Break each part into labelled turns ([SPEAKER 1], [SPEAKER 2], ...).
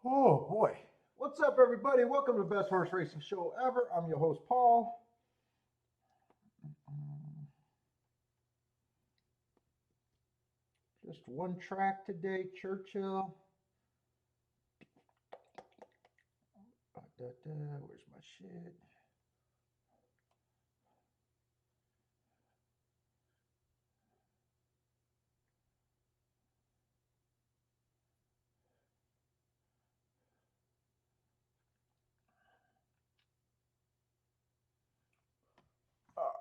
[SPEAKER 1] Oh boy. What's up, everybody? Welcome to the best horse racing show ever. I'm your host, Paul. Just one track today, Churchill. Where's my shit? All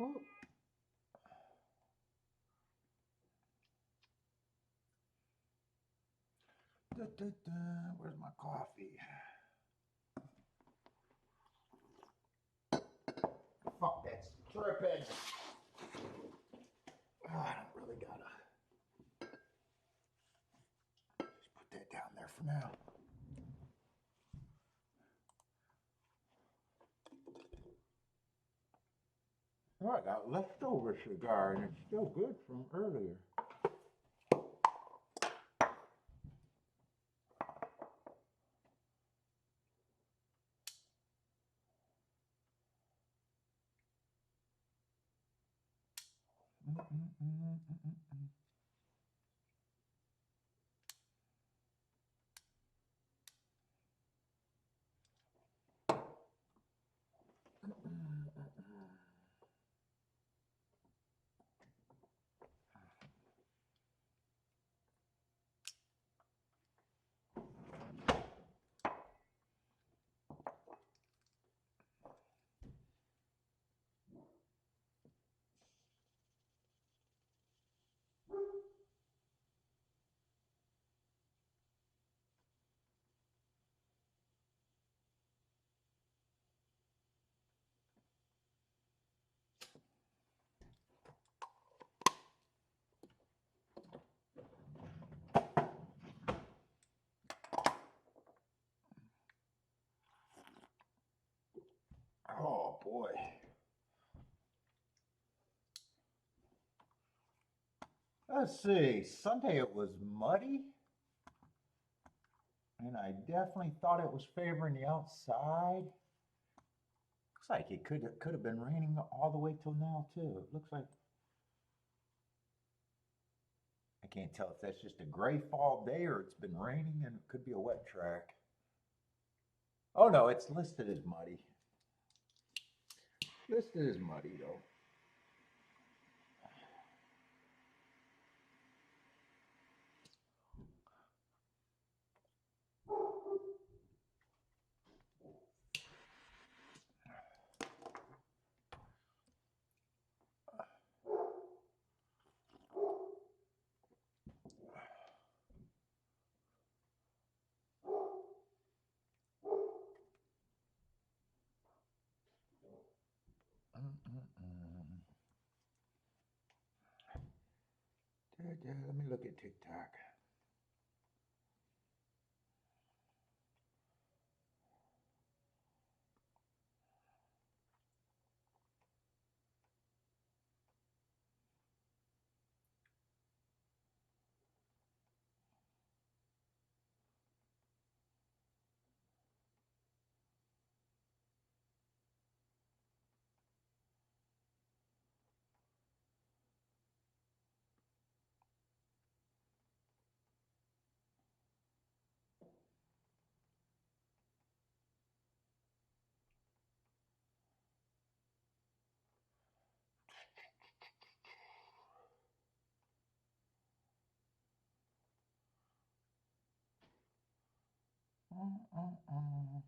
[SPEAKER 1] right. Ooh. Where's my coffee? Fuck, that's tripping. Oh, I don't really gotta. Just put that down there for now. Oh, I got leftover cigar and it's still good from earlier. Mm-mm-mm-mm-mm-mm. Oh boy. Let's see. Sunday it was muddy, and I definitely thought it was favoring the outside. Looks like it could have been raining all the way till now too. It looks like I can't tell if that's just a gray fall day or it's been raining and it could be a wet track. Oh no, it's listed as muddy. Listed as muddy though. Mm-mm-mm. Let me look at TikTok. Mm-mm-mm.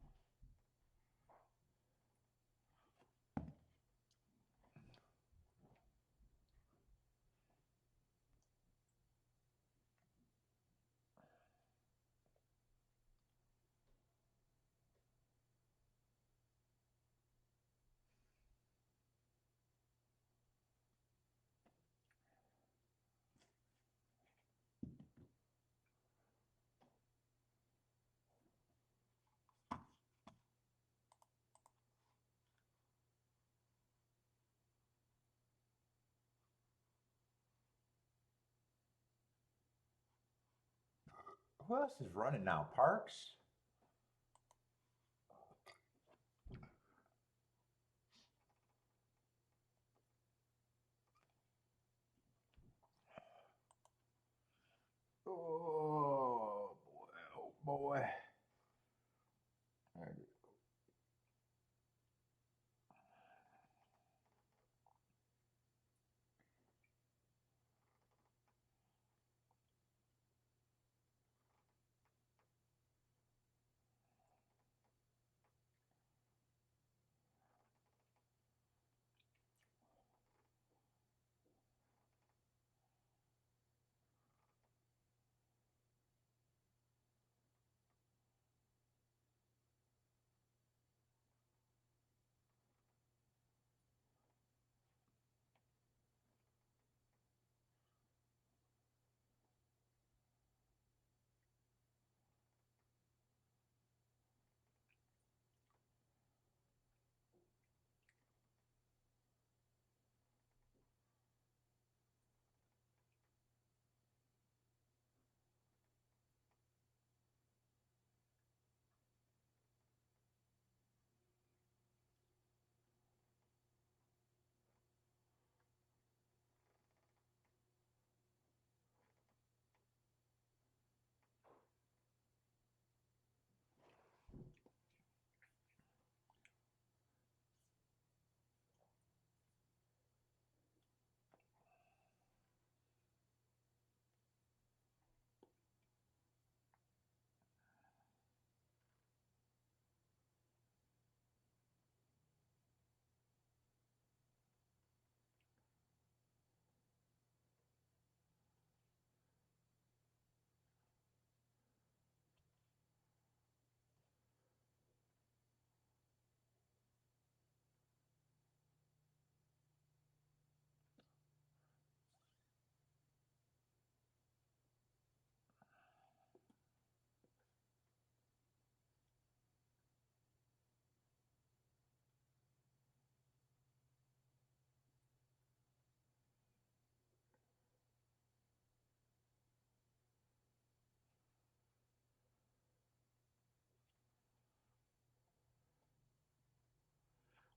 [SPEAKER 1] Who else is running now? Parks? Oh boy, oh boy.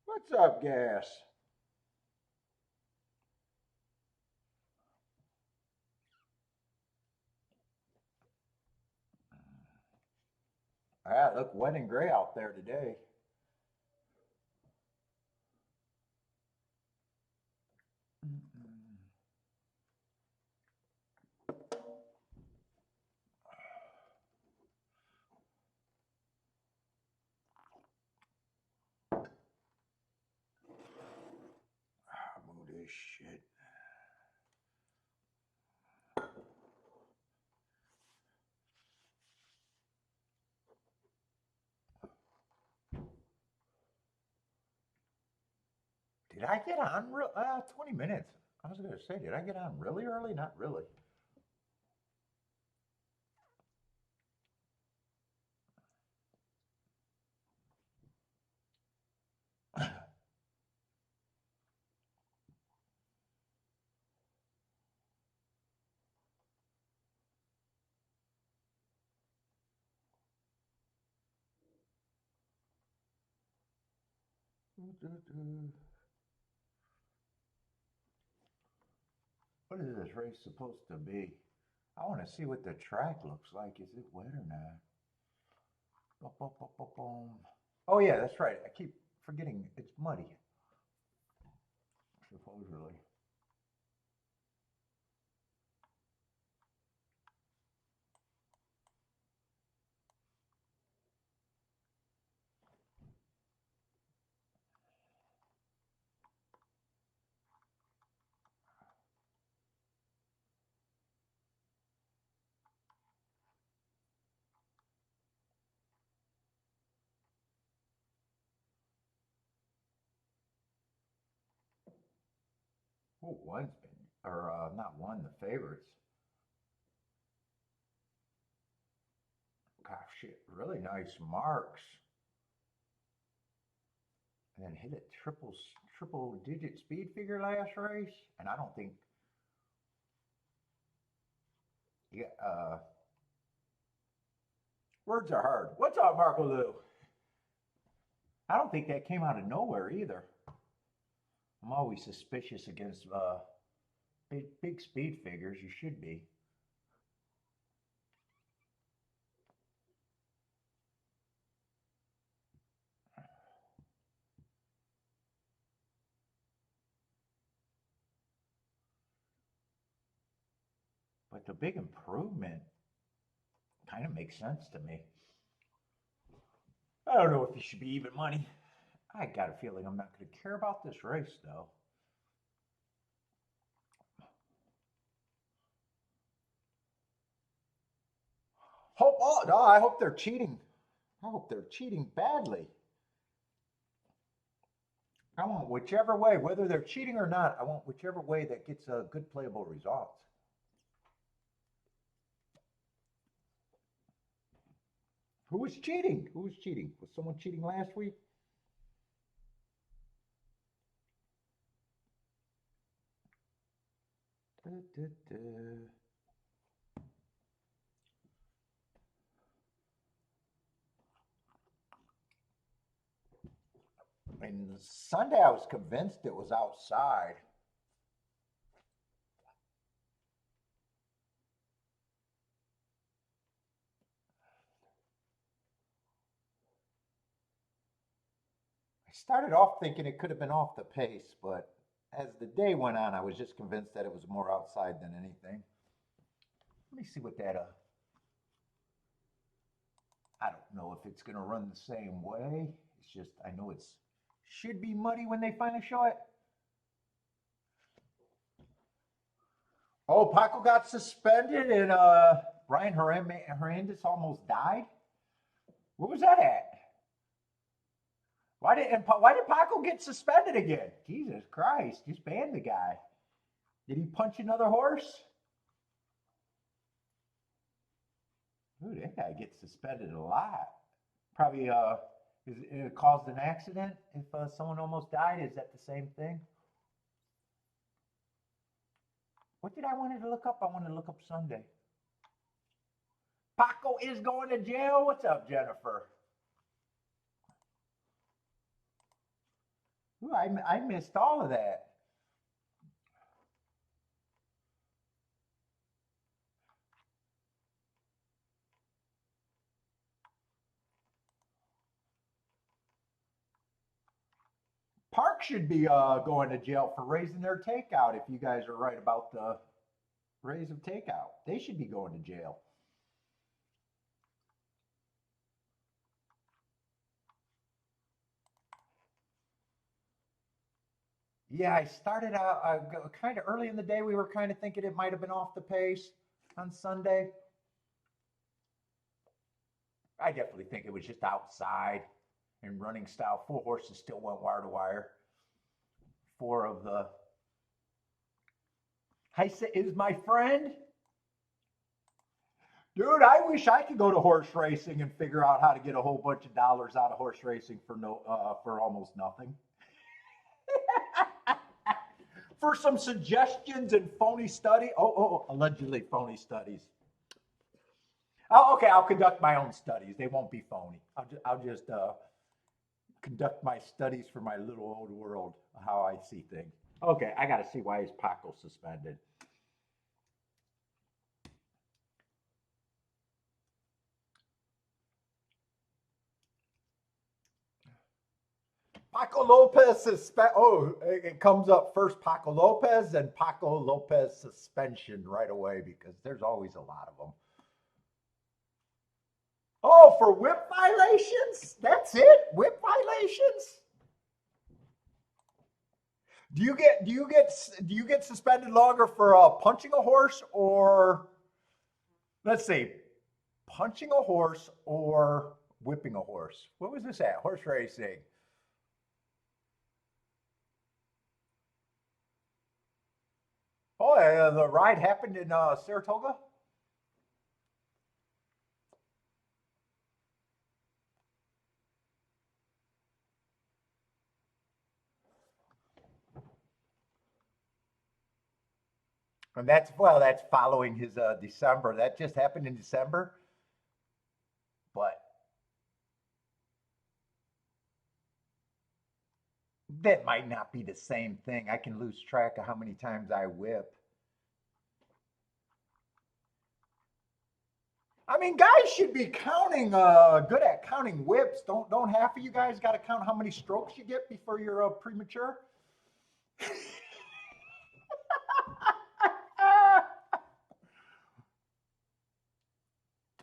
[SPEAKER 1] What's up, Gas? Ah, look, wet and gray out there today. Move this shit. Did I get on 20 minutes? I was going to say, did I get on really early? Not really. What is this race supposed to be? I want to see what the track looks like. Is it wet or not? Boom. Oh, yeah, that's right. I keep forgetting it's muddy, supposedly. Oh, one's been, or not one, the favorites. Gosh, shit, really nice marks. And then hit a triple digit speed figure last race. And I don't think, yeah, Words are hard. What's up, Marco Lou? I don't think that came out of nowhere either. I'm always suspicious against big speed figures. You should be. But the big improvement kind of makes sense to me. I don't know if you should be even money. I got a feeling I'm not going to care about this race, though. No, I hope they're cheating. I hope they're cheating badly. I want whichever way, whether they're cheating or not, I want whichever way that gets a good playable results. Who was cheating? Who was cheating? Was someone cheating last week? Da, da, da. I mean, Sunday I was convinced it was outside. I started off thinking it could have been off the pace, but as the day went on, I was just convinced that it was more outside than anything. Let me see what that, I don't know if it's going to run the same way. It's just, I know it's should be muddy when they finally show it. Oh, Paco got suspended and Brian Hernandez almost died. Where was that at? Why did Paco get suspended again? Jesus Christ, just ban the guy. Did he punch another horse? Ooh, that guy gets suspended a lot. Probably it caused an accident if someone almost died. Is that the same thing? What did I want to look up? I wanted to look up Sunday. Paco is going to jail. What's up, Jennifer? Ooh, I missed all of that. Park should be going to jail for raising their takeout if you guys are right about the raise of takeout. They should be going to jail. Yeah, I started out kind of early in the day. We were kind of thinking it might have been off the pace on Sunday. I definitely think it was just outside and running style. 4 horses still went wire to wire. 4 of the Heisa is my friend. Dude, I wish I could go to horse racing and figure out how to get a whole bunch of dollars out of horse racing for almost nothing. For some suggestions and phony study. Allegedly phony studies. Oh, okay, I'll conduct my own studies. They won't be phony. I'll just conduct my studies for my little old world, how I see things. Okay, I got to see why is Paco suspended. Paco Lopez it comes up first Paco Lopez and Paco Lopez suspension right away because there's always a lot of them. Oh, for whip violations? That's it? Whip violations? Do you get suspended longer for punching a horse or let's see, punching a horse or whipping a horse? What was this at? Horse racing. Oh, the ride happened in Saratoga? And that's following his December. That just happened in December. But That might not be the same thing. I can lose track of how many times I whip. I mean, guys should be counting, good at counting whips. Don't half of you guys got to count how many strokes you get before you're premature?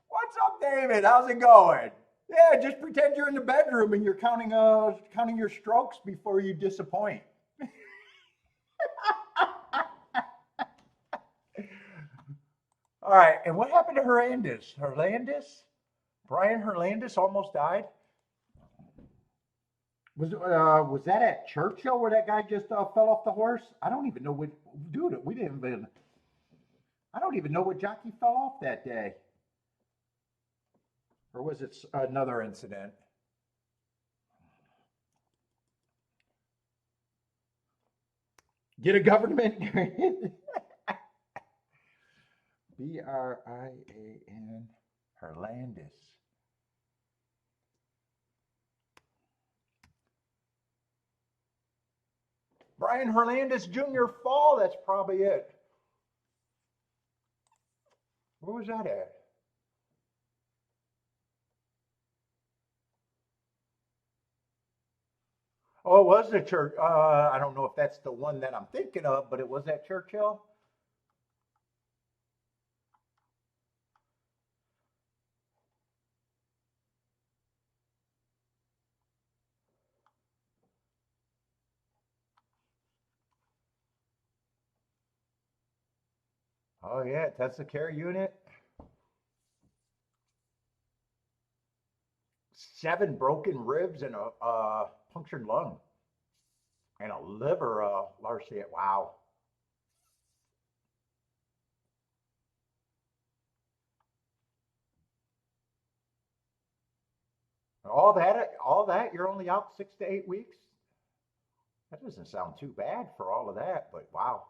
[SPEAKER 1] What's up, David? How's it going? Yeah, just pretend you're in the bedroom and you're counting your strokes before you disappoint. All right, and what happened to Hernandez? Brian Hernandez almost died. Was that at Churchull where that guy just fell off the horse? I don't even know what, dude. We didn't even. I don't even know what jockey fell off that day, or was it another incident? Get a government. Brian Hernandez. Brian Hernandez Jr. fall. That's probably it. Where was that at? Oh, it was the church. I don't know if that's the one that I'm thinking of, but it was at Churchill. Oh yeah, intensive care unit. 7 broken ribs and a punctured lung and a liver largely. Wow. All that. You're only out 6 to 8 weeks. That doesn't sound too bad for all of that, but wow.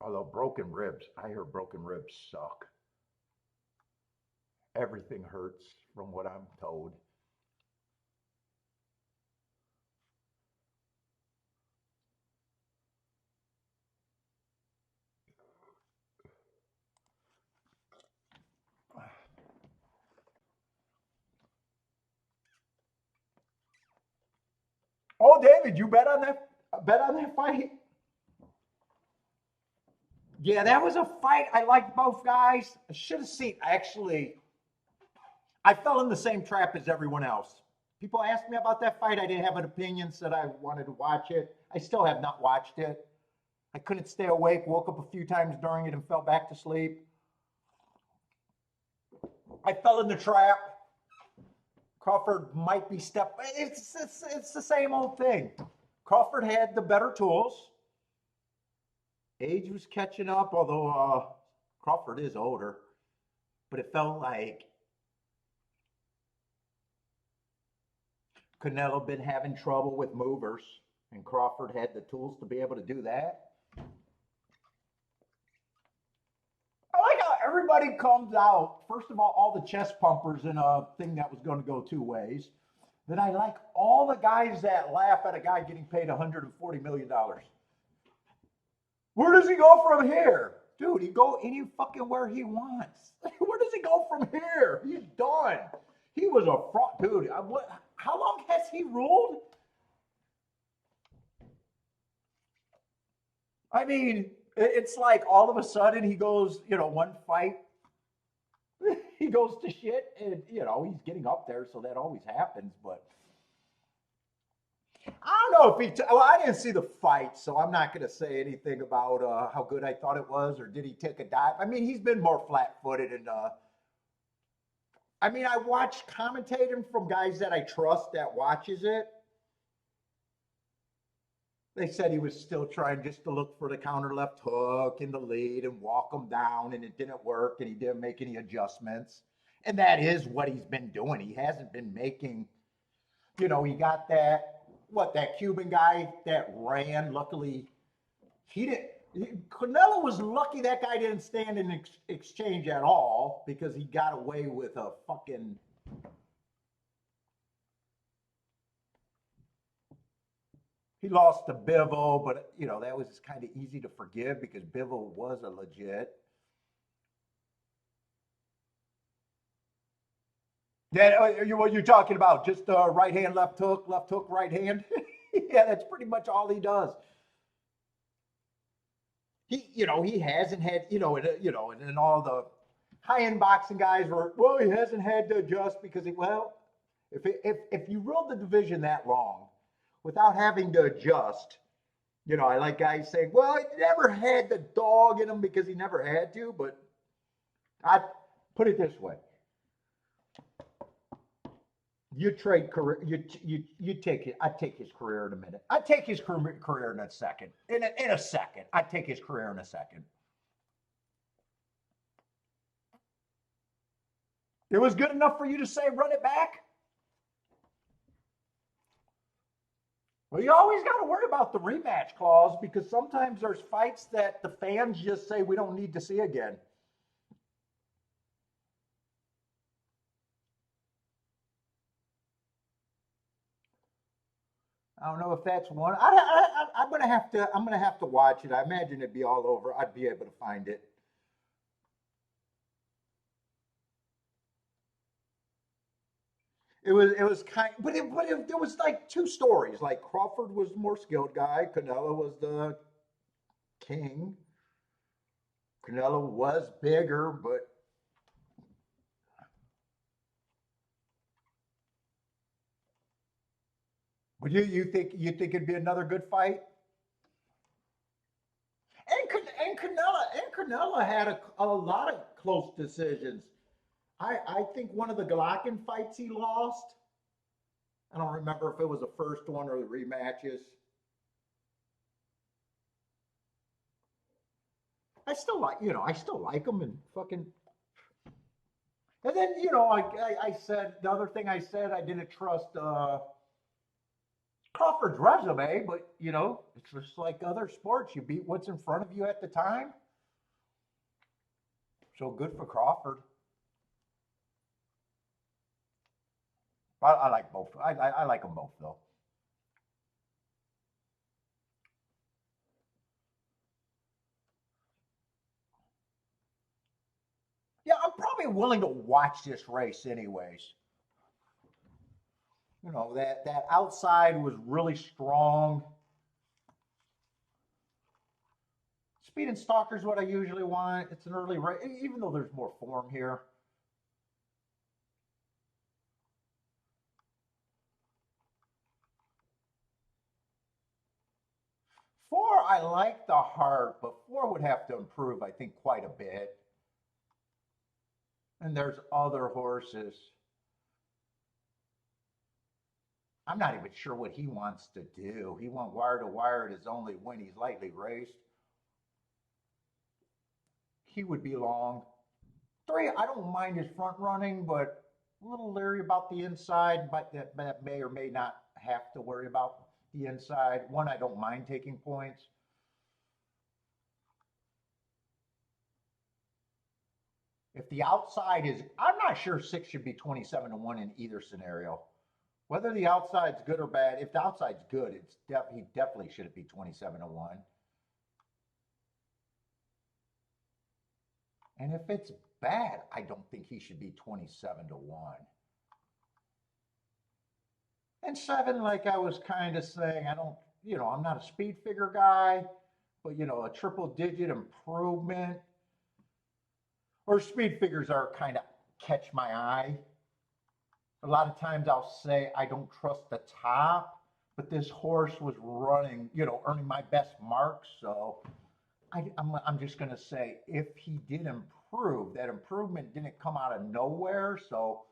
[SPEAKER 1] Although broken ribs, I hear broken ribs suck. Everything hurts from what I'm told. Oh, David, you bet on that? Bet on that fight? Yeah, that was a fight. I liked both guys. I should have seen. Actually, I fell in the same trap as everyone else. People asked me about that fight. I didn't have an opinion. Said I wanted to watch it. I still have not watched it. I couldn't stay awake. Woke up a few times during it and fell back to sleep. I fell in the trap. Crawford might be step. It's the same old thing. Crawford had the better tools. Age was catching up, although Crawford is older. But it felt like Canelo been having trouble with movers, and Crawford had the tools to be able to do that. I like how everybody comes out. First of all the chest pumpers in a thing that was going to go 2 ways. Then I like all the guys that laugh at a guy getting paid $140 million. Where does he go from here? Dude, he go any fucking where he wants. Where does he go from here? He's done. He was a fraud, dude. How long has he ruled? I mean, it's like all of a sudden he goes, one fight, he goes to shit, and he's getting up there, so that always happens. But I don't know if well, I didn't see the fight, so I'm not going to say anything about how good I thought it was, or did he take a dive. I mean, he's been more flat-footed, and I mean, I watch commentating from guys that I trust that watches it. They said he was still trying just to look for the counter left hook in the lead and walk him down, and it didn't work, and he didn't make any adjustments. And that is what he's been doing. He hasn't been making, he got that Cuban guy that ran. Luckily, he didn't. Canelo was lucky that guy didn't stand in exchange at all, because he got away with a fucking. He lost to Bivol, but you know that was kind of easy to forgive because Bivol was a legit. Yeah, what you're talking about? Just right hand, left hook, right hand. Yeah, that's pretty much all he does. He hasn't had, and all the high end boxing guys were, well, he hasn't had to adjust because if you ruled the division that long without having to adjust, I like guys saying, well, he never had the dog in him because he never had to, but I put it this way. You trade career. You take it. I take his career in a minute. I take his career in a second. In a second, I take his career in a second. It was good enough for you to say run it back. Well, you always got to worry about the rematch clause because sometimes there's fights that the fans just say we don't need to see again. I don't know if that's one. I'm gonna have to. I'm gonna have to watch it. I imagine it'd be all over. I'd be able to find it. It was kind, but there was like two stories. Like Crawford was the more skilled guy. Canelo was the king. Canelo was bigger, but you think it'd be another good fight? And Canelo had a lot of close decisions. I think one of the Glocken fights he lost. I don't remember if it was the first one or the rematches. I still like him and fucking. And then I said the other thing I said I didn't trust Crawford's resume, but it's just like other sports. You beat what's in front of you at the time. So good for Crawford. I like both. I like them both though. Yeah, I'm probably willing to watch this race anyways. That outside was really strong. Speed and Stalker is what I usually want. It's an early race, even though there's more form here. Four, I like the heart, but four would have to improve, I think, quite a bit. And there's other horses. I'm not even sure what he wants to do. He wants wire to wire at his only win. He's lightly raced. He would be long. Three, I don't mind his front running, but a little leery about the inside, but that may or may not have to worry about the inside. One, I don't mind taking points. If the outside is, I'm not sure six should be 27-1 in either scenario. Whether the outside's good or bad, if the outside's good, he definitely should be 27-1. And if it's bad, I don't think he should be 27-1. And seven, like I was kind of saying, I don't, I'm not a speed figure guy, but a triple digit improvement or speed figures are kind of catch my eye. A lot of times I'll say I don't trust the top, but this horse was running, earning my best marks. So I'm just going to say if he did improve, that improvement didn't come out of nowhere. So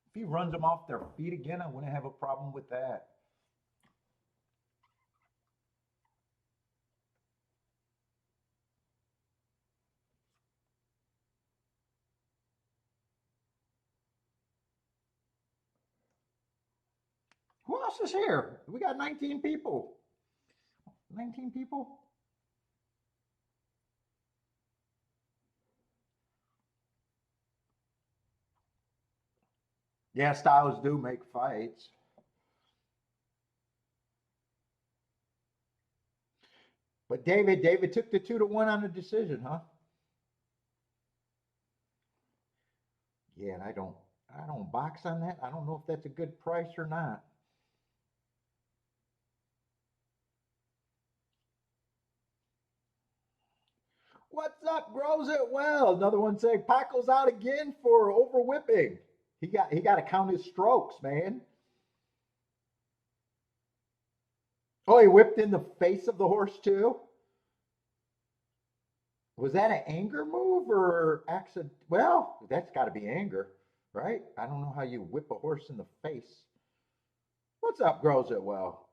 [SPEAKER 1] if he runs them off their feet again, I wouldn't have a problem with that. Who else is here? We got 19 people. 19 people? Yeah, styles do make fights. But David took the 2-1 on the decision, huh? Yeah, and I don't box on that. I don't know if that's a good price or not. What's up, grows it well? Another one saying Paco's out again for over whipping. He got to count his strokes, man. Oh, he whipped in the face of the horse too. Was that an anger move or accident? Well, that's got to be anger, right? I don't know how you whip a horse in the face. What's up, grows it well?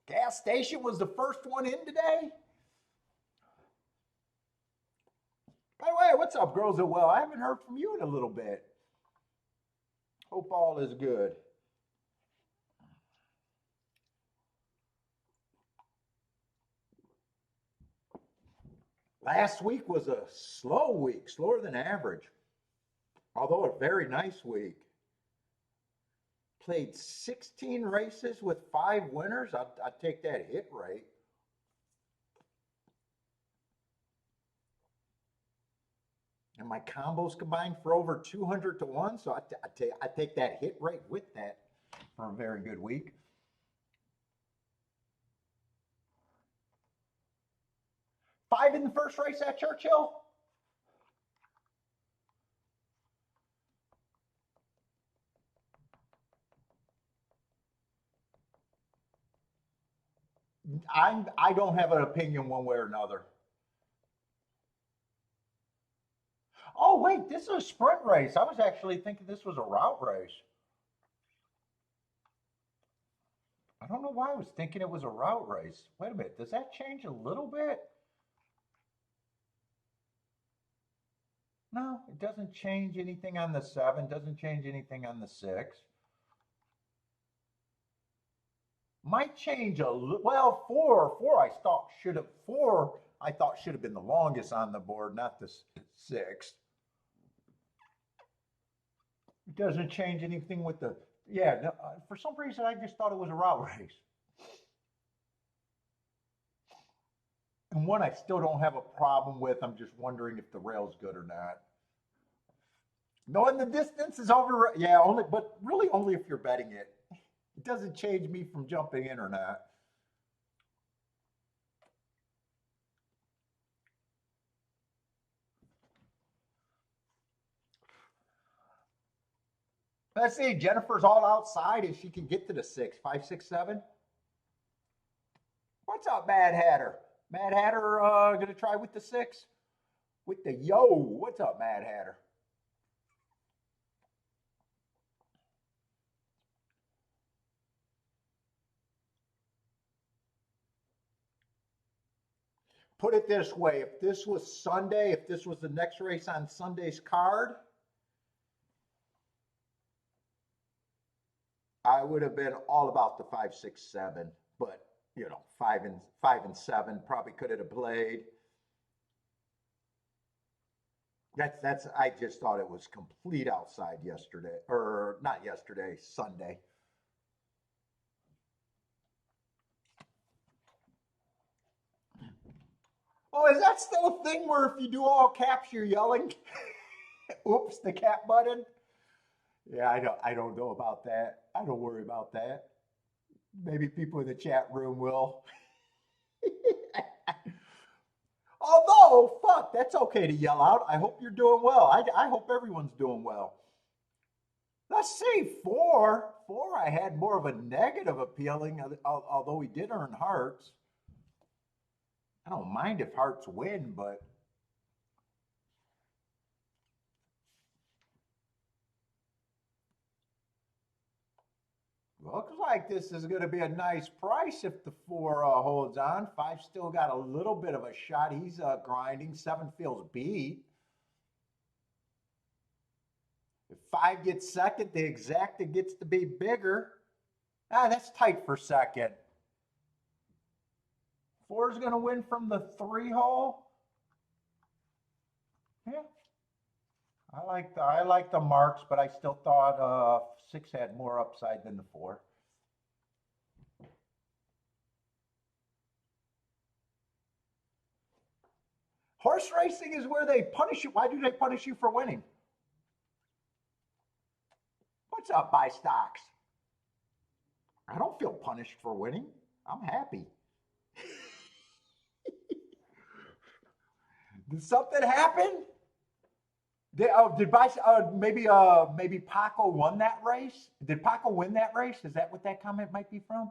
[SPEAKER 1] Gas station was the first one in today. By the way, what's up, grows it well? I haven't heard from you in a little bit. Hope all is good. Last week was a slow week, slower than average, although a very nice week. Played 16 races with 5 winners. I'd take that hit rate. And my combos combined for over 200 to 1. So I take that hit rate with that for a very good week. Five in the first race at Churchull. I don't have an opinion one way or another. Oh wait, this is a sprint race. I was actually thinking this was a route race. I don't know why I was thinking it was a route race. Wait a minute, does that change a little bit? No, it doesn't change anything on the 7, doesn't change anything on the 6. Might change a little. Well, four I thought should have been the longest on the board, not the 6. It doesn't change anything with the, yeah, no, for some reason I just thought it was a route race. And one I still don't have a problem with. I'm just wondering if the rail's good or not. Knowing the distance is over, yeah, only, but really only if you're betting it. It doesn't change me from jumping in or not. Let's see, Jennifer's all outside and she can get to the 6, 5, 6, 7. What's up, Mad Hatter? Mad Hatter gonna try with the 6? With the yo, what's up, Mad Hatter? Put it this way, if this was Sunday, if this was the next race on Sunday's card, I would have been all about the 5, 6, 7. But you know, 5 and 7 probably could have played. That's I just thought it was complete outside yesterday, or not yesterday, Sunday. Oh, is that still a thing where if you do all caps, you're yelling? Oops, the cap button. Yeah, I don't know about that. I don't worry about that. Maybe people in the chat room will. Although, fuck, that's okay to yell out. I hope you're doing well. I hope everyone's doing well. Let's see, four. Four, I had more of a negative appealing, although he did earn hearts. I don't mind if hearts win, but looks like this is going to be a nice price if the 4 holds on. 5 still got a little bit of a shot. He's grinding. 7 feels beat. If 5 gets second, the exacta gets to be bigger. Ah, that's tight for second. 4 is going to win from the 3 hole. Yeah, I like the marks, but I still thought 6 had more upside than the 4. Horse racing is where they punish you. Why do they punish you for winning? What's up, buy stocks? I don't feel punished for winning. I'm happy. Did something happen? Did maybe Paco won that race? Did Paco win that race? Is that what that comment might be from?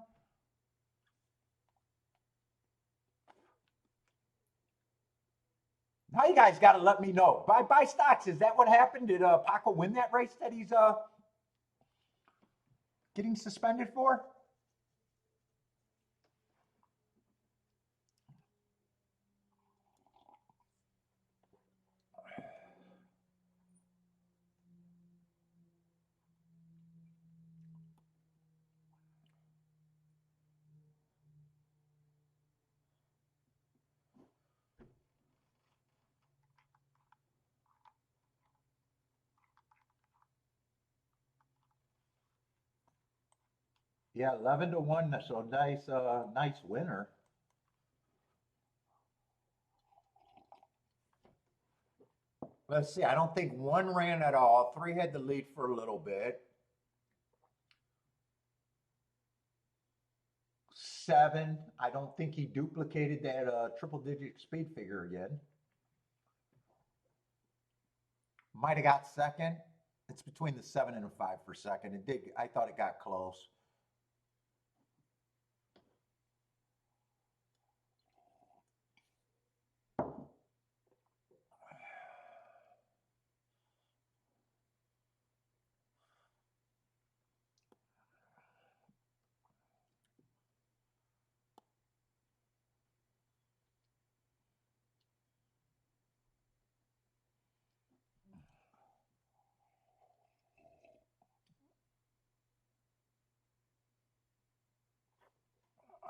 [SPEAKER 1] Now you guys got to let me know. Buy stocks. Is that what happened? Did Paco win that race that he's getting suspended for? Yeah, 11-1. So nice, nice winner. Let's see. I don't think one ran at all. 3 had the lead for a little bit. 7. I don't think he duplicated that triple-digit speed figure again. Might have got second. It's between the 7 and a 5 for second. It did. I thought it got close.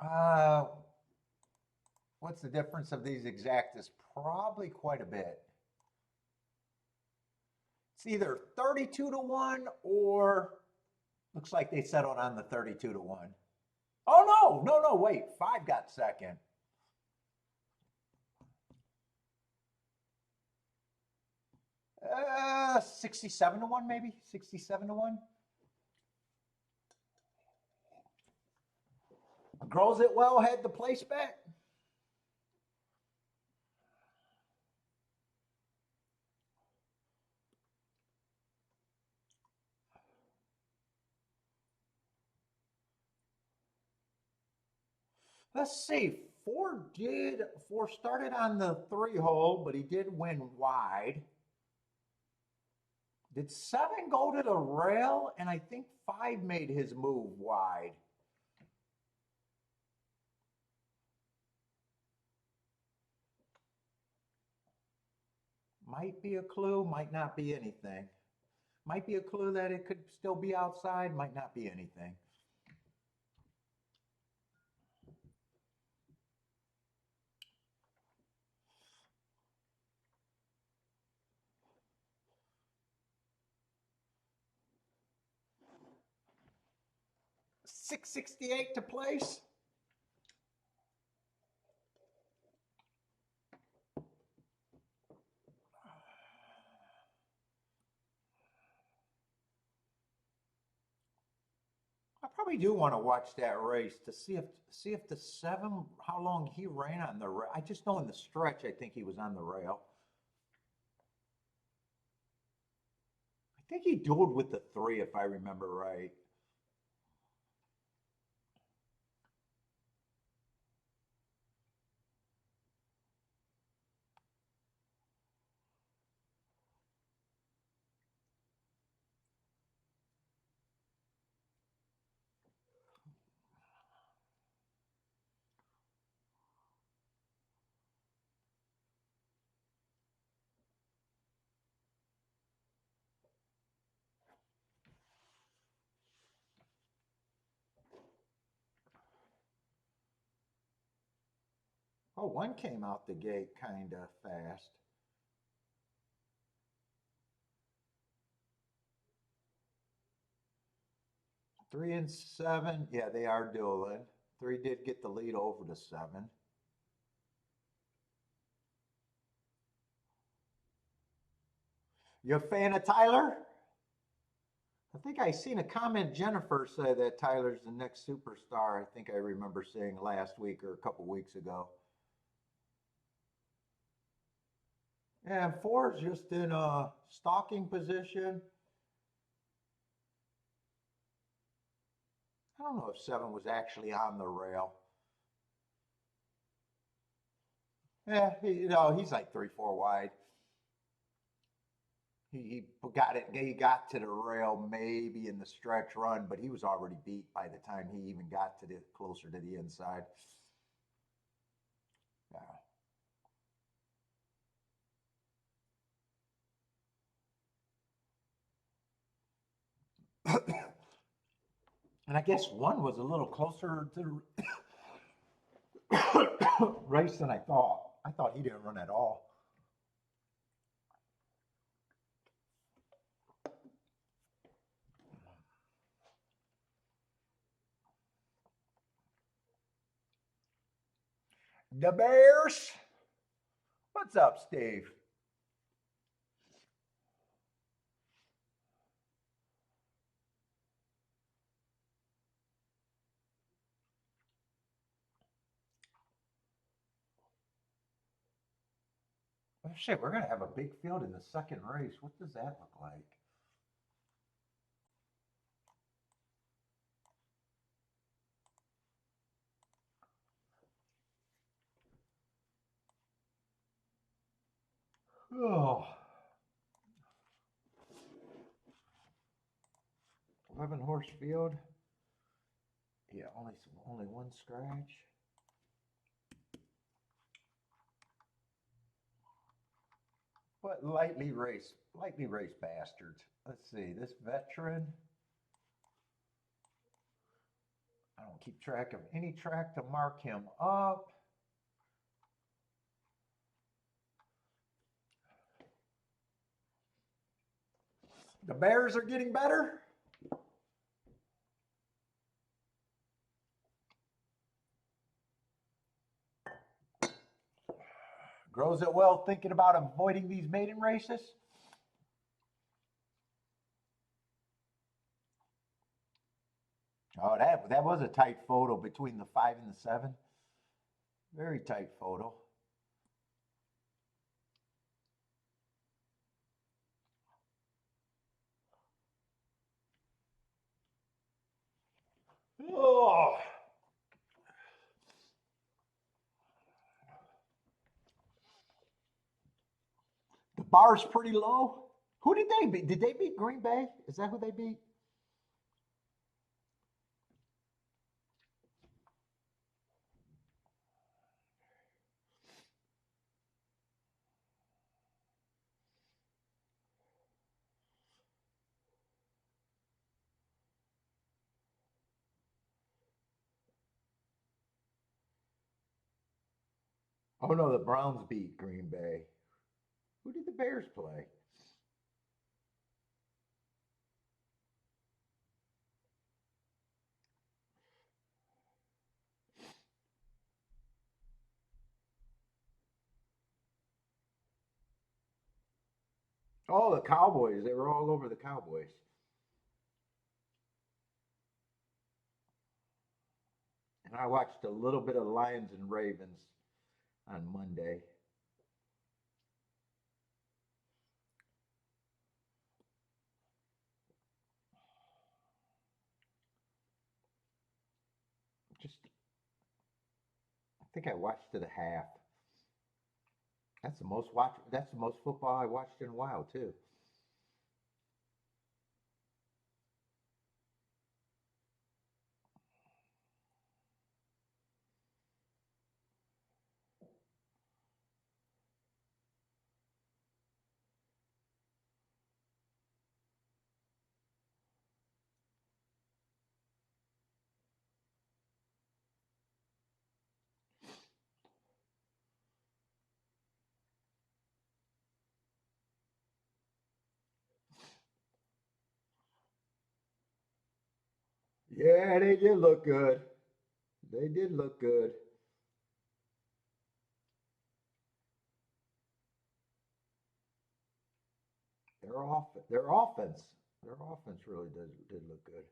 [SPEAKER 1] Uh, what's the difference of these exactas? Probably quite a bit. It's either 32-1 or looks like they settled on the 32-1. Oh no, wait. 5 got second. 67-1 maybe? 67-1? Grows it well, had the place bet. Let's see. Four started on the 3 hole, but he did win wide. Did 7 go to the rail? And I think 5 made his move wide. Might be a clue, might not be anything. Might be a clue that it could still be outside, might not be anything. $668 to place. I probably do want to watch that race to see if the 7 how long he ran on the rail. I just know in the stretch I think he was on the rail. I think he dueled with the 3 if I remember right. Oh, one came out the gate kind of fast. 3 and 7. Yeah, they are dueling. 3 did get the lead over to 7. You a fan of Tyler? I think I seen a comment Jennifer say that Tyler's the next superstar. I think I remember saying last week or a couple weeks ago. And 4 is just in a stalking position. I don't know if 7 was actually on the rail. Yeah, he's like 3-4 wide. He got it. He got to the rail maybe in the stretch run, but he was already beat by the time he even got to the closer to the inside. Yeah. And I guess 1 was a little closer to the race than I thought. I thought he didn't run at all. The Bears. What's up, Steve? Oh, shit, we're going to have a big field in the second race. What does that look like? Oh. 11 horse field. Yeah, only 1 scratch. But lightly raced bastards. Let's see, this veteran. I don't keep track of any track to mark him up. The Bears are getting better. Grows it well thinking about avoiding these maiden races. Oh, that was a tight photo between the 5 and the 7. Very tight photo. Oh. The bar's pretty low. Who did they beat? Did they beat Green Bay? Is that who they beat? Oh no, the Browns beat Green Bay. Who did the Bears play? Oh, the Cowboys. They were all over the Cowboys. And I watched a little bit of Lions and Ravens on Monday. Just, I think I watched it a half. That's the most watch. That's the most football I watched in a while too. Yeah, they did look good. They did look good. Their offense, their offense really did look good.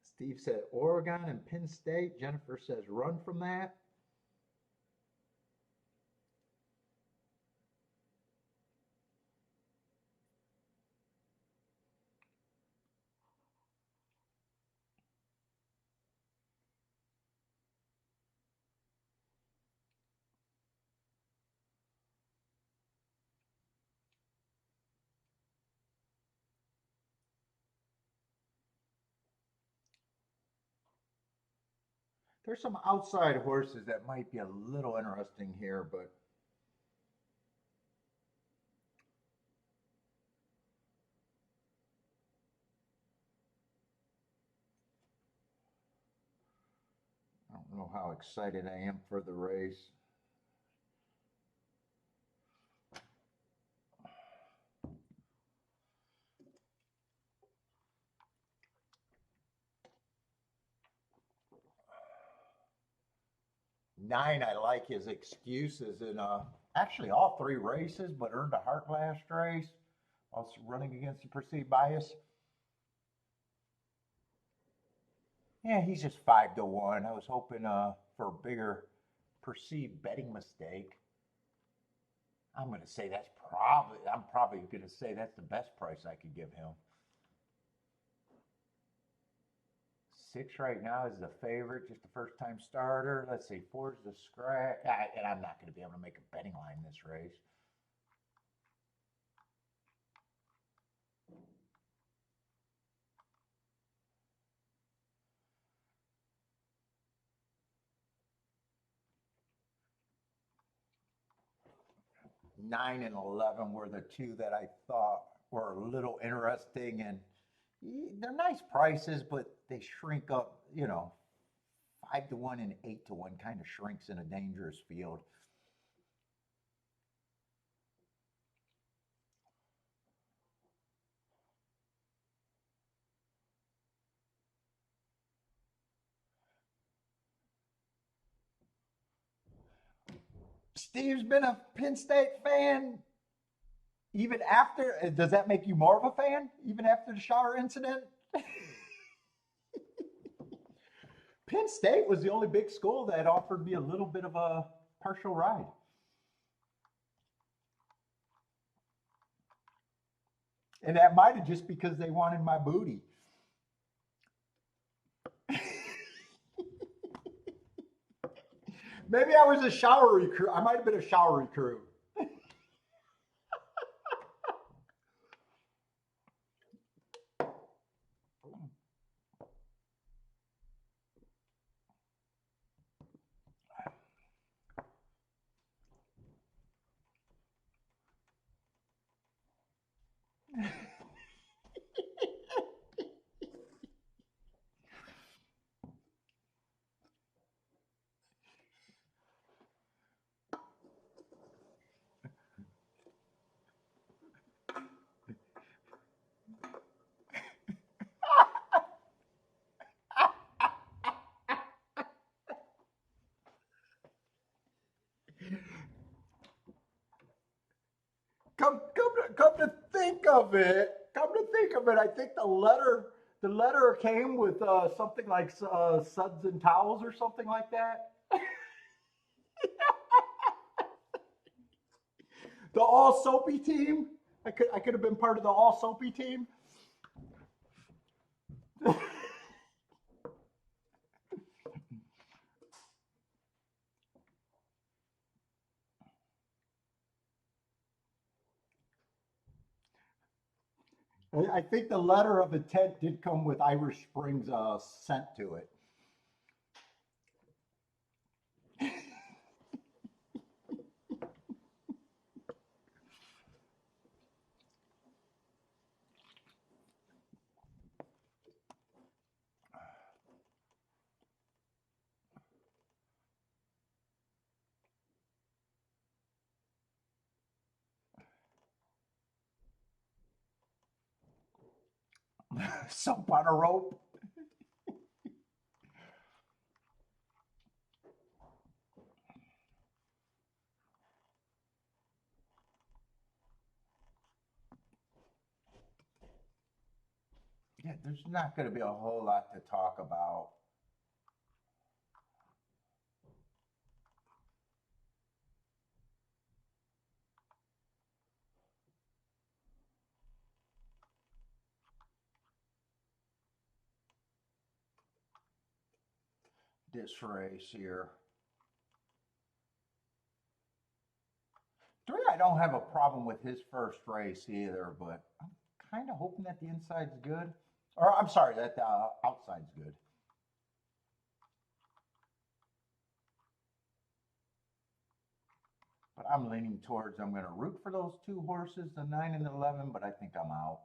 [SPEAKER 1] Steve said Oregon and Penn State. Jennifer says run from that. There's some outside horses that might be a little interesting here, but I don't know how excited I am for the race. Nine, I like his excuses in actually all three races, but earned a heart last race. Also running against the perceived bias. Yeah, he's just 5 to 1. I was hoping for a bigger perceived betting mistake. I'm going to say I'm probably going to say that's the best price I could give him. 6 right now is the favorite, just the first time starter. Let's see, 4 is the scratch. And I'm not going to be able to make a betting line this race. Nine and 11 were the two that I thought were a little interesting, and they're nice prices, but they shrink up. 5 to 1 and 8 to 1 kind of shrinks in a dangerous field. Steve's been a Penn State fan even after. Does that make you more of a fan even after the shower incident? Penn State was the only big school that offered me a little bit of a partial ride. And that might have just because they wanted my booty. Maybe I was a shower recruit. I might have been a shower recruit. Come to think of it, I think the letter came with something like suds and towels or something like that. The all soapy team. I could have been part of the all soapy team. I think the letter of intent did come with Irish Springs scent to it. Soap on a rope. Yeah, there's not going to be a whole lot to talk about. This race here. I don't have a problem with his first race either, but I'm kind of hoping that the inside's good. Or I'm sorry, that the outside's good. But I'm leaning towards I'm going to root for those two horses, the 9 and the 11, but I think I'm out.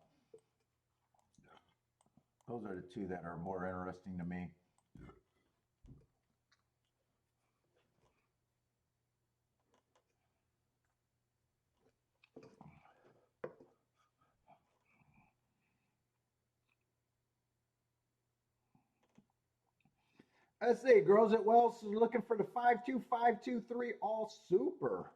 [SPEAKER 1] Those are the two that are more interesting to me. Let's see, Girls at Wells is looking for the 52523 all super.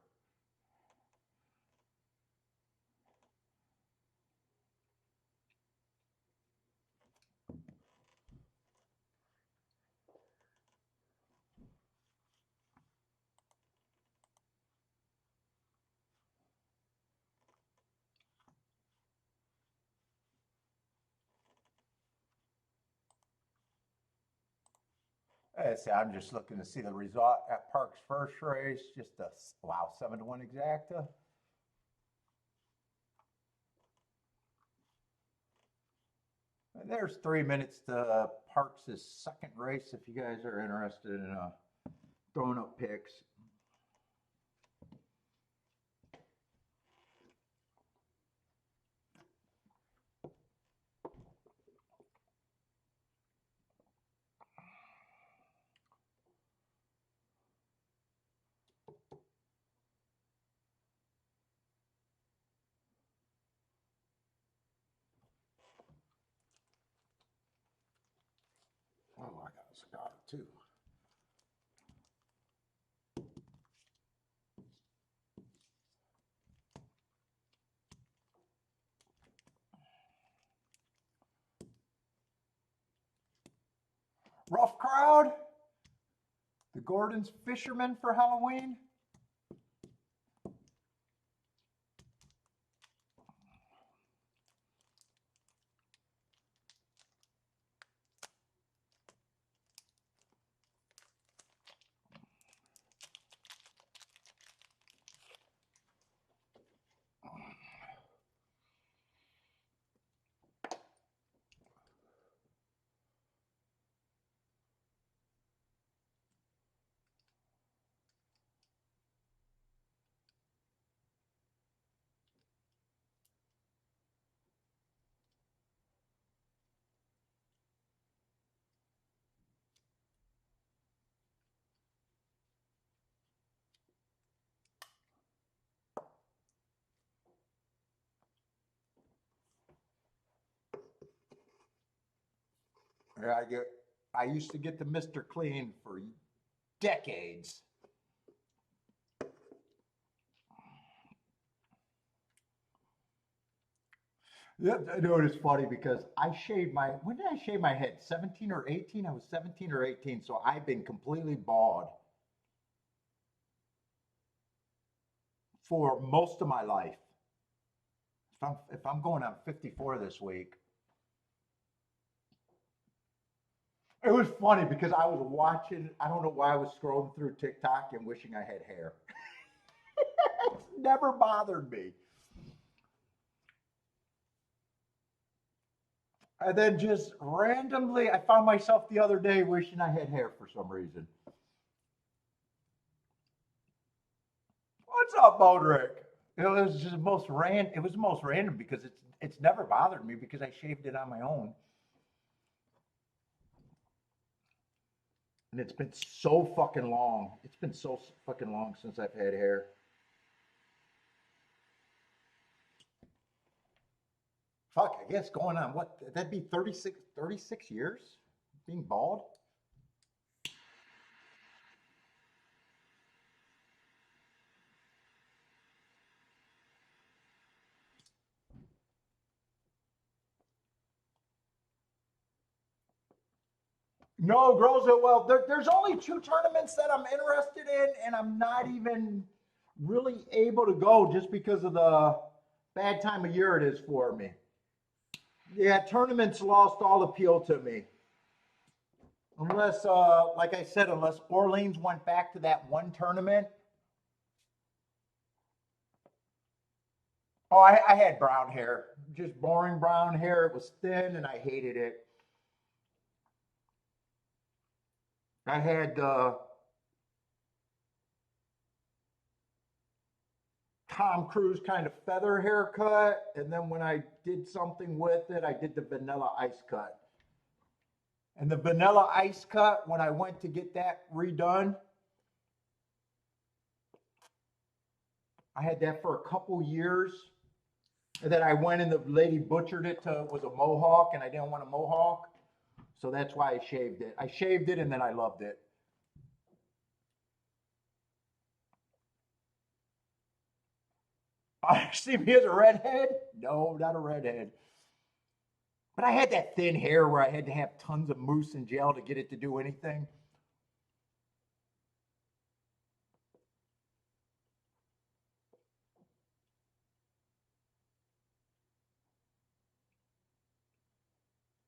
[SPEAKER 1] I'm just looking to see the result at Park's first race. Just a wow, 7-1 exacta. And there's 3 minutes to Parks' second race if you guys are interested in throwing up picks. Oh, I got a cigar too. Rough crowd. The Gordon's Fishermen for Halloween. Yeah, I used to get the Mr. Clean for decades. Yeah, I know it is funny because I shaved my, when did I shave my head? 17 or 18? I was 17 or 18, so I've been completely bald for most of my life. If I'm going on 54 this week, it was funny because I was watching, I don't know why I was scrolling through TikTok and wishing I had hair. It's never bothered me. And then just randomly, I found myself the other day wishing I had hair for some reason. What's up, Bodrick? It was just most random. It was the most random because it's never bothered me because I shaved it on my own, and it's been so fucking long. It's been so fucking long since I've had hair. Fuck, I guess going on what? That'd be 36 years being bald. No, girls are well. There's only two tournaments that I'm interested in, and I'm not even really able to go just because of the bad time of year it is for me. Yeah, tournaments lost all appeal to me. Unless, like I said, unless Orleans went back to that one tournament. Oh, I had brown hair, just boring brown hair. It was thin, and I hated it. I had Tom Cruise kind of feather haircut, and then when I did something with it, I did the vanilla ice cut. And the vanilla ice cut, when I went to get that redone, I had that for a couple years. And then I went and the lady butchered it to was a mohawk, and I didn't want a mohawk, so that's why I shaved it. I shaved it, and then I loved it. See me as a redhead? No, not a redhead. But I had that thin hair where I had to have tons of mousse and gel to get it to do anything.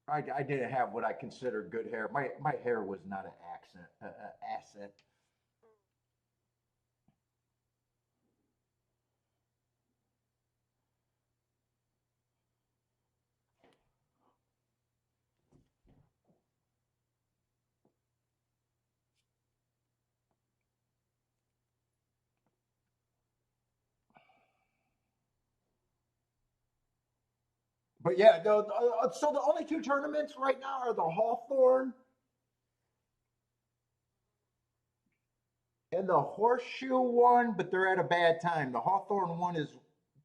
[SPEAKER 1] I didn't have what I considered good hair. My hair was not an accent asset. But yeah, so the only two tournaments right now are the Hawthorne and the Horseshoe one, but they're at a bad time. The Hawthorne one is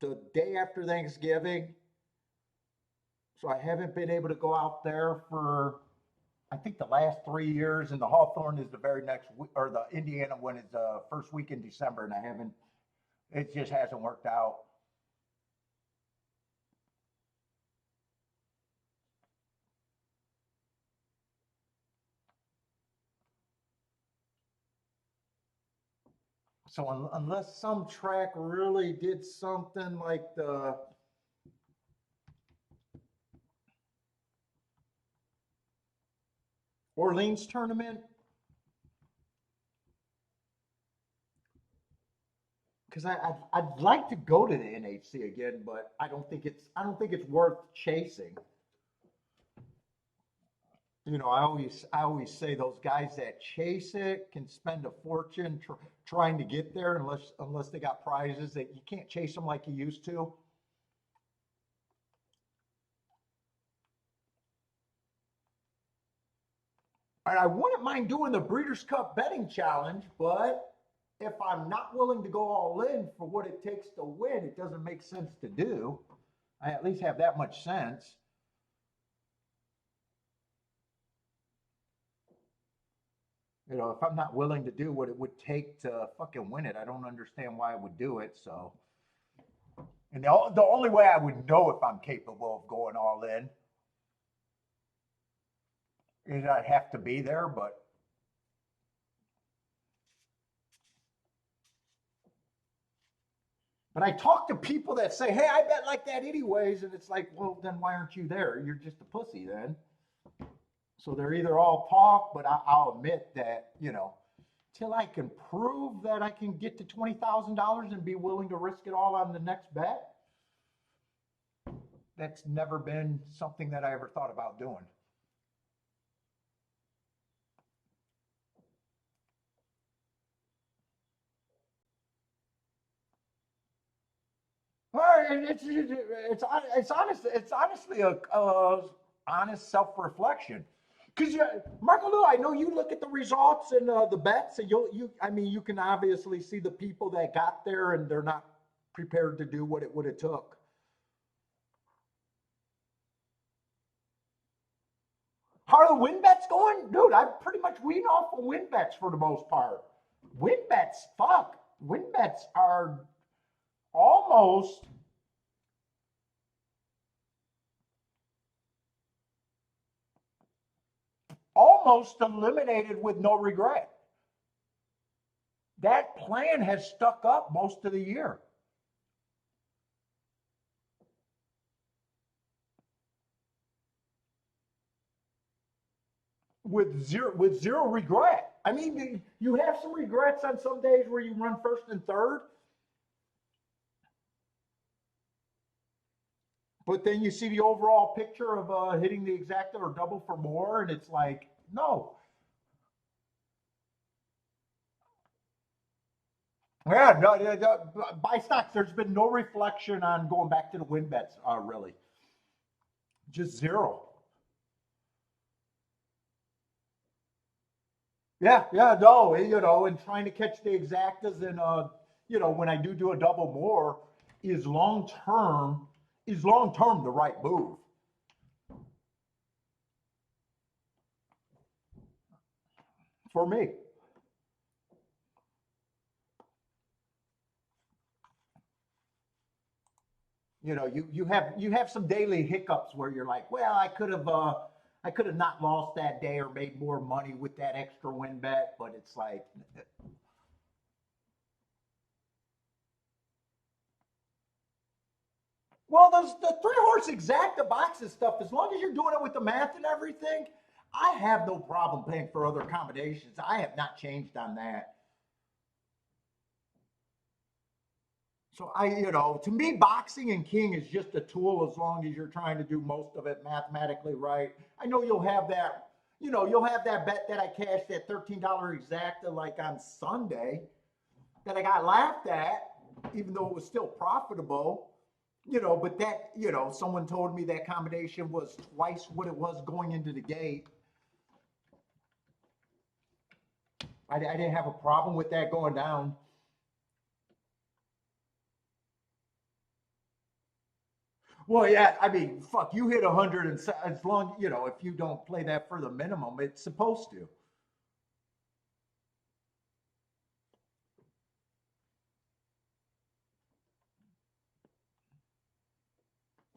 [SPEAKER 1] the day after Thanksgiving, so I haven't been able to go out there for I think the last 3 years, and the Hawthorne is the very next week, or the Indiana one is the first week in December, and I haven't. It just hasn't worked out. So unless some track really did something like the Orleans tournament, because I'd like to go to the NHC again, but I don't think it's worth chasing. I always say those guys that chase it can spend a fortune trying to get there unless they got prizes that you can't chase them like you used to. And I wouldn't mind doing the Breeders' Cup betting challenge, but if I'm not willing to go all in for what it takes to win, it doesn't make sense to do. I at least have that much sense. If I'm not willing to do what it would take to fucking win it, I don't understand why I would do it. So, And the only way I would know if I'm capable of going all in is I'd have to be there. But I talk to people that say, "Hey, I bet like that anyways," and it's like, well, then why aren't you there? You're just a pussy then. So they're either all talk, but I'll admit that, till I can prove that I can get to $20,000 and be willing to risk it all on the next bet, that's never been something that I ever thought about doing. Well, it's honestly a honest self reflection. Because Marco Lou, I know you look at the results and the bets, and I mean, you can obviously see the people that got there and they're not prepared to do what it would have took. How are the win bets going? Dude, I'm pretty much weaning off of win bets for the most part. Win bets, fuck. Win bets are almost eliminated with no regret. That plan has stuck up most of the year. With zero regret. I mean, you have some regrets on some days where you run first and third, but then you see the overall picture of hitting the exacta or double for more, and it's like, no. Yeah, no, buy stocks. There's been no reflection on going back to the win bets, really. Just zero. Yeah, yeah, no, and trying to catch the exactas and when I do a double more is long term the right move for me. You have some daily hiccups where you're like, well, I could have not lost that day or made more money with that extra win bet, but it's like, well, the three horse exacta boxes stuff, as long as you're doing it with the math and everything, I have no problem paying for other combinations. I have not changed on that. So to me, boxing and king is just a tool as long as you're trying to do most of it mathematically right. I know you'll have that bet that I cashed at $13 exacta like on Sunday that I got laughed at, even though it was still profitable. But someone told me that combination was twice what it was going into the gate. I didn't have a problem with that going down. Well, yeah, I mean, fuck, you hit 100, and as long, if you don't play that for the minimum, it's supposed to.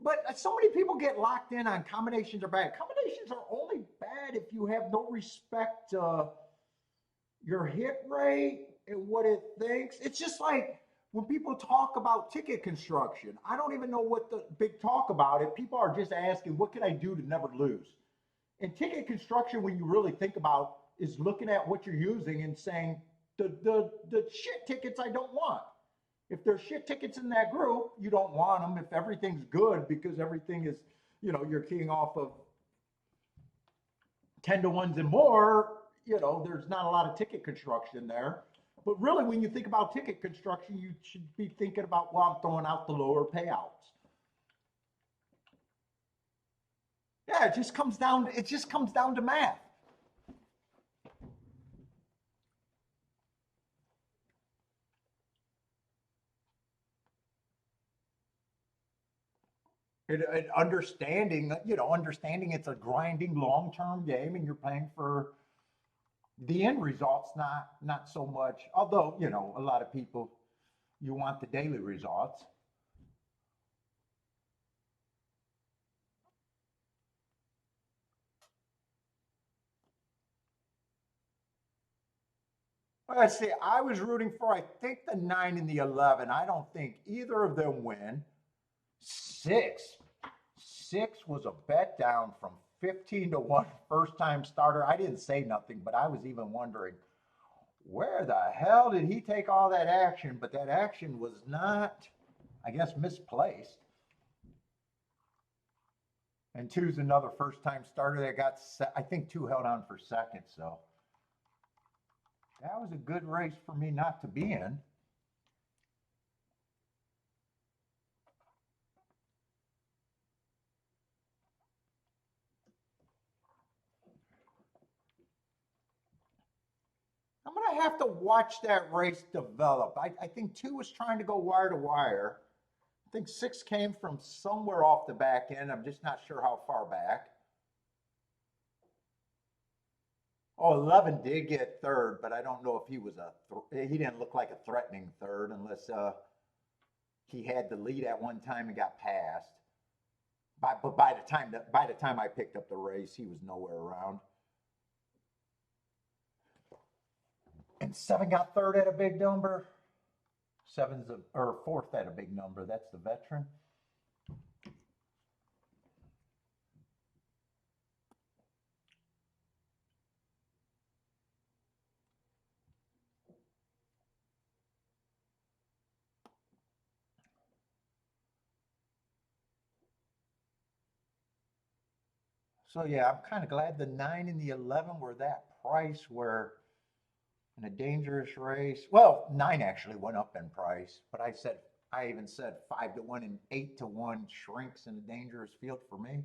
[SPEAKER 1] But so many people get locked in on combinations are bad. Combinations are only bad if you have no respect to your hit rate and what it thinks. It's just like when people talk about ticket construction, I don't even know what the big talk about it. People are just asking, what can I do to never lose? And ticket construction, when you really think about, is looking at what you're using and saying, the shit tickets I don't want. If there's shit tickets in that group, you don't want them. If everything's good because everything is, you're keying off of 10 to 1s and more, there's not a lot of ticket construction there. But really, when you think about ticket construction, you should be thinking about, well, I'm throwing out the lower payouts. Yeah, it just comes down to math. And understanding it's a grinding long-term game and you're paying for the end results, not so much. Although, a lot of people, you want the daily results. Let's see. I was rooting for, I think, the 9 and the 11. I don't think either of them win. 6. 6 was a bet down from 15 to 1 first time starter. I didn't say nothing, but I was even wondering where the hell did he take all that action? But that action was not, I guess, misplaced. And 2's another first time starter that got, I think 2 held on for second. So that was a good race for me not to be in. I'm going to have to watch that race develop. I think 2 was trying to go wire to wire. I think 6 came from somewhere off the back end. I'm just not sure how far back. Oh, 11 did get third, but I don't know if he was he didn't look like a threatening third unless he had the lead at one time and got passed. But by the time I picked up the race, he was nowhere around. And 7 got third at a big number. 7's fourth at a big number. That's the veteran. So yeah, I'm kind of glad the 9 and the 11 were that price where in a dangerous race. Well, 9 actually went up in price, but I even said 5 to 1 and 8 to 1 shrinks in a dangerous field for me.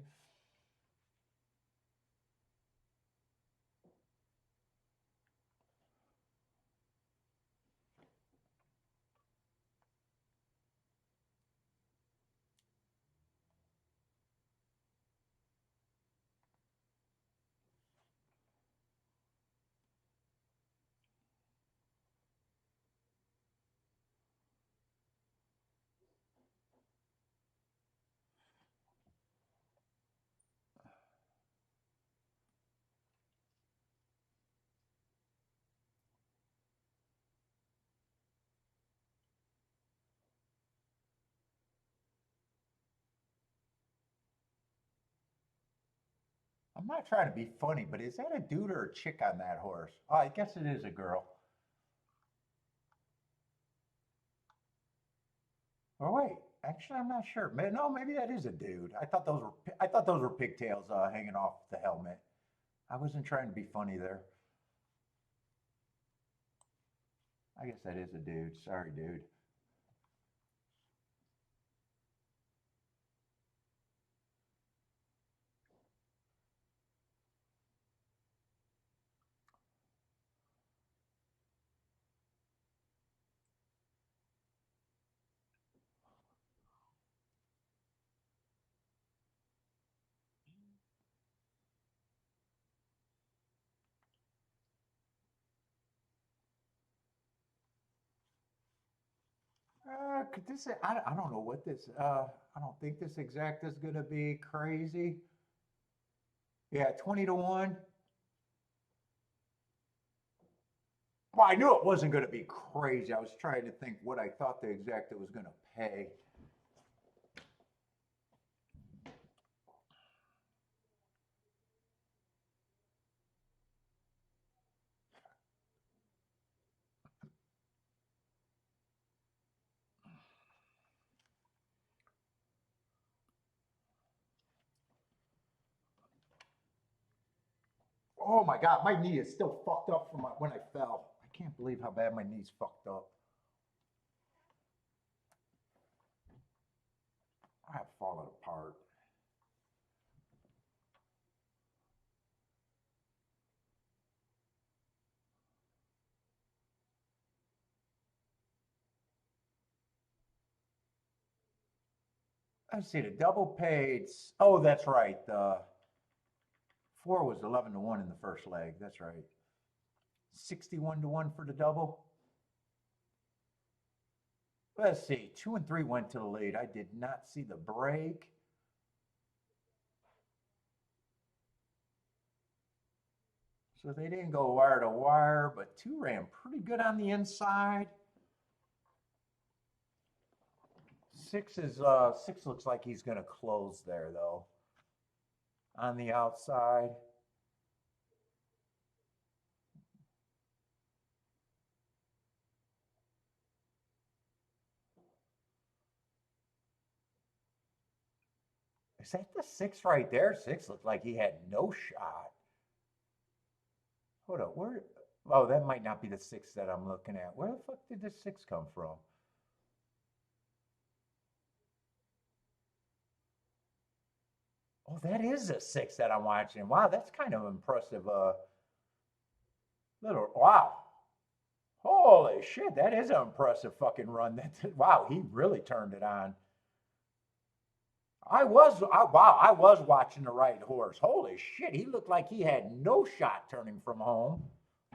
[SPEAKER 1] I'm not trying to be funny, but is that a dude or a chick on that horse? Oh, I guess it is a girl. Oh wait, actually, I'm not sure. No, maybe that is a dude. I thought those were pigtails hanging off the helmet. I wasn't trying to be funny there. I guess that is a dude. Sorry, dude. Could this? I don't know what this. I don't think this exact is going to be crazy. Yeah, 20 to 1. Well, I knew it wasn't going to be crazy. I was trying to think what I thought the exacta was going to pay. Oh my God, my knee is still fucked up from when I fell. I can't believe how bad my knee's fucked up. I have fallen apart. Let's see, the double paid. Oh, that's right. The 4 was 11 to 1 in the first leg. That's right. 61 to 1 for the double. Let's see, 2 and 3 went to the lead. I did not see the break. So they didn't go wire to wire, but 2 ran pretty good on the inside. 6 looks like he's going to close there though. On the outside. Is that the 6 right there? 6 looked like he had no shot. Hold up, where? Oh, that might not be the 6 that I'm looking at. Where the fuck did this 6 come from? Oh, that is a 6 that I'm watching. Wow, that's kind of impressive. Little wow. Holy shit, that is an impressive fucking run. Wow, he really turned it on. I was watching the right horse. Holy shit, he looked like he had no shot turning from home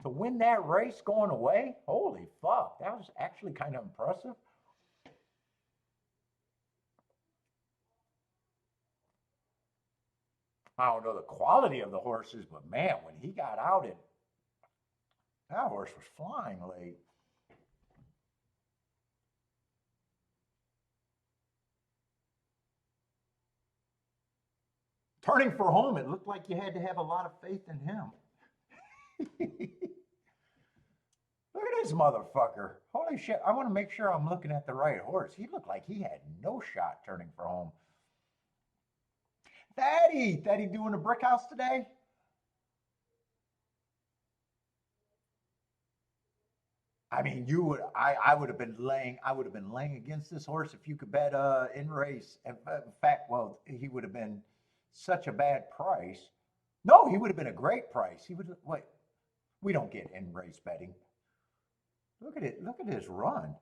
[SPEAKER 1] to win that race going away. Holy fuck, that was actually kind of impressive. I don't know the quality of the horses, but man, when he got out, that horse was flying late. Turning for home, it looked like you had to have a lot of faith in him. Look at this motherfucker. Holy shit. I want to make sure I'm looking at the right horse. He looked like he had no shot turning for home. Thaddy doing a brick house today? I mean, I would have been laying against this horse if you could bet in race. In fact, well, he would have been such a bad price. No, he would have been a great price. He would wait. We don't get in race betting. Look at it. Look at his run.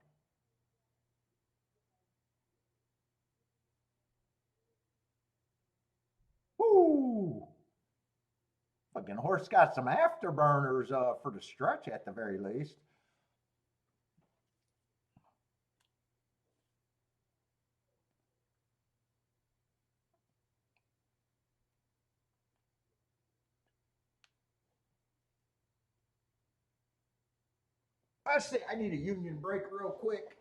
[SPEAKER 1] Woo! Fucking horse got some afterburners for the stretch at the very least. I say I need a union break real quick.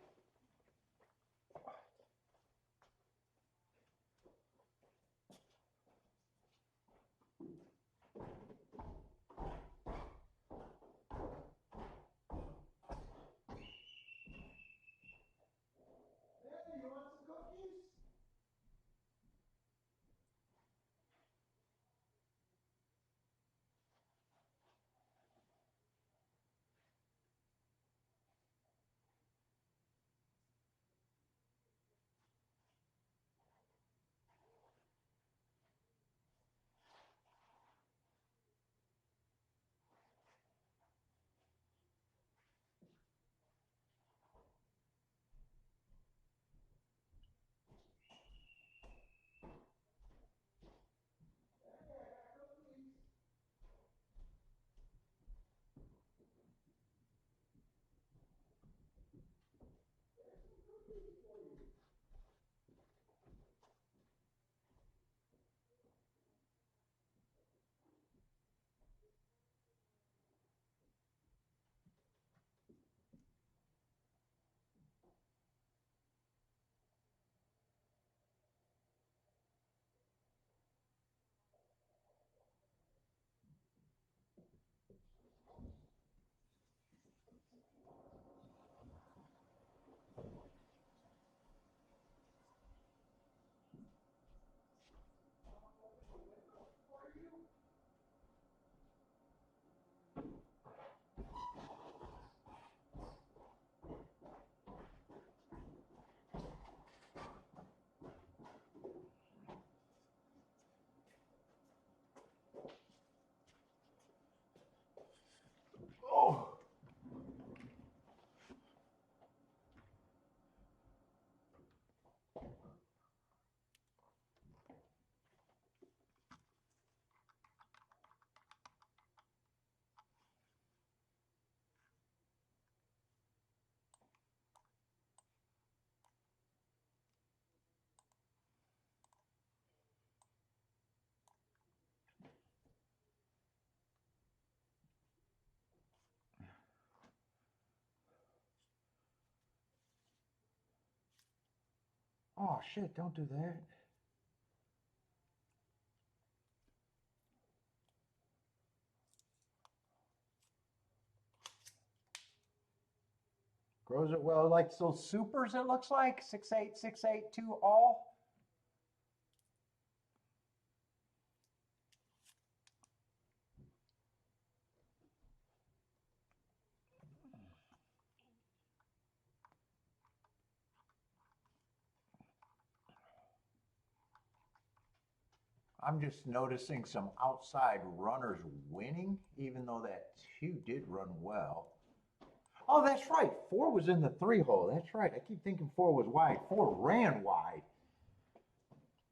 [SPEAKER 1] Hey, you want some cookies? Oh shit, don't do that. Grows it well, like those supers, it looks like 6'8", 6'8", all. I'm just noticing some outside runners winning, even though that two did run well. Oh, that's right. Four was in the three hole. That's right. I keep thinking four was wide. Four ran wide.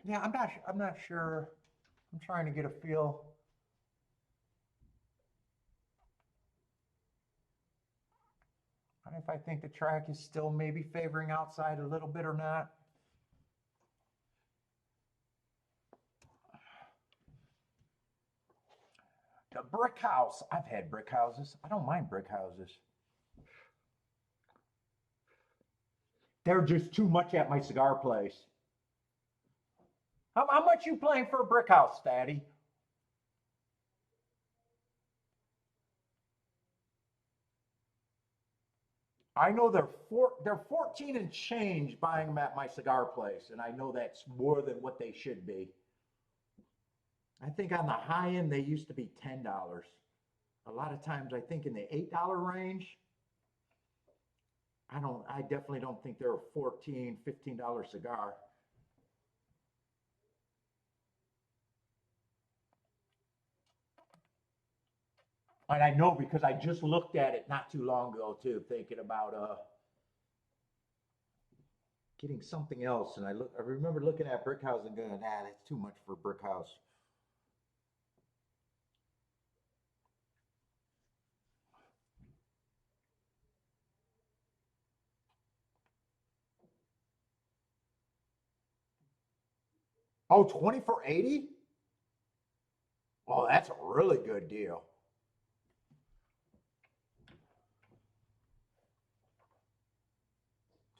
[SPEAKER 1] Yeah, I'm not. I'm not sure. I'm trying to get a feel. If I think the track is still maybe favoring outside a little bit or not. The brick house. I've had brick houses. I don't mind brick houses. They're just too much at my cigar place. How much you playing for a brick house, Statty? I know they're 14 and change buying them at my cigar place, and I know that's more than what they should be. I think on the high end they used to be $10. A lot of times I think in the $8 range. I definitely don't think they're a $14, $15 cigar. And I know because I just looked at it not too long ago too, thinking about getting something else. And I remember looking at brick house and going, nah, that's too much for brick house. Oh, 20 for 80? Oh, that's a really good deal.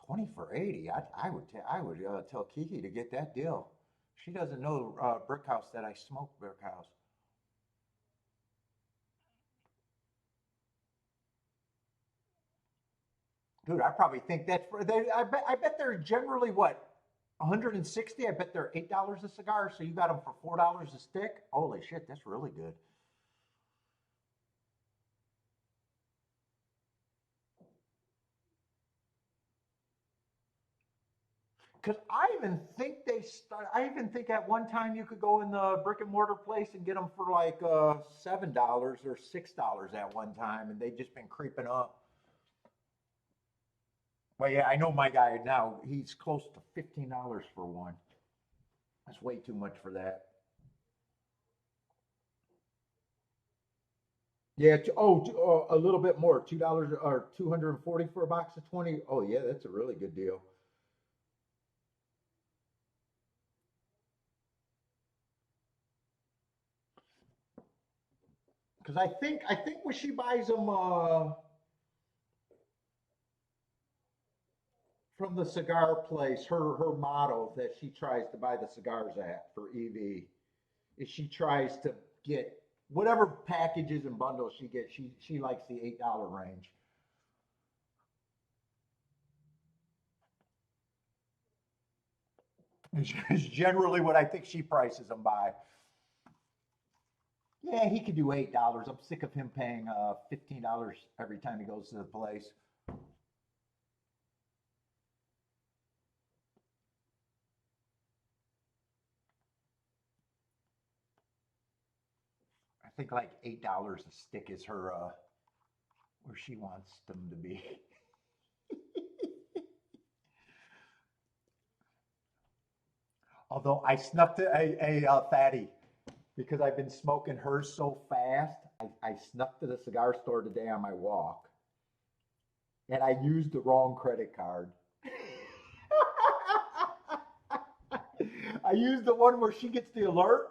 [SPEAKER 1] 20 for 80. I would tell Kiki to get that deal. She doesn't know brick house that I smoke brick house. Dude, I probably think that's for I bet they're generally what 160. I bet they're $8 a cigar. So you got them for $4 a stick. Holy shit, that's really good. Because I even think at one time you could go in the brick and mortar place and get them for like $7 or $6 at one time, and they've just been creeping up. Well, yeah, I know my guy now. He's close to $15 for one. That's way too much for that. Yeah. A little bit more. $2 or 240 for a box of 20. Oh, yeah, that's a really good deal. Because I think when she buys them from the cigar place, her motto that she tries to buy the cigars at for EV is she tries to get whatever packages and bundles she gets. She likes the $8 range. Is generally what I think she prices them by. Yeah, he could do $8. I'm sick of him paying $15 every time he goes to the place. I think like $8 a stick is her where she wants them to be. Although I snuffed a fatty because I've been smoking hers so fast. I snuffed at a cigar store today on my walk, and I used the wrong credit card. I used the one where she gets the alert,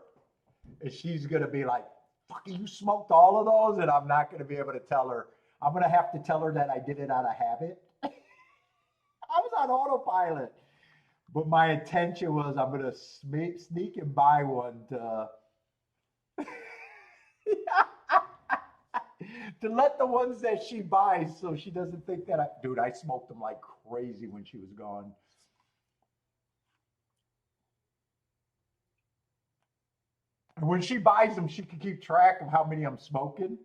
[SPEAKER 1] and she's gonna be like, "Fucking, you smoked all of those," and I'm not gonna be able to tell her. I'm gonna have to tell her that I did it out of habit. I was on autopilot, But my intention was I'm gonna sneak and buy one to to let the ones that she buys so she doesn't think that dude, I smoked them like crazy when she was gone. And when she buys them, she can keep track of how many I'm smoking.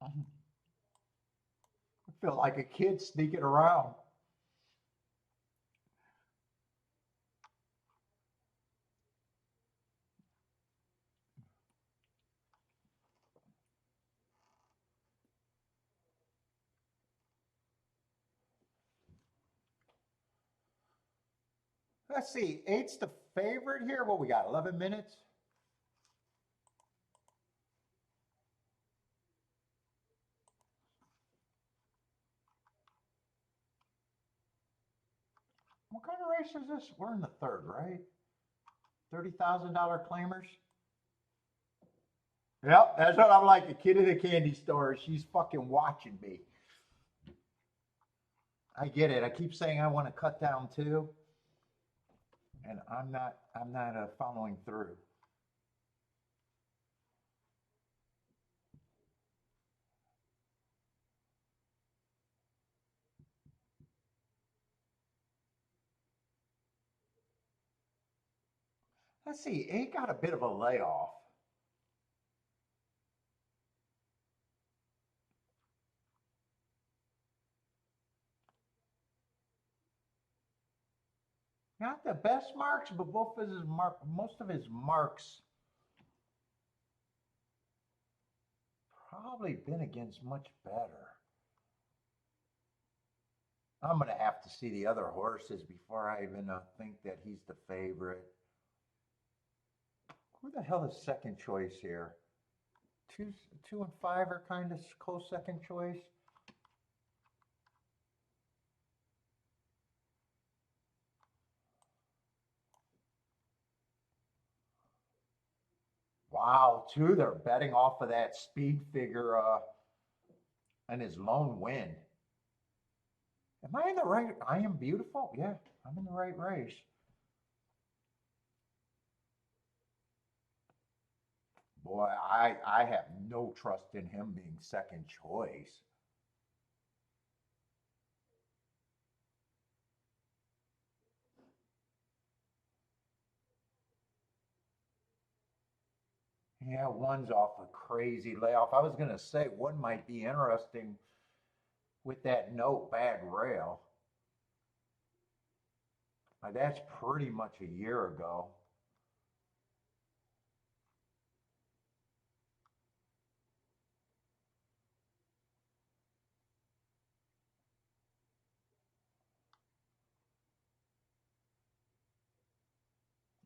[SPEAKER 1] I feel like a kid sneaking around. Let's see, eight's the favorite here. What we got? 11 minutes. What kind of race is this? We're in the third, right? $30,000 claimers. Yep, that's what I'm like. A kid in a candy store. She's fucking watching me. I get it. I keep saying I want to cut down too, and I'm not. I'm not following through. Let's see. Eight got a bit of a layoff. Not the best marks, but both of his most of his marks probably been against much better. I'm gonna have to see the other horses before I even think that he's the favorite. Who the hell is second choice here? Two, 2 and 5 are kind of close second choice. Wow, two, they're betting off of that speed figure and his lone win. Am I in the right? I am beautiful? Yeah, I'm in the right race. Boy, I have no trust in him being second choice. Yeah, one's off a crazy layoff. I was going to say one might be interesting with that note bad rail. That's pretty much a year ago.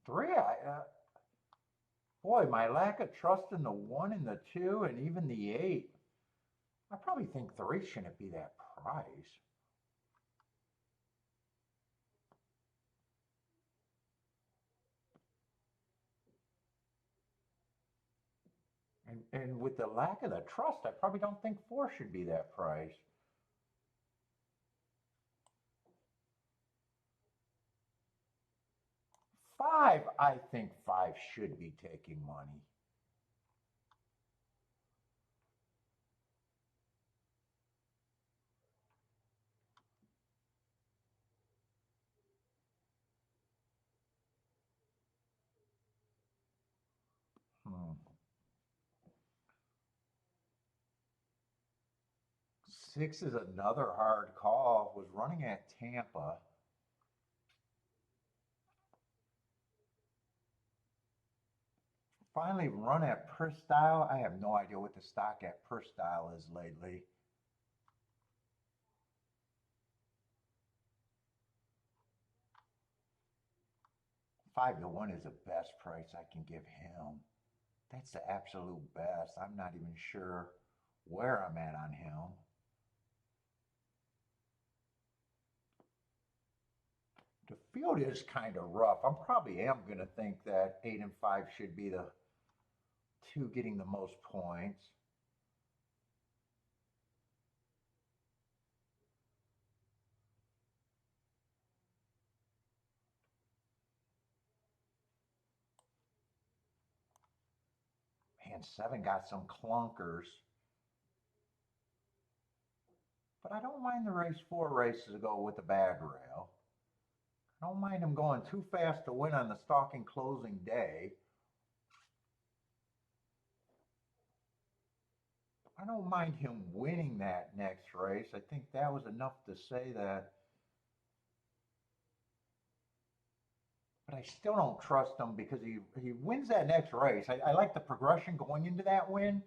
[SPEAKER 1] Three, boy, my lack of trust in the one and the two and even the eight. I probably think three shouldn't be that price. And with the lack of the trust, I probably don't think four should be that price. Five, I think five should be taking money. Hmm. Six is another hard call. Was running at Tampa. Finally run at per style. I have no idea what the stock at per style is lately. 5 to 1 is the best price I can give him. That's the absolute best. I'm not even sure where I'm at on him. The field is kind of rough. I probably am going to think that 8 and 5 should be the two getting the most points. Man, 7 got some clunkers. But I don't mind the race 4 races to go with the bad rail. I don't mind him going too fast to win on the stalking closing day. I don't mind him winning that next race. I think that was enough to say that. But I still don't trust him because he wins that next race. I like the progression going into that win.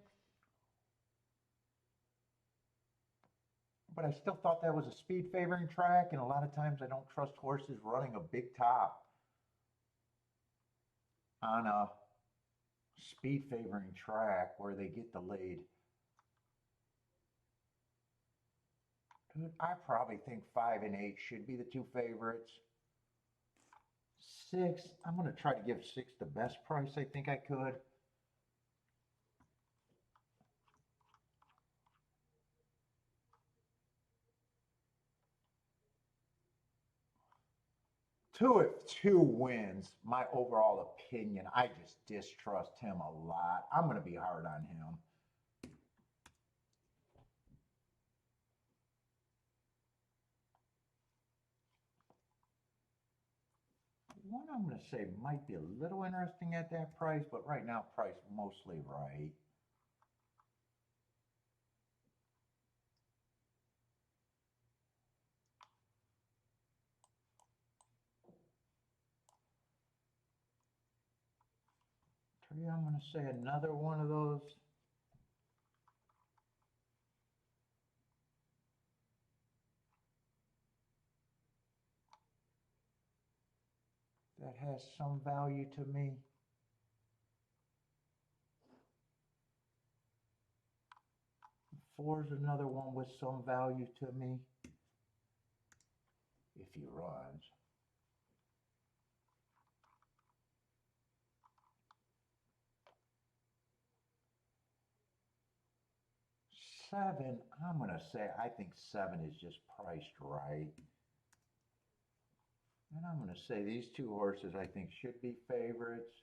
[SPEAKER 1] But I still thought that was a speed favoring track, and a lot of times I don't trust horses running a big top on a speed favoring track where they get the lead. Dude, I probably think 5 and 8 should be the two favorites. 6, I'm going to try to give 6 the best price I think I could. Two, if 2 wins, my overall opinion, I just distrust him a lot. I'm going to be hard on him. One I'm going to say might be a little interesting at that price, but right now price mostly right. I'm going to say another one of those. That has some value to me. Four is another one with some value to me. If he runs. Seven, I'm going to say I think 7 is just priced right. And I'm going to say these 2 horses I think should be favorites.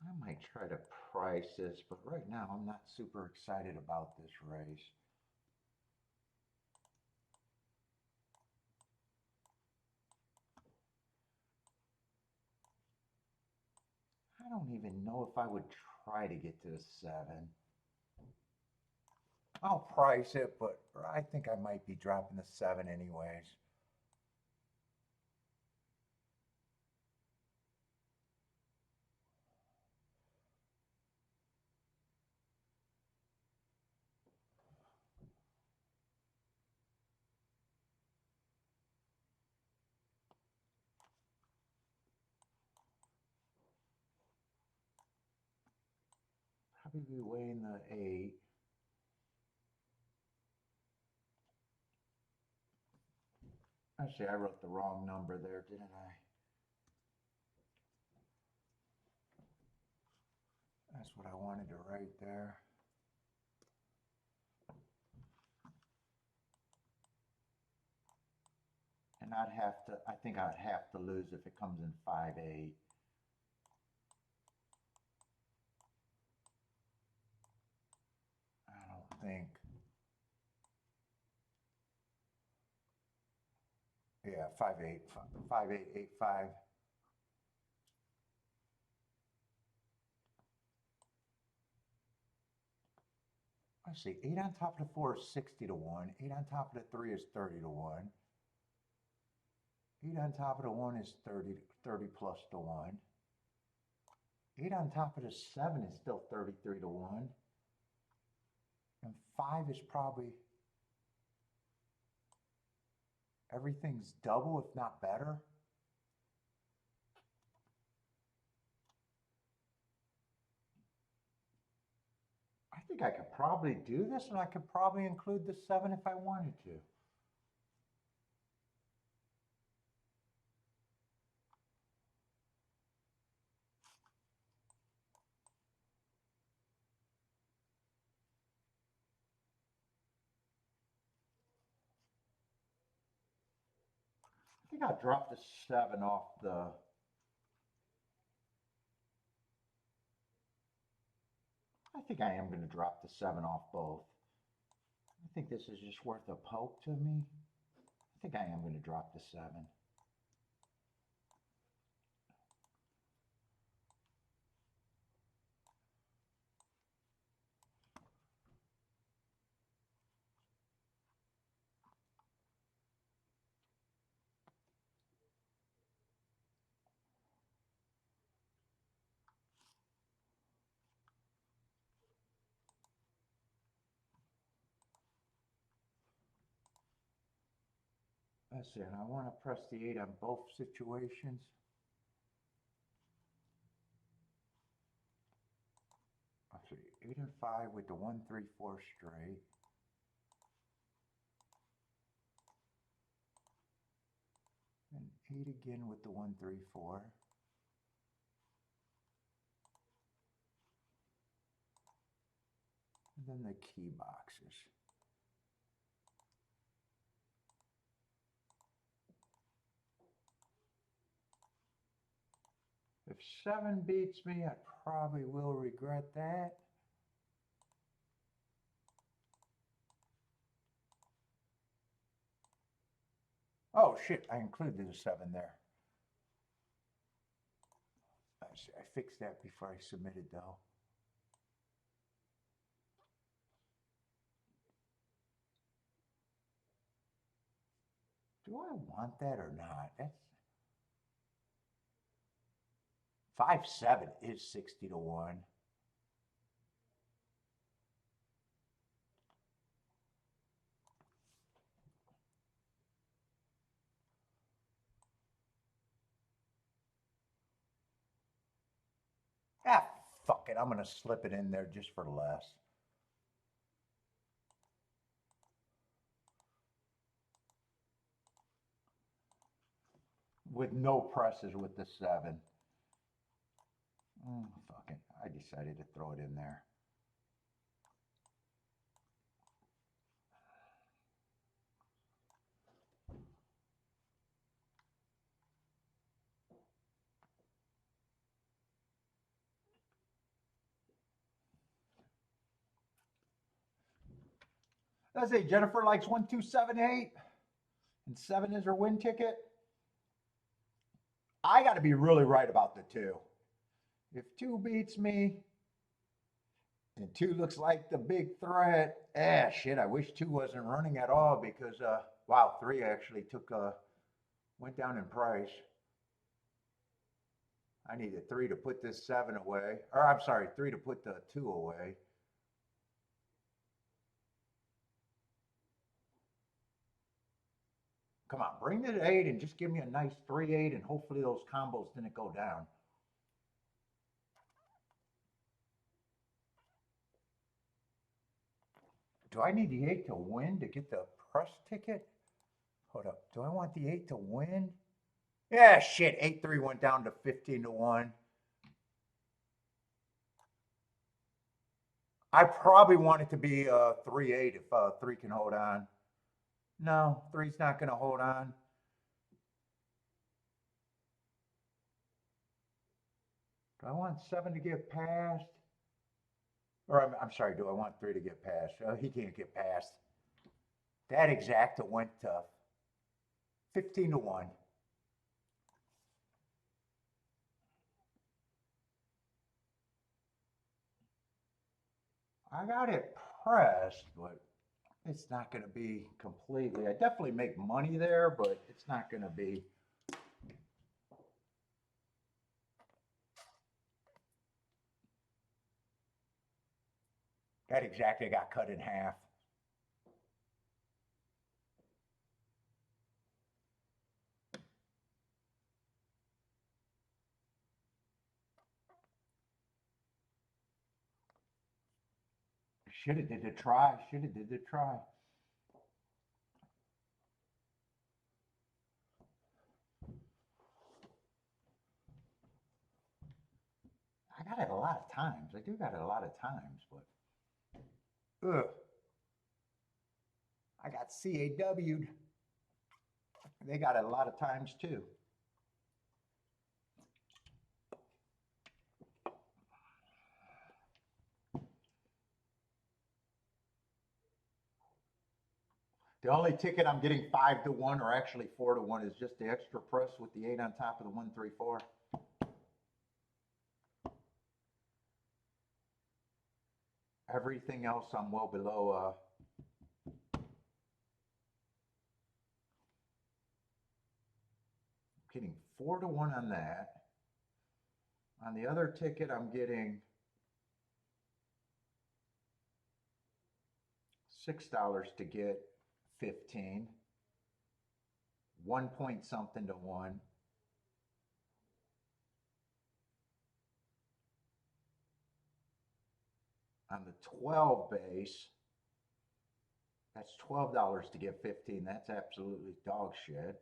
[SPEAKER 1] I might try to price this, but right now I'm not super excited about this race. I don't even know if I would try to get to the 7. I'll price it, but I think I might be dropping the 7 anyways. Probably be weighing the 8. Actually, I wrote the wrong number there, didn't I? That's what I wanted to write there. And I'd have to, I think I'd have to lose if it comes in 5-8. I don't think. Yeah, 5-8, 5-8, 8-5. Let's see, 8 on top of the 4 is 60 to 1. 8 on top of the 3 is 30 to 1. 8 on top of the 1 is 30 plus to 1. 8 on top of the 7 is still 33 to 1. And 5 is probably, everything's double, if not better. think I could probably do this, and I could probably include the 7 if I wanted to. I think I dropped the 7 off the. I think I am going to drop the 7 off both. I think this is just worth a poke to me. I think I am going to drop the 7. Let's see, and I want to press the 8 on both situations. Let's see, 8 and 5 with the 1, 3, 4 straight. And 8 again with the 1, 3, 4. And then the key boxes. If 7 beats me, I probably will regret that. Oh shit, I included the 7 there. I fixed that before I submitted though. Do I want that or not? That's 5-7 is 60 to 1. Ah, fuck it. I'm going to slip it in there just for less. With no presses with the 7. Fuck it. I decided to throw it in there. Let's say Jennifer likes 1, 2, 7, 8, and 7 is her win ticket. I got to be really right about the 2. If 2 beats me, and 2 looks like the big threat, shit, I wish 2 wasn't running at all because, wow, 3 actually went down in price. I needed 3 to put this 7 away, or I'm sorry, 3 to put the 2 away. Come on, bring the 8 and just give me a nice 3-8, and hopefully those combos didn't go down. Do I need the 8 to win to get the press ticket? Hold up. Do I want the 8 to win? Yeah, shit. 8-3 went down to 15 to 1. I probably want it to be 3-8 if 3 can hold on. No, 3's not going to hold on. Do I want 7 to get past? Or I'm sorry, do I want 3 to get past? He can't get past. That exacta went to 15 to 1. I got it pressed, but it's not going to be completely. I definitely make money there, but it's not going to be. That exactly got cut in half. Should have did the try. Should have did the try. I got it a lot of times. I do got it a lot of times, but ugh. I got CAW'd. They got it a lot of times too. The only ticket I'm getting 5-1, or actually 4-1, is just the extra press with the 8 on top of the 134. Everything else I'm well below. Getting 4-1 on that. On the other ticket, I'm getting $6 to get 15. 1 point something to 1. On the 12 base, that's $12 to get 15. That's absolutely dog shit.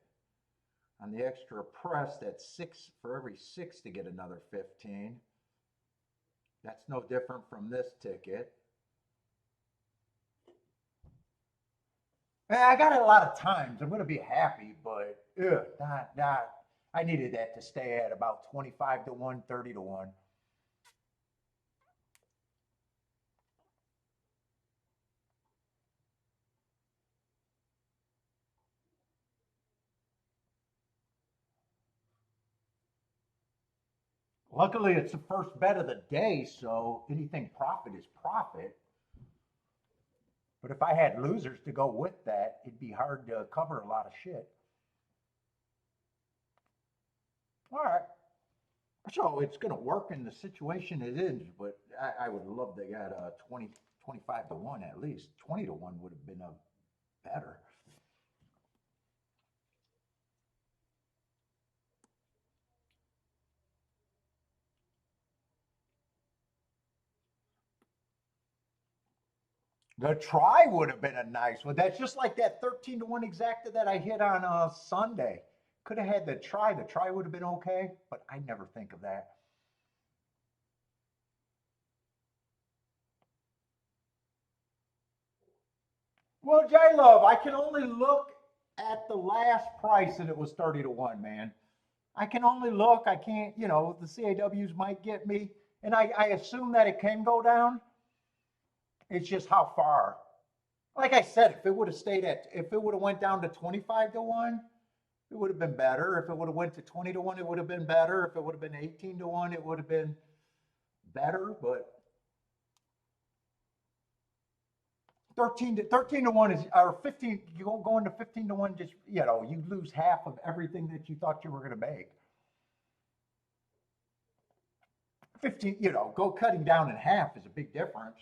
[SPEAKER 1] On the extra press, that's 6 for every 6 to get another 15. That's no different from this ticket. I got it a lot of times. I'm going to be happy, but not. I needed that to stay at about 25-1, 30-1. Luckily, it's the first bet of the day, so anything profit is profit. But if I had losers to go with that, it'd be hard to cover a lot of shit. All right. So it's going to work in the situation it is, but I would love to get 25-1 at least. 20-1 would have been a better. The try would have been a nice one. That's just like that 13-1 exacta that I hit on Sunday. Could have had the try. The try would have been okay, but I never think of that. Well, J Love, I can only look at the last price and it was 30-1, man. I can only look. I can't, the CAWs might get me. And I assume that it can go down. It's just how far. Like I said, if it would have went down to 25-1, it would have been better. If it would have went to 20-1, it would have been better. If it would have been 18-1, it would have been better. But 13-1 is, or 15, you going to 15-1, just, you lose half of everything that you thought you were going to make. 15, go cutting down in half is a big difference.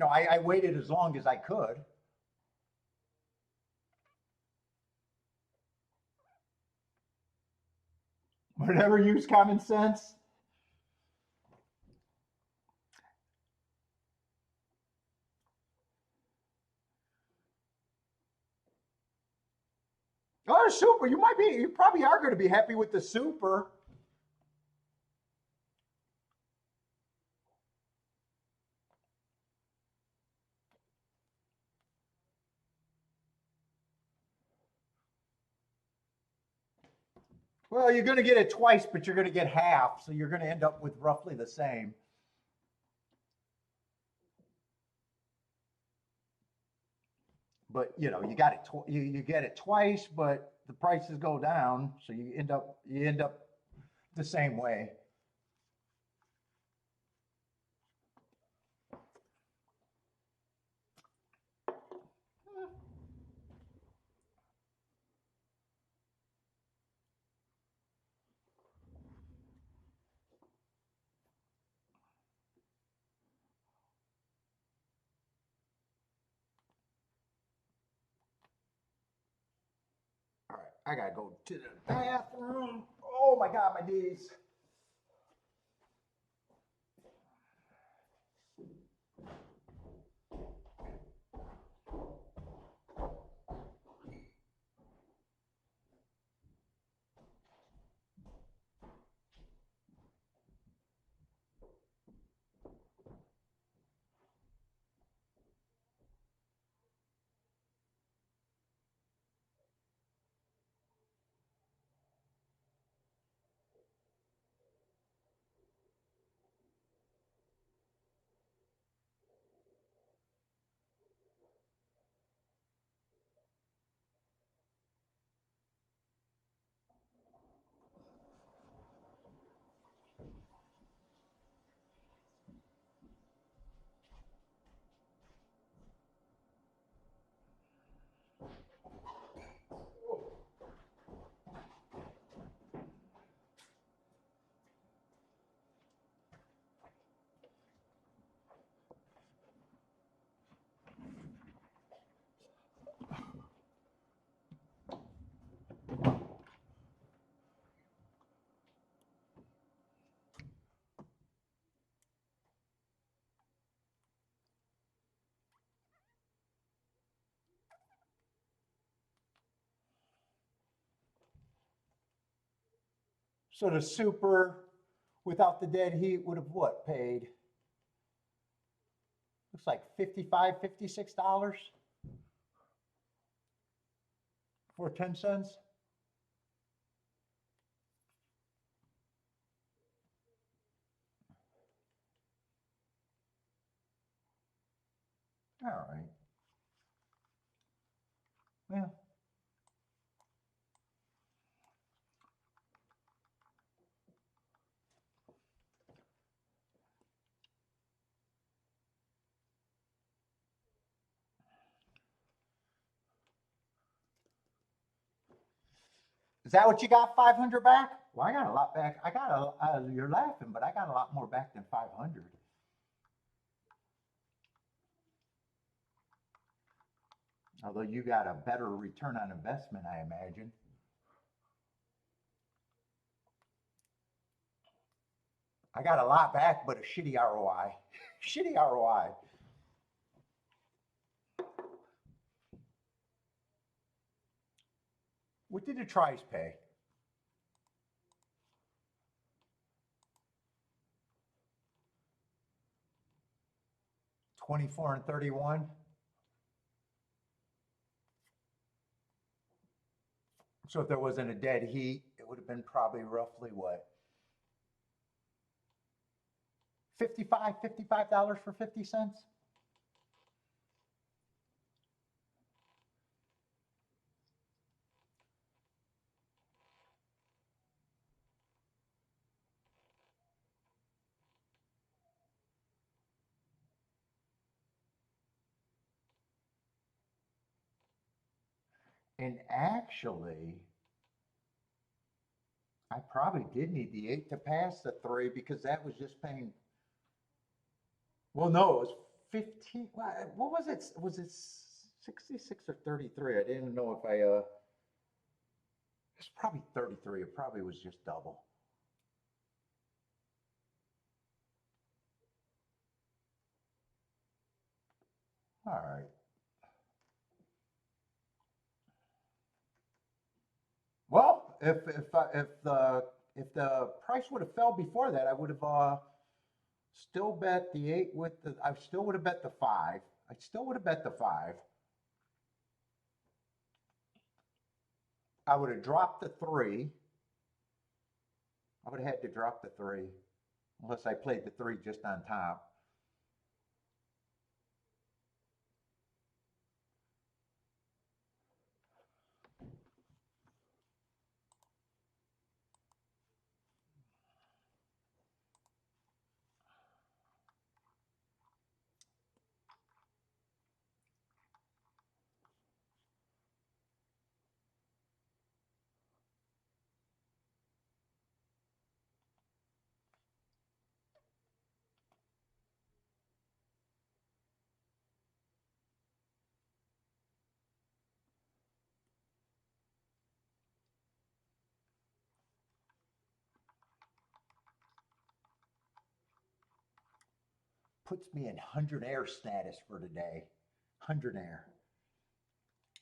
[SPEAKER 1] I waited as long as I could. Whatever, use common sense. Oh, super. You probably are going to be happy with the super. Well, you're going to get it twice, but you're going to get half. So you're going to end up with roughly the same. But you got it. You get it twice, but the prices go down, so you end up the same way. I gotta go to the bathroom. Oh my God, my knees. So the super without the dead heat would have what paid? Looks like $55, $56 for 10 cents. All right. Well, is that what you got? 500 back? Well, I got a lot back. I got you're laughing, but I got a lot more back than 500. Although you got a better return on investment, I imagine. I got a lot back, but a shitty ROI. Shitty ROI. What did the tries pay? 24 and 31. So if there wasn't a dead heat, it would have been probably roughly what? 55 for 50 cents? And actually, I probably did need the 8 to pass the 3 because that was just paying. Well, no, it was 15. What was it? Was it 66 or 33? I didn't know if it's probably 33. It probably was just double. All right. Well, if the price would have fell before that, I would have still bet the 8 with the. I still would have bet the 5. I still would have bet the 5. I would have dropped the 3. I would have had to drop the 3 unless I played the 3 just on top. puts me in 100 air status for today. 100 air.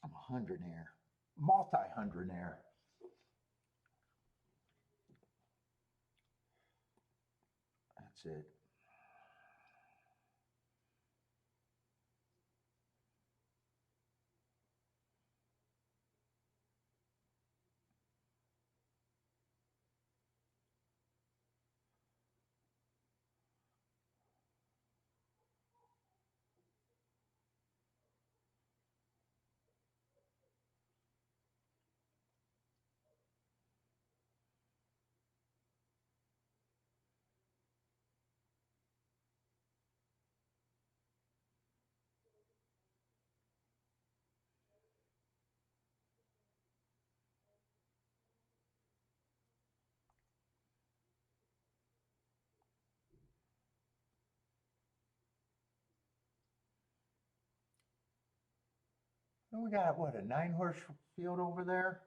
[SPEAKER 1] I'm 100 air. Multi-100 air. That's it. And we got, what, a 9-horse field over there?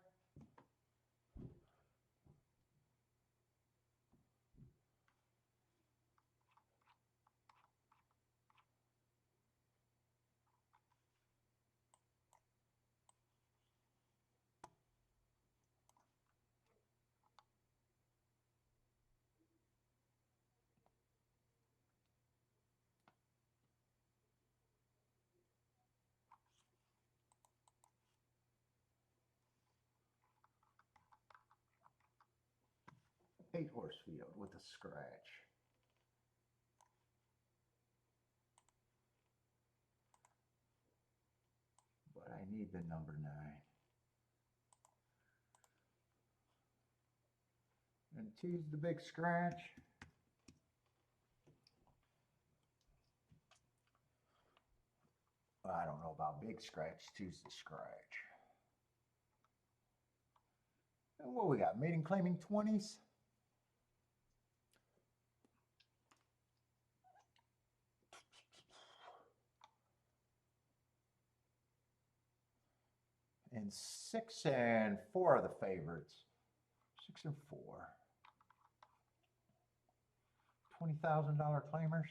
[SPEAKER 1] Eight-horse field with a scratch. But I need the number 9. And 2's the big scratch. Well, I don't know about big scratch. 2's the scratch. And what we got? Maiden claiming 20s. And 6 and 4 are the favorites. 6 and 4. $20,000 claimers.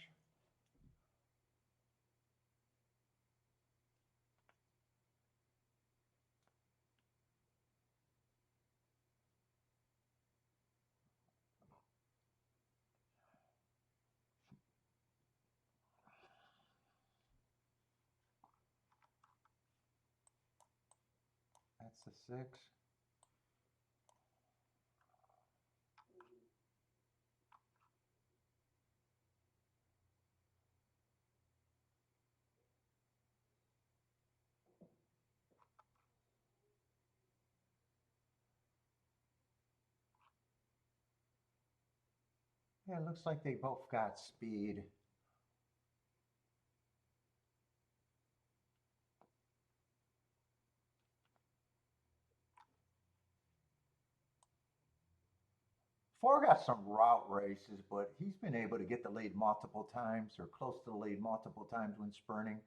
[SPEAKER 1] That's the 6. Yeah, it looks like they both got speed. Four got some route races, but he's been able to get the lead multiple times or close to the lead multiple times when spurting.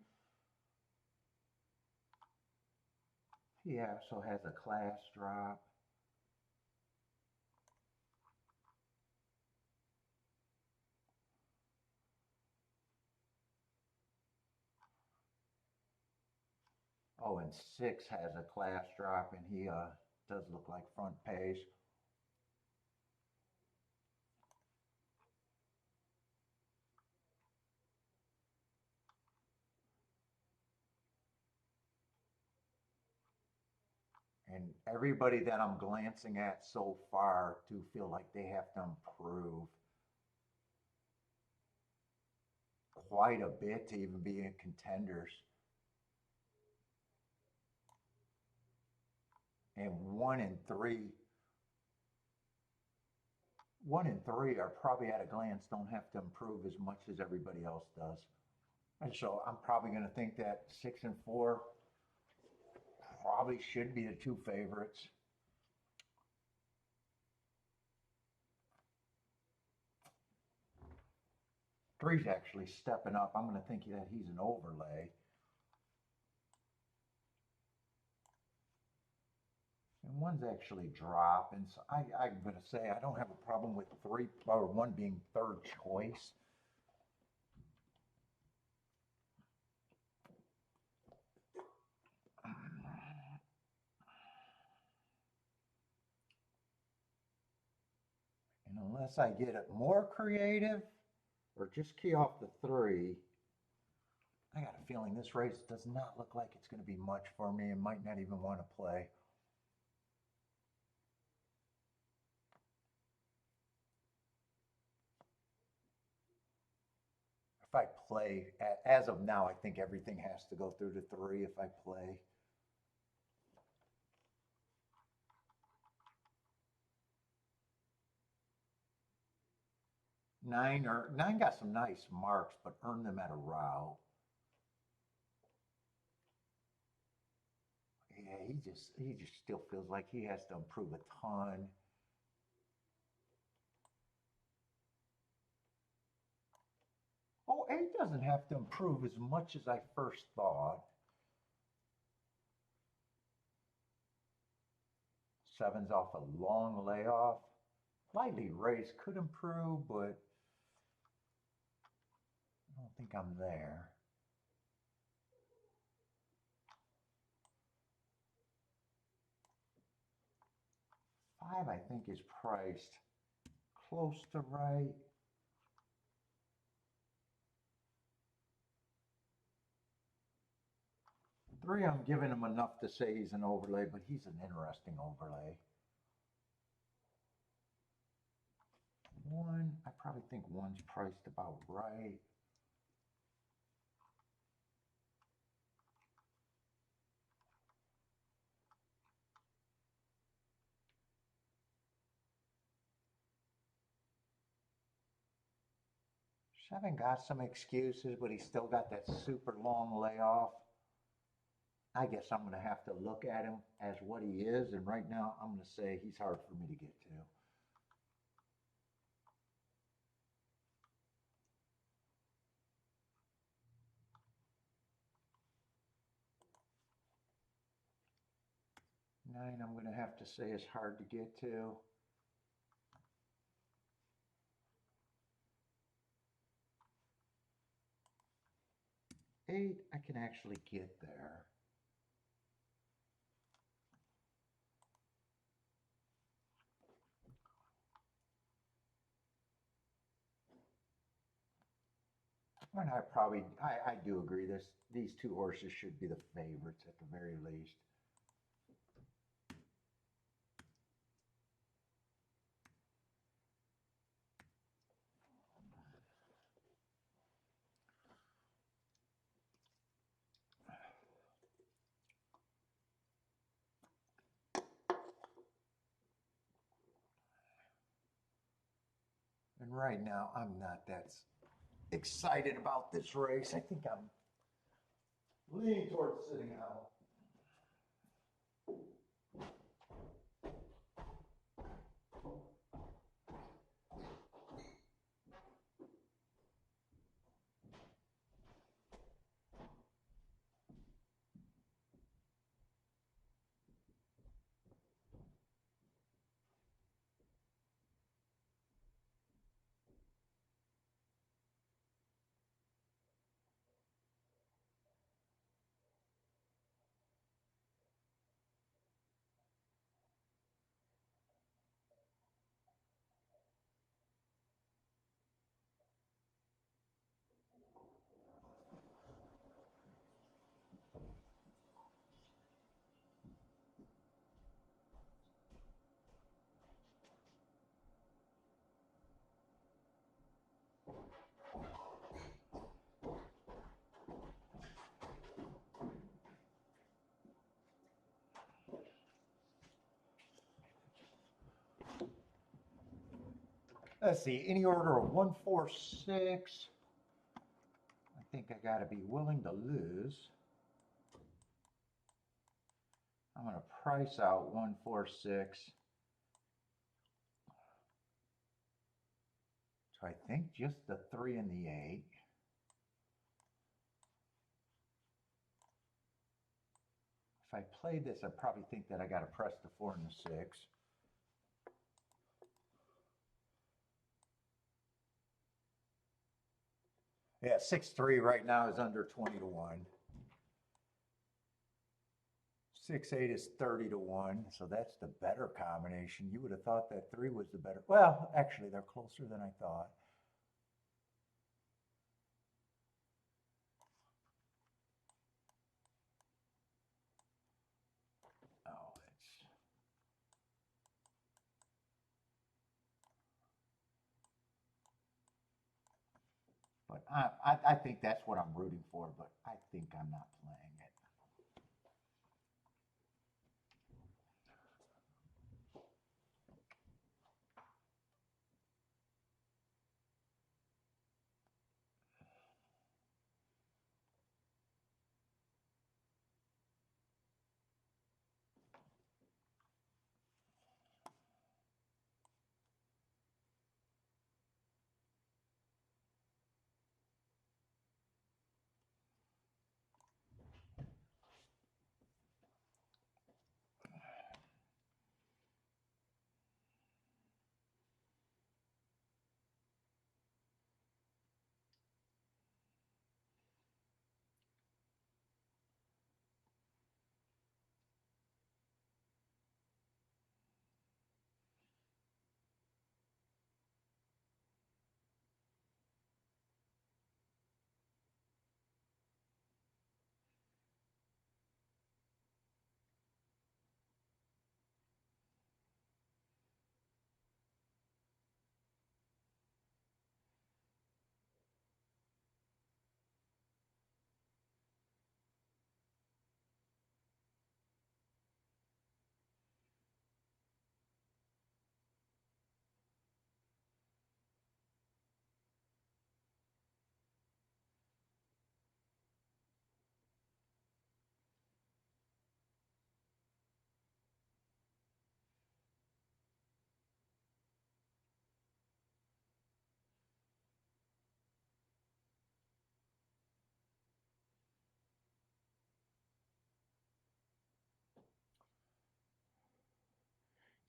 [SPEAKER 1] He also has a class drop. Oh, and 6 has a class drop, and he does look like front page. And everybody that I'm glancing at so far do feel like they have to improve quite a bit to even be in contenders. And 1 and 3 are probably at a glance don't have to improve as much as everybody else does. And so I'm probably going to think that 6 and 4 probably should be the 2 favorites. Three's actually stepping up. I'm going to think that he's an overlay. And 1's actually dropping. So I'm going to say I don't have a problem with 3 or 1 being third choice. Unless I get it more creative or just key off the 3. I got a feeling this race does not look like it's going to be much for me and might not even want to play. If I play, as of now, I think everything has to go through to 3 if I play. Nine got some nice marks, but earned them at a route. Yeah, he just still feels like he has to improve a ton. Oh, 8 doesn't have to improve as much as I first thought. 7's off a long layoff. Lightly raised could improve, but I don't think I'm there. 5, I think, is priced close to right. 3, I'm giving him enough to say he's an overlay, but he's an interesting overlay. 1, I probably think 1's priced about right. Seven got some excuses, but he's still got that super long layoff. I guess I'm going to have to look at him as what he is, and right now I'm going to say he's hard for me to get to. Nine, I'm going to have to say is hard to get to. Eight, I can actually get there. And I do agree these 2 horses should be the favorites at the very least. And right now, I'm not that excited about this race. I think I'm leaning towards sitting out. Let's see, any order of 1, 4, 6. I think I got to be willing to lose. I'm going to price out 1, 4, 6. So I think just the 3 and the 8. If I play this, I probably think that I got to press the 4 and the 6. Yeah, 6-3 right now is under 20 to 1. 6-8 is 30 to 1, so that's the better combination. You would have thought that 3 was the better. Well, actually, they're closer than I thought. Oh, it's. But I think that's what I'm rooting for, but I think I'm not playing it.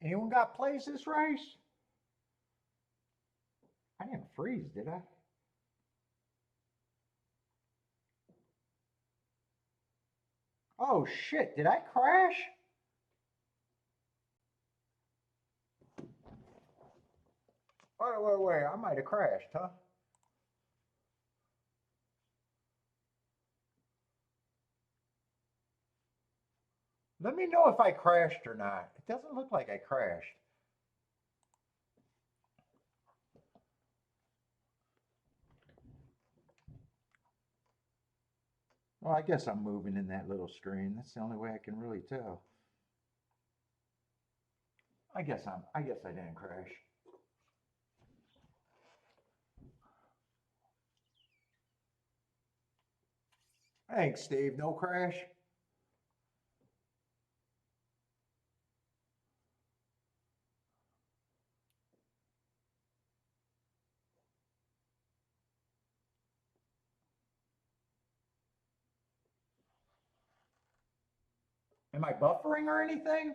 [SPEAKER 1] Anyone got plays this race? I didn't freeze, did I? Oh shit, did I crash? Wait, I might have crashed, huh? Let me know if I crashed or not. It doesn't look like I crashed. Well, I guess I'm moving in that little screen. That's the only way I can really tell. I guess I didn't crash. Thanks, Steve. No crash. Am I buffering or anything?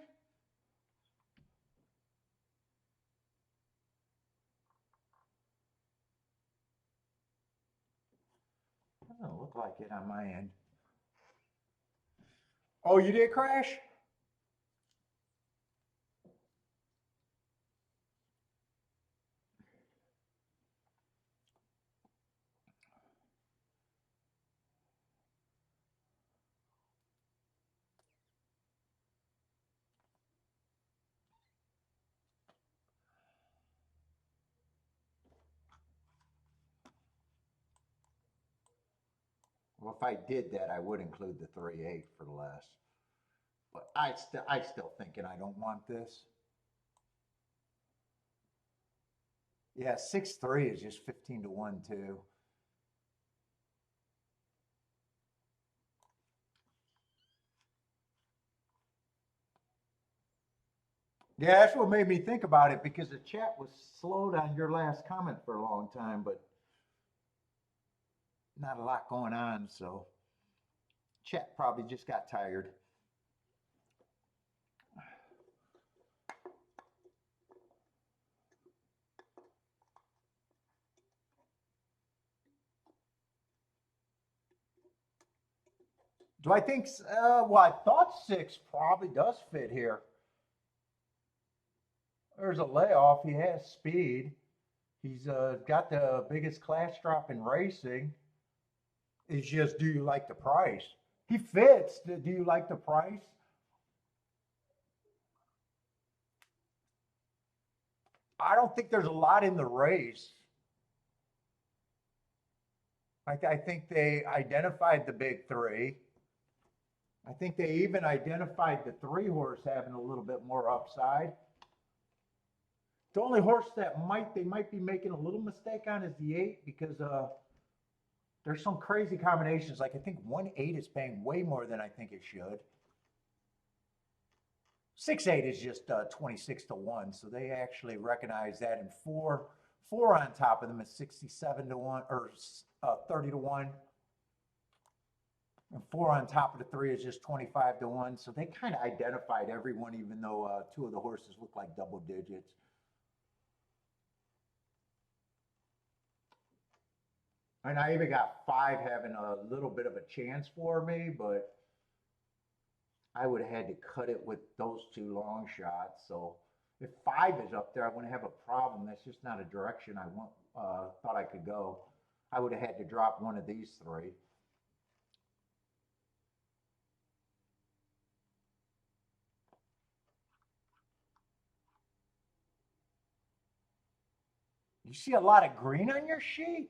[SPEAKER 1] Doesn't look like it on my end. Oh, you did crash? Well, if I did that, I would include the 3-8 for less. But I still thinking I don't want this. Yeah, 6-3 is just 15 to 1 too. Yeah, that's what made me think about it because the chat was slowed on your last comment for a long time, but not a lot going on, so chat probably just got tired. Do I think, well, I thought 6 probably does fit here. There's a layoff. He has speed. He's got the biggest class drop in racing. It's just, do you like the price? He fits. Do you like the price? I don't think there's a lot in the race. I think they identified the big three. I think they even identified the 3 horse having a little bit more upside. The only horse that they might be making a little mistake on is the 8 because there's some crazy combinations. Like I think 1-8 is paying way more than I think it should. 6-8 is just 26 to 1, so they actually recognize that. And four on top of them is 67 to 1 or 30 to 1. And 4 on top of the 3 is just 25 to 1. So they kind of identified everyone, even though 2 of the horses look like double digits. And I even got 5 having a little bit of a chance for me, but I would have had to cut it with those 2 long shots. So if 5 is up there, I wouldn't have a problem. That's just not a direction I thought I could go. I would have had to drop one of these 3. You see a lot of green on your sheet?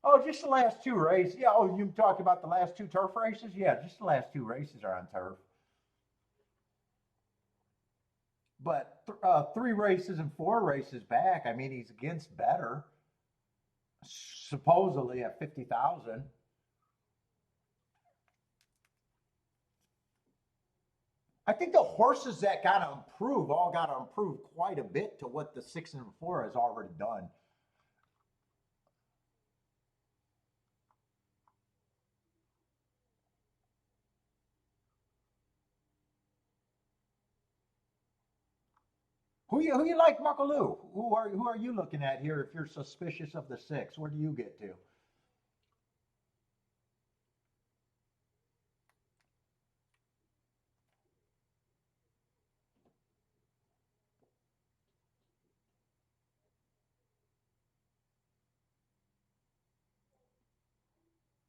[SPEAKER 1] Oh, just the last 2 races. Yeah. Oh, you talked about the last 2 turf races? Yeah, just the last 2 races are on turf. But 3 races and 4 races back, I mean, he's against bettor, supposedly at 50,000. I think the horses that got to improve all got to improve quite a bit to what the 6 and 4 has already done. Who you like, Muckaloo? Who are you looking at here? If you're suspicious of the 6, where do you get to?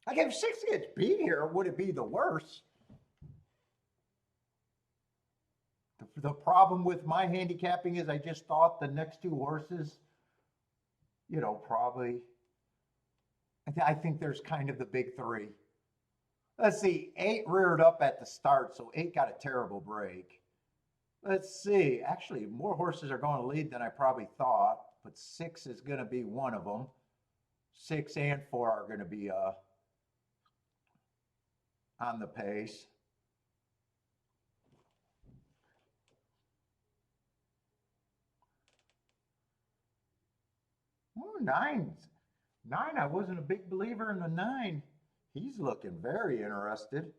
[SPEAKER 1] Like if 6 gets beat here, would it be the worst? The problem with my handicapping is I just thought the next 2 horses, probably. I think there's kind of the big 3. Let's see, 8 reared up at the start, so 8 got a terrible break. Let's see, actually, more horses are going to lead than I probably thought, but 6 is going to be one of them. 6 and 4 are going to be on the pace. Oh, 9. 9, I wasn't a big believer in the 9. He's looking very interested.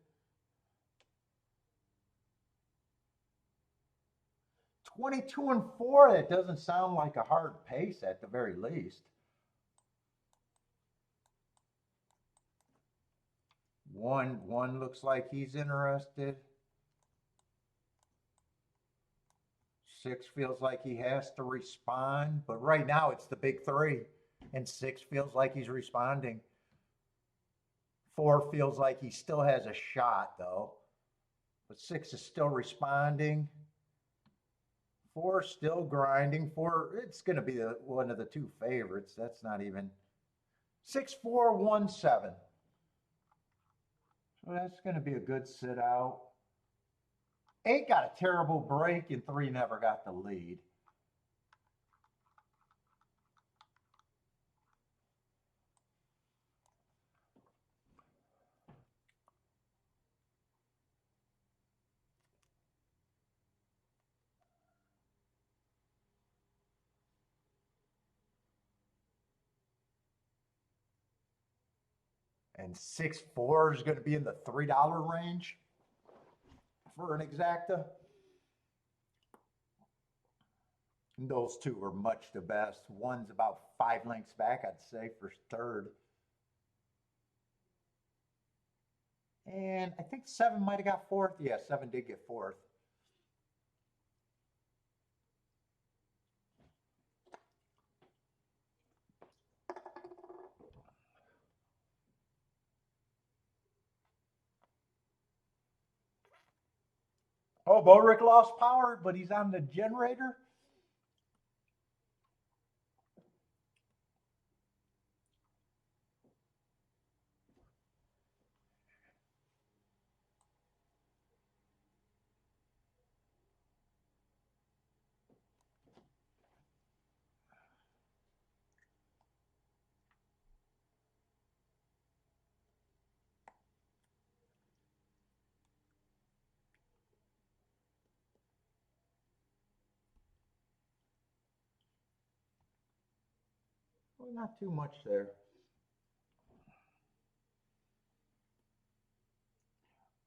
[SPEAKER 1] 22 and 4, that doesn't sound like a hard pace at the very least. 1 looks like he's interested. 6 feels like he has to respond, but right now it's the big 3, and 6 feels like he's responding. 4 feels like he still has a shot, though, but 6 is still responding. 4 still grinding. 4, it's going to be one of the 2 favorites. That's not even 6-4-1-7. So that's going to be a good sit out. 8 got a terrible break, and 3 never got the lead. And 6-4 is going to be in the $3 range for an exacta. And those 2 are much the best. 1's about 5 lengths back, I'd say, for third. And I think 7 might have got fourth. Yeah, 7 did get fourth. Oh, Bodrick lost power, but he's on the generator. Well, not too much there.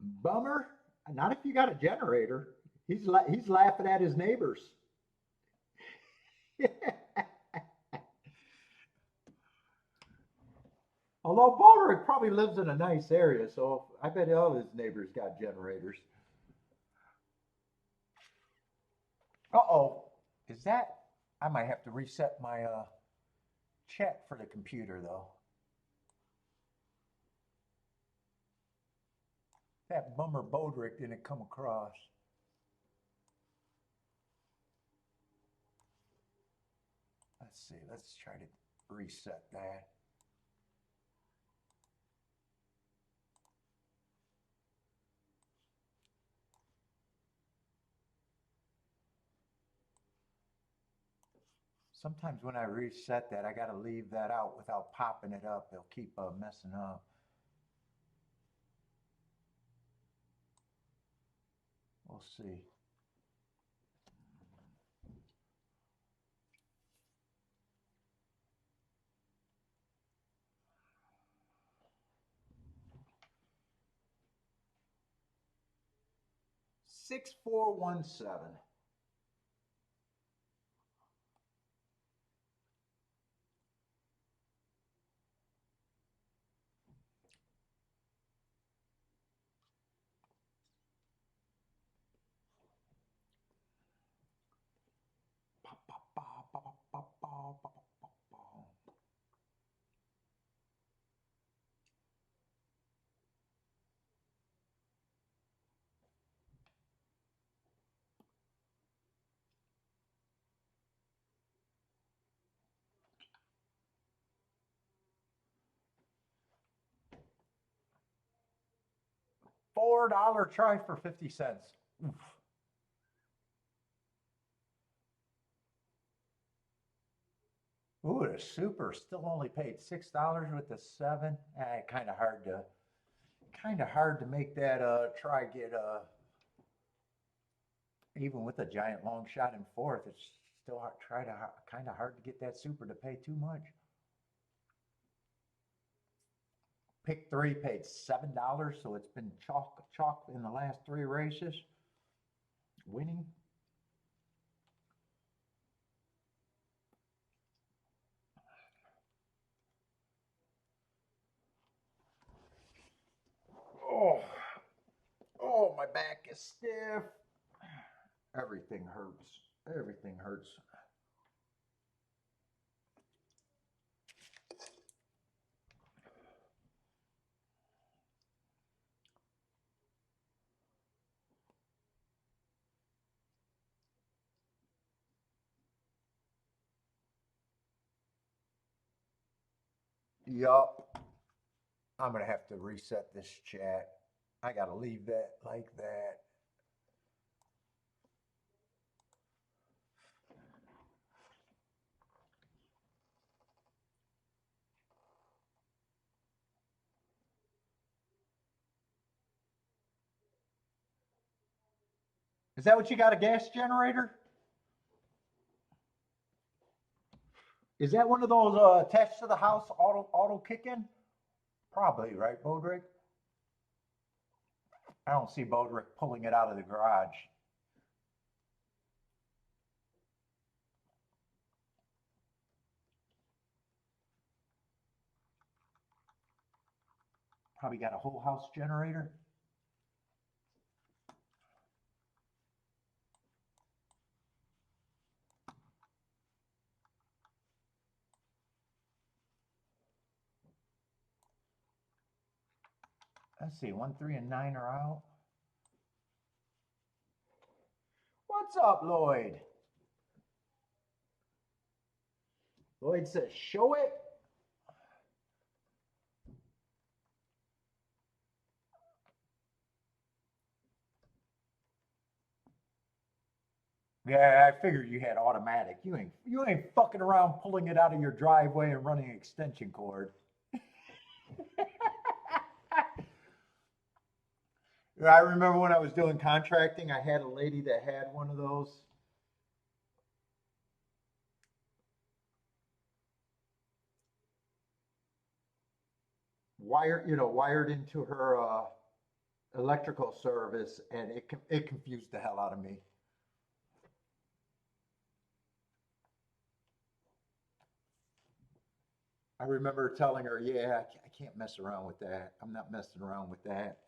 [SPEAKER 1] Bummer. Not if you got a generator. He's laughing at his neighbors. Although Bodrick probably lives in a nice area, so I bet all his neighbors got generators. Uh-oh. Is that? I might have to reset my chat for the computer, though. That bummer Bodrick didn't come across. Let's see. Let's try to reset that. Sometimes when I reset that, I got to leave that out without popping it up. It'll keep messing up. We'll see. Six, 4, 1, 7. $4 try for 50 cents. Oof. Ooh, the super still only paid $6 with the 7. Kind of hard to make that try get even with a giant long shot in fourth. It's still kind of hard to get that super to pay too much. Pick 3 paid $7, so it's been chalk in the last 3 races. Winning. Oh, my back is stiff. Everything hurts. Everything hurts. Yup. I'm going to have to reset this chat. I got to leave that like that. Is that what you got, a gas generator? Is that one of those attached to the house auto kick-in? Probably, right, Bodrick? I don't see Bodrick pulling it out of the garage. Probably got a whole house generator. Let's see, 1, 3, and 9 are out. What's up, Lloyd? Lloyd says, show it. Yeah, I figured you had automatic. You ain't fucking around pulling it out of your driveway and running an extension cord. I remember when I was doing contracting, I had a lady that had one of those. Wired into her electrical service, and it confused the hell out of me. I remember telling her, yeah, I can't mess around with that. I'm not messing around with that.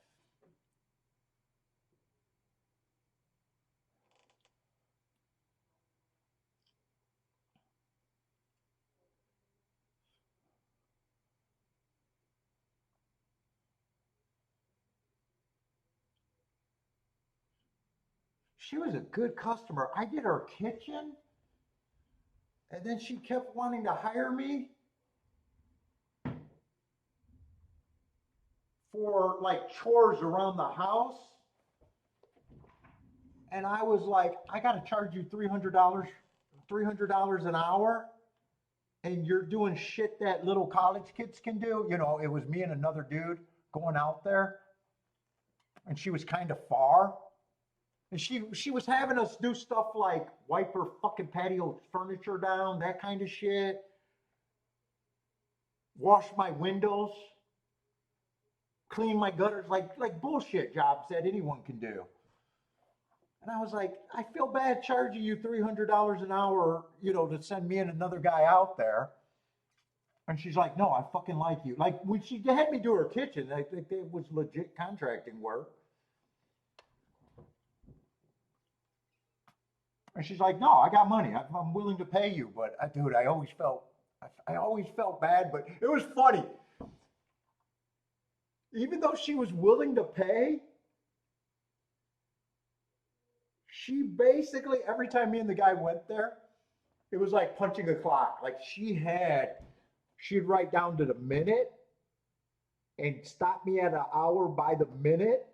[SPEAKER 1] She was a good customer. I did her kitchen, and then she kept wanting to hire me for like chores around the house. And I was like, I got to charge you $300 an hour, and you're doing shit that little college kids can do. It was me and another dude going out there, and she was kind of far. And she was having us do stuff like wipe her fucking patio furniture down, that kind of shit. Wash my windows, clean my gutters, like bullshit jobs that anyone can do. And I was like, I feel bad charging you $300 an hour, to send me and another guy out there. And she's like, no, I fucking like you. Like when she had me do her kitchen, I think it was legit contracting work. And she's like, no, I got money. I'm willing to pay you. But dude, I always felt bad, but it was funny. Even though she was willing to pay, she basically, every time me and the guy went there, it was like punching a clock. Like she'd write down to the minute and stop me at an hour by the minute.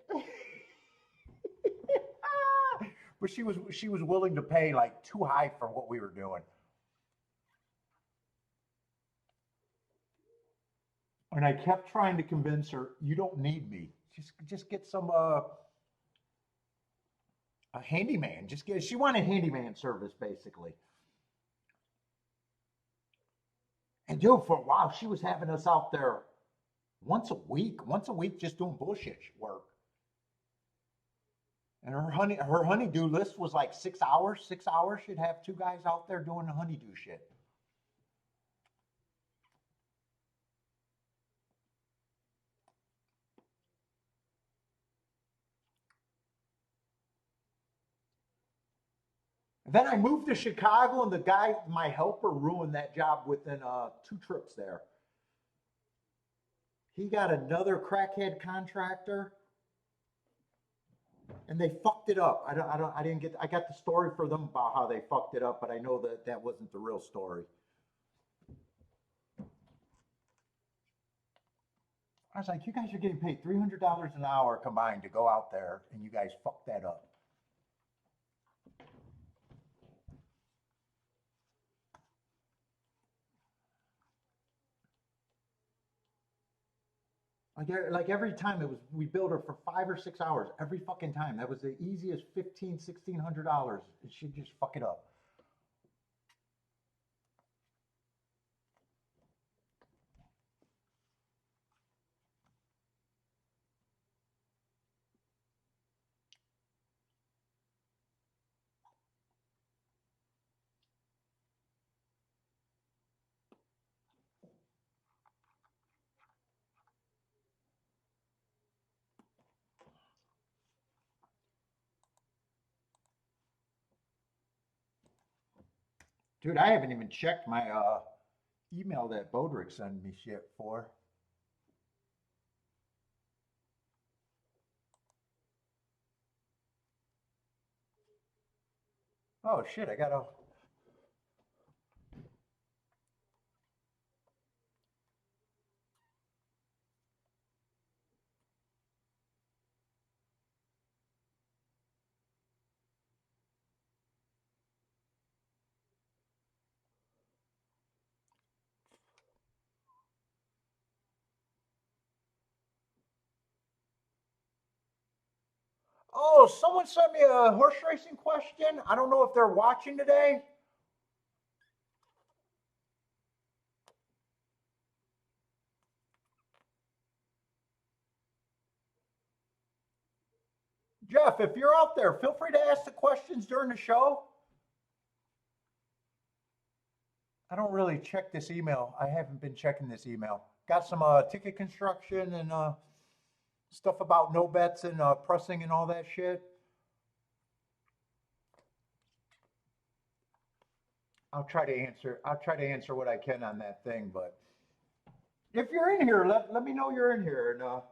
[SPEAKER 1] But she was willing to pay like too high for what we were doing. And I kept trying to convince her, you don't need me. Just get some a handyman. She wanted handyman service basically. And dude, for a while she was having us out there once a week just doing bullshit work. And her honeydew list was like 6 hours. 6 hours, she'd have 2 guys out there doing the honeydew shit. Then I moved to Chicago, and the guy, my helper, ruined that job within 2 trips there. He got another crackhead contractor, and they fucked it up. I didn't get. I got the story for them about how they fucked it up, but I know that wasn't the real story. I was like, you guys are getting paid $300 an hour combined to go out there, and you guys fucked that up. Like every time we billed her for 5 or 6 hours every fucking time. That was the easiest $1,600, and she'd just fuck it up. Dude, I haven't even checked my email that Bodrick sent me shit for. Oh shit, I gotta. Oh, someone sent me a horse racing question. I don't know if they're watching today. Jeff, if you're out there, feel free to ask the questions during the show. I don't really check this email. I haven't been checking this email. Got some ticket construction and stuff about no bets and pressing and all that shit. I'll try to answer. I'll try to answer what I can on that thing. But if you're in here, let me know you're in here. And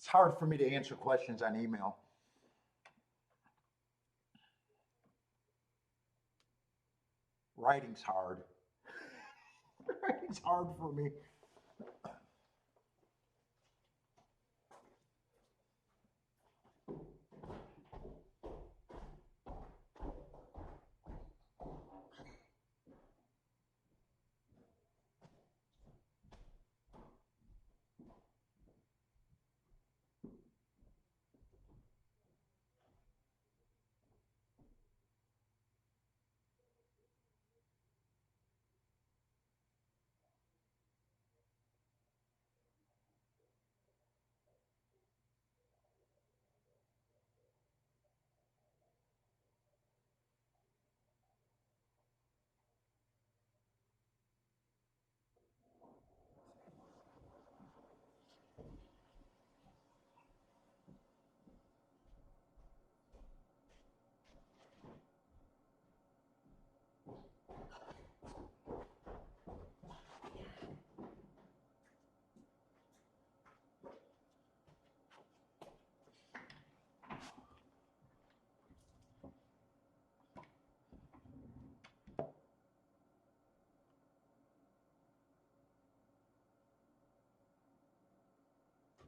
[SPEAKER 1] it's hard for me to answer questions on email. Writing's hard. Writing's hard for me.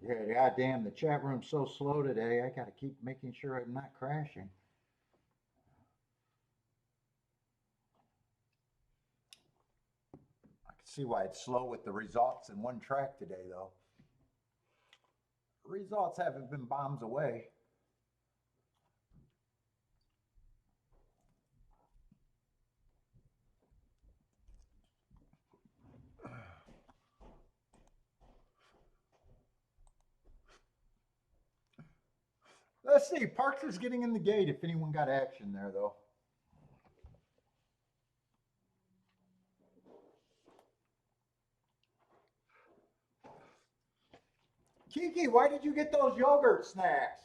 [SPEAKER 1] Yeah, goddamn, the chat room's so slow today. I gotta keep making sure I'm not crashing. I can see why it's slow with the results in one track today, though. Results haven't been bombs away. Let's see. Parks is getting in the gate if anyone got action there, though. Kiki, why did you get those yogurt snacks?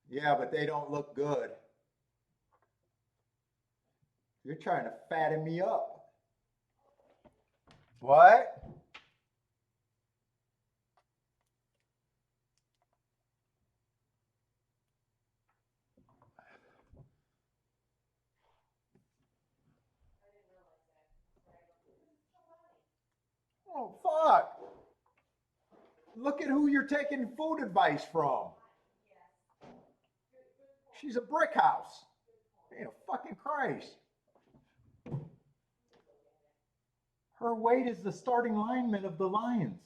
[SPEAKER 1] Yeah, but they don't look good. You're trying to fatten me up. What? Oh, fuck. Look at who you're taking food advice from. She's a brick house. Hey, fucking Christ. Her weight is the starting lineman of the Lions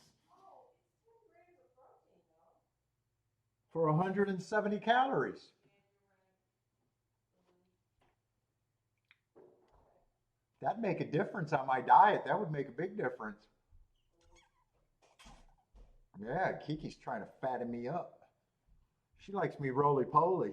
[SPEAKER 1] for 170 calories. That'd make a difference on my diet. That would make a big difference. Yeah, Kiki's trying to fatten me up. She likes me roly-poly.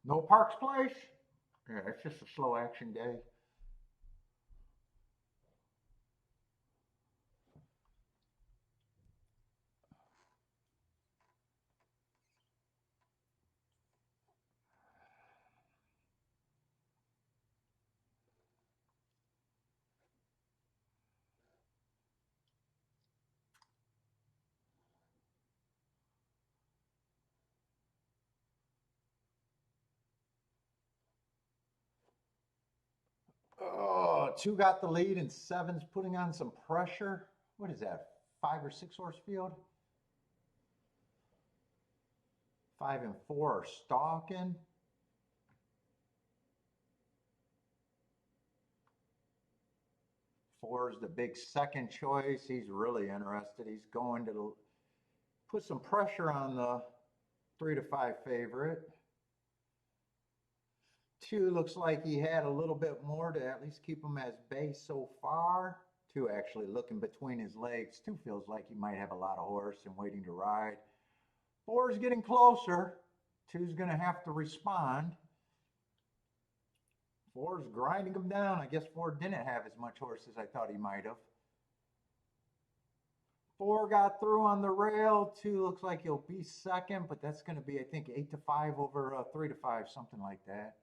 [SPEAKER 1] No Parks Place? Yeah, it's just a slow action day. Oh, two got the lead and seven's putting on some pressure. What is that? 5 or 6 horse field? 5 and 4 are stalking. Four is the big second choice. He's really interested. He's going to put some pressure on the 3 to 5 favorite. Two looks like he had a little bit more to at least keep him as base so far. Two actually looking between his legs. Two feels like he might have a lot of horse and waiting to ride. Four is getting closer. Two's going to have to respond. Four's grinding him down. I guess four didn't have as much horse as I thought he might have. Four got through on the rail. Two looks like he'll be second, but that's going to be, I think, 8 to 5 over 3 to 5, something like that.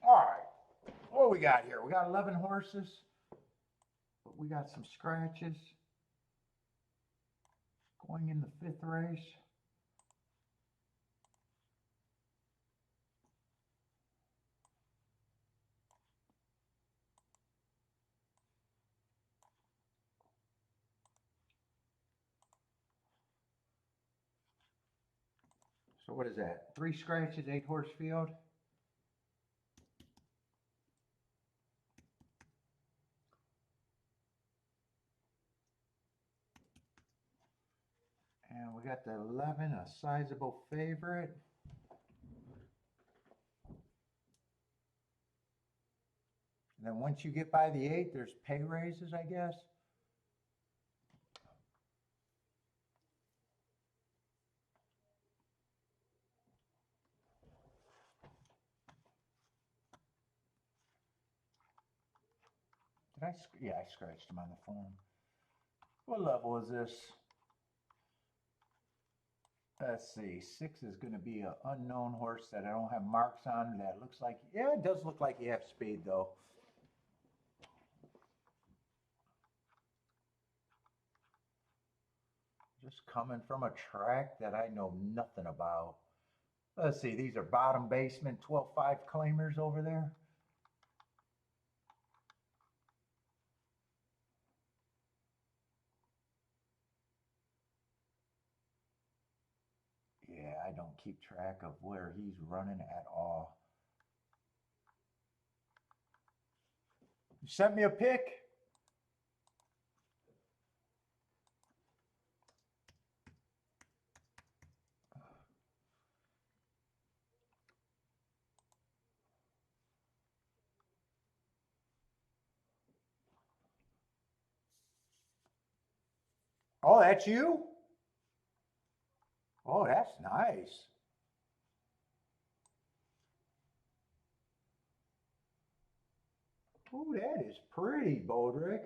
[SPEAKER 1] All right, what we got here? We got 11 horses, but we got some scratches going in the 5th race. So what is that? 3 scratches, 8 horse field. And we got the 11, a sizable favorite. And then once you get by the 8, there's pay raises, I guess. Yeah, I scratched them on the form. What level is this? Let's see, 6 is going to be an unknown horse that I don't have marks on. That looks like, yeah, it does look like you have speed though. Just coming from a track that I know nothing about. Let's see, these are bottom basement 12-5 claimers over there. Yeah, I don't keep track of where he's running at all. You sent me a pic? Oh, that's you? Oh, that's nice. Oh, that is pretty, Bodrick.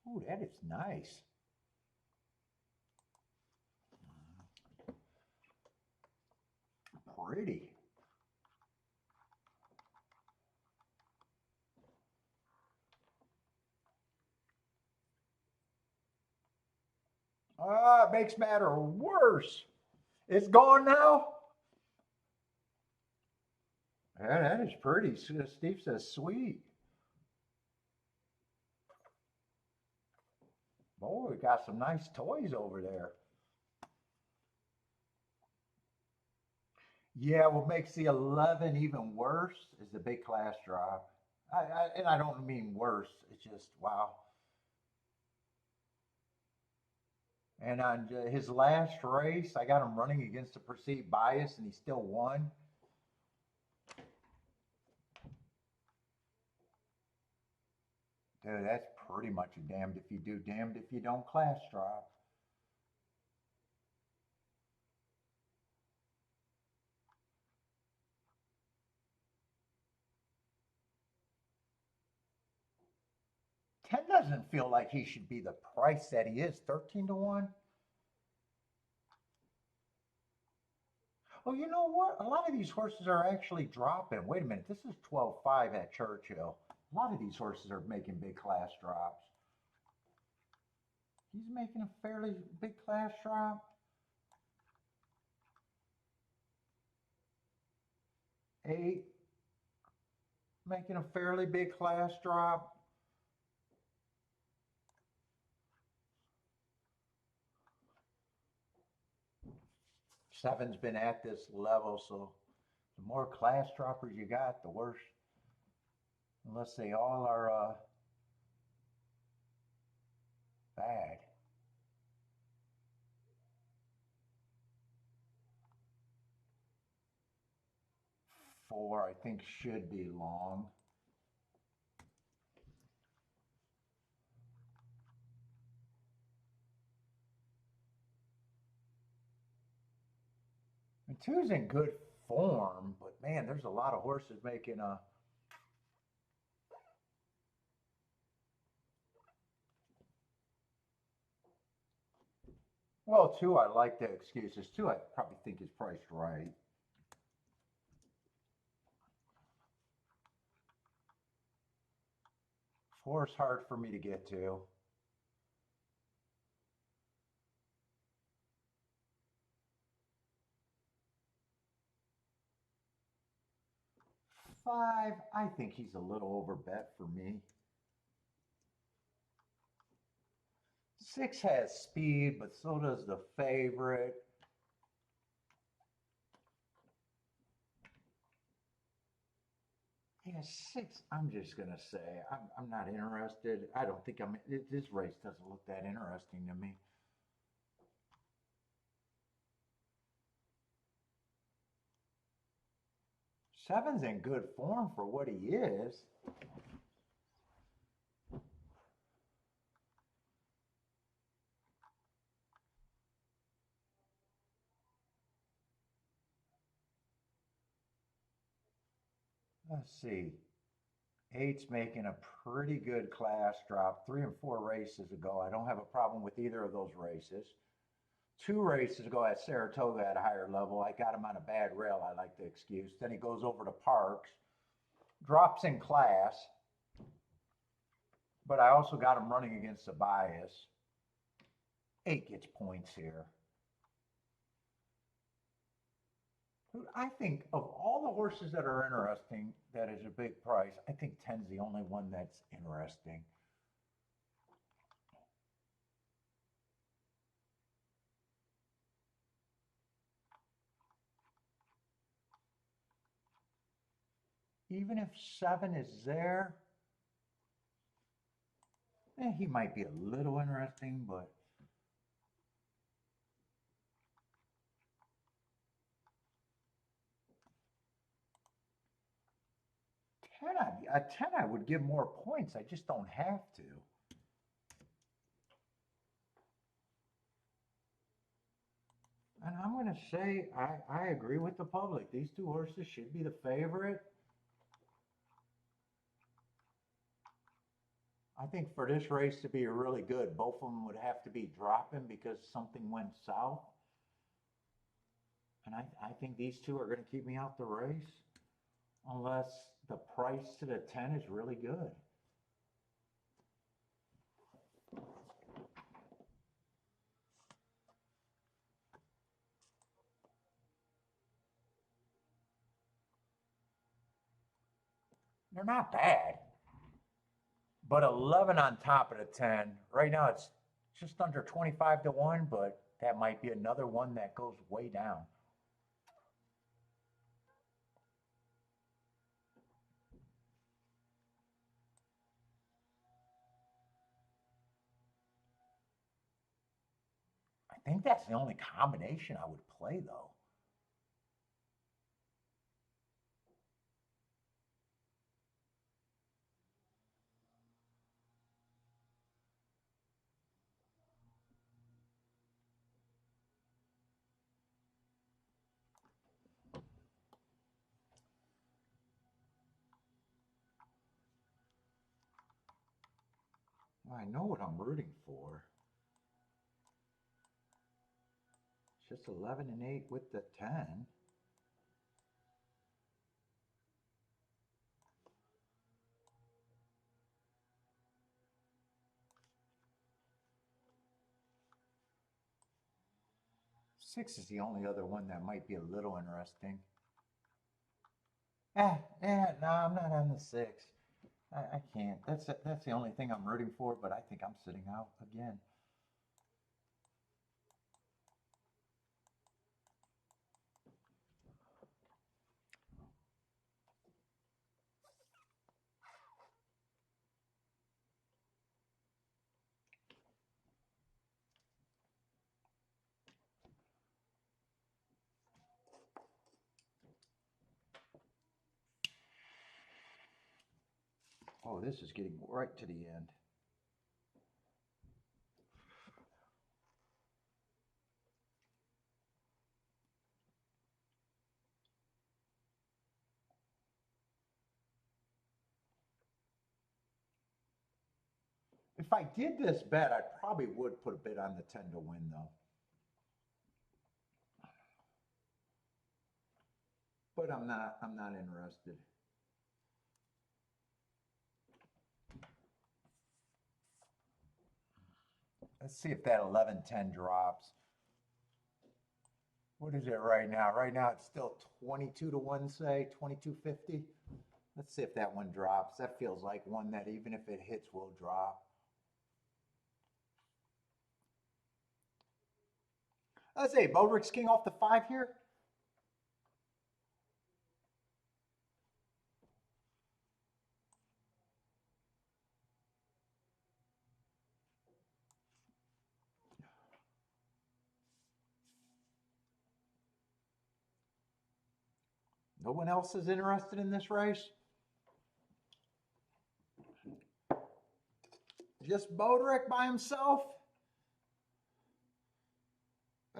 [SPEAKER 1] Oh, that is nice. Pretty. Ah, it makes matter worse. It's gone now? Yeah, that is pretty. Steve says sweet. Boy, we got some nice toys over there. Yeah, what makes the 11 even worse is the big class drop. And I don't mean worse. It's just, wow. And on his last race, I got him running against a perceived bias, and he still won. Dude, that's pretty much a damned if you do, damned if you don't class drop. Ten doesn't feel like he should be the price that he is. 13 to 1. Oh, you know what? A lot of these horses are actually dropping. Wait a minute. This is 12.5 at Churchill. A lot of these horses are making big class drops. He's making a fairly big class drop. 8, making a fairly big class drop. Seven's been at this level, so the more class droppers you got, the worse. Unless they all are bad. 4, I think, should be long. And 2's in good form, but man, there's a lot of horses making a. Well, 2, I like the excuses. 2, I probably think is priced right. 4 is hard for me to get to. 5, I think he's a little over bet for me. 6 has speed, but so does the favorite. Yeah, 6, I'm just going to say, I'm not interested. I don't think this race doesn't look that interesting to me. 7's in good form for what he is. Let's see. 8's making a pretty good class drop 3 and 4 races ago. I don't have a problem with either of those races. 2 races ago at Saratoga at a higher level, I got him on a bad rail. I like the excuse. Then he goes over to Parks, drops in class, but I also got him running against a bias. 8 gets points here. I think of all the horses that are interesting, that is a big price. I think 10's the only one that's interesting. Even if 7 is there, he might be a little interesting, but a 10 I would give more points. I just don't have to. And I'm going to say I agree with the public. These 2 horses should be the favorite. I think for this race to be really good, both of them would have to be dropping because something went south. And I think these 2 are going to keep me out the race unless the price to the 10 is really good. They're not bad. But 11 on top of the 10. Right now it's just under 25 to 1, but that might be another one that goes way down. I think that's the only combination I would play, though. I know what I'm rooting for. It's just 11 and 8 with the 10. Six is the only other one that might be a little interesting. No, I'm not on the six. I can't. That's the only thing I'm rooting for, but I think I'm sitting out again. Oh, this is getting right to the end. If I did this bet, I probably would put a bid on the 10 to win, though. But I'm not interested. Let's see if that 11-10 drops. What is it right now? Right now it's still 22 to 1, say, 22.50. Let's see if that one drops. That feels like one that even if it hits will drop. Let's say Bodrick's king off the 5 here. No one else is interested in this race? Just Bodrick by himself?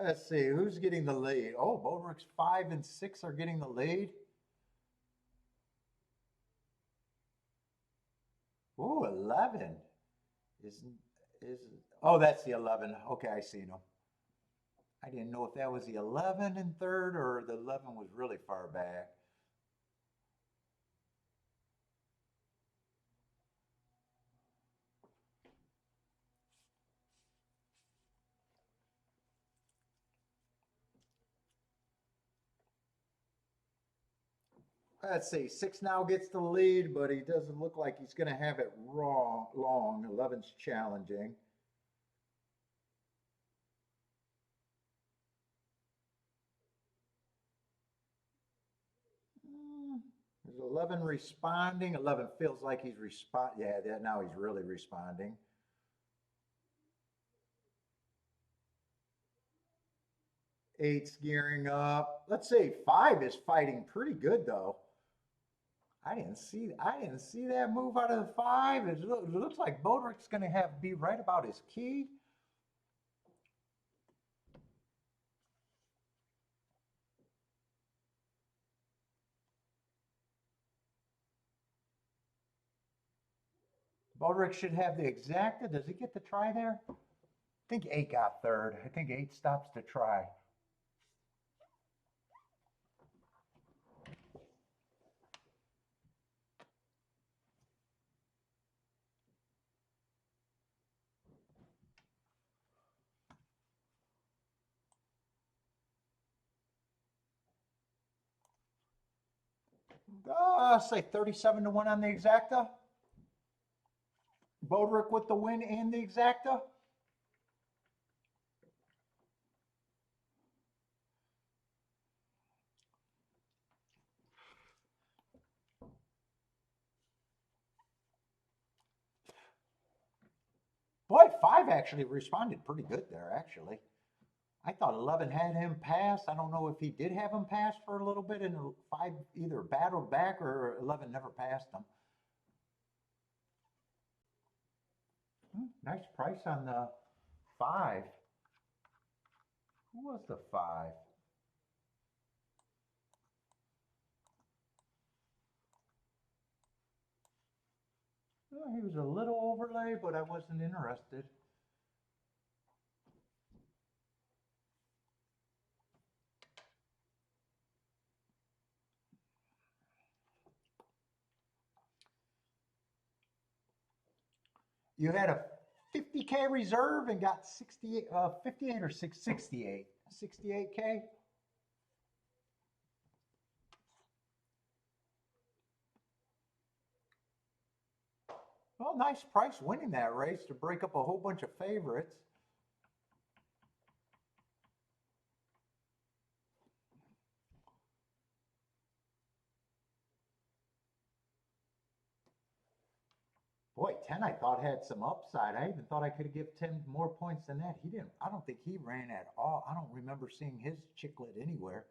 [SPEAKER 1] Let's see, who's getting the lead? Oh, Bodrick's 5 and 6 are getting the lead. Oh, 11. Is oh, that's the 11. Okay, I see him. I didn't know if that was the 11 in third or the 11 was really far back. Let's see, 6 now gets the lead, but he doesn't look like he's going to have it wrong long. 11's challenging. There's 11 responding. 11 feels like he's yeah, now he's really responding. Eight's gearing up. Let's say 5 is fighting pretty good though. I didn't see that move out of the 5. It looks like Bodrick's going to be right about his key. Bodrick should have the exacta. Does he get the try there? I think 8 got third. I think 8 stops to try. Say 37-1 on the exacta. Bodrick with the win and the exacta. Boy, 5 actually responded pretty good there, actually. I thought 11 had him pass. I don't know if he did have him pass for a little bit, and 5 either battled back or 11 never passed him. Nice price on the 5. Who was the 5? Well, he was a little overlay, but I wasn't interested. You had a 50K reserve and got 68, 58 or 68, 68K. Well, nice price winning that race to break up a whole bunch of favorites. Boy, 10 I thought had some upside. I even thought I could give 10 more points than that. He didn't, I don't think he ran at all. I don't remember seeing his chiclet anywhere.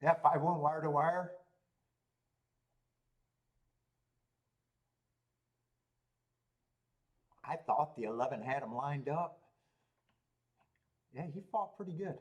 [SPEAKER 1] Yeah, 5-1 wire to wire. I thought the 11 had him lined up. Yeah, he fought pretty good.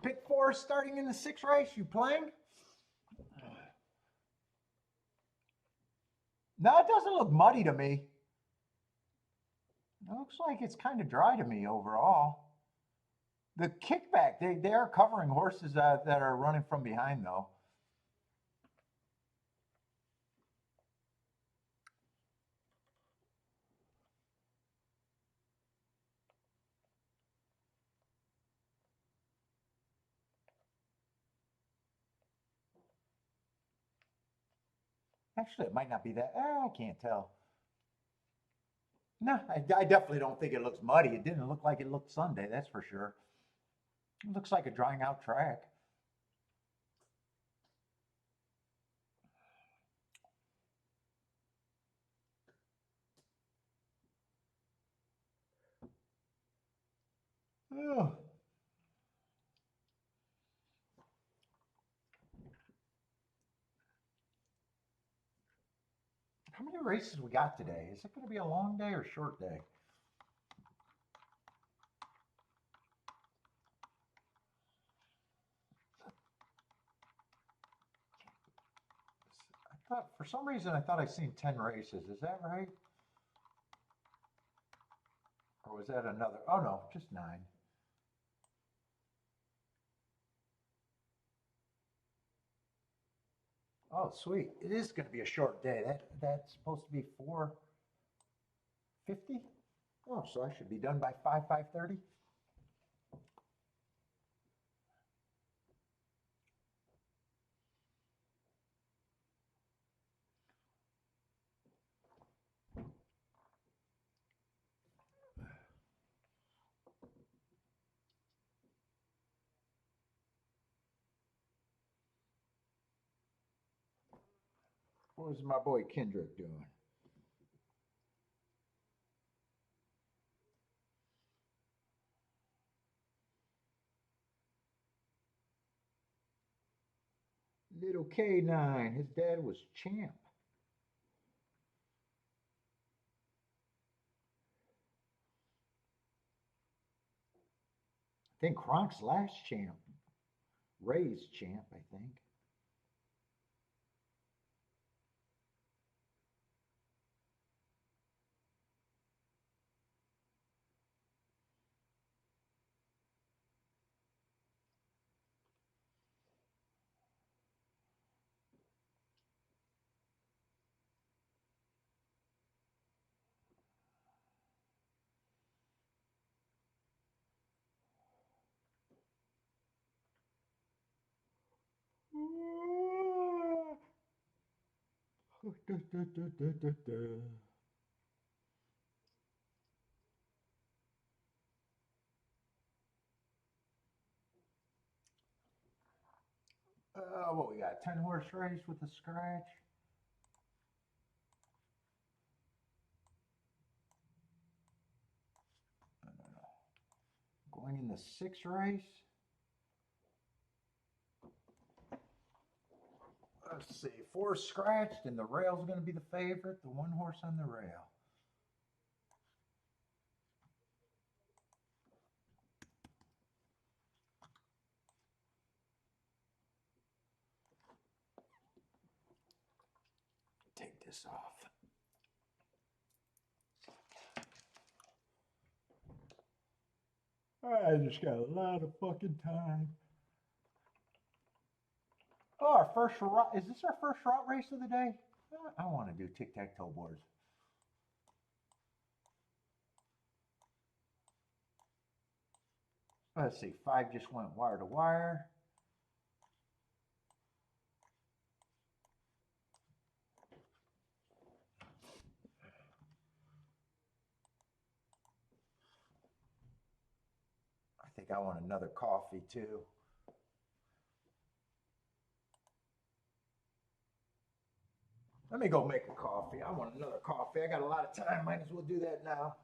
[SPEAKER 1] Pick four starting in the sixth race. You playing? No, it doesn't look muddy to me. It looks like it's kind of dry to me overall. The kickback, they are covering horses that are running from behind, though. Actually, it might not be that. I can't tell. No, I definitely don't think it looks muddy. It didn't look like it looked Sunday, that's for sure. It looks like a drying out track. Oh. How many races we got today? Is it going to be a long day or short day? I thought, for some reason, I thought I seen 10 races. Is that right? Or was that another? Oh no, just 9. Oh, sweet. It is going to be a short day. That's supposed to be 4:50. Oh, so I should be done by 5:30. What was my boy Kendrick doing? Little K9. His dad was champ. I think Kronk's last champ. Ray's champ, I think. What we got? 10 horse race with a scratch. Going in the sixth race. Let's see. 4 scratched, and the rail's going to be the favorite. The 1 horse on the rail. Take this off. I just got a lot of fucking time. Oh, our first route. Is this our first route race of the day? I want to do tic-tac-toe boards. Let's see. 5 just went wire to wire. I think I want another coffee too. Let me go make a coffee. I want another coffee. I got a lot of time. Might as well do that now.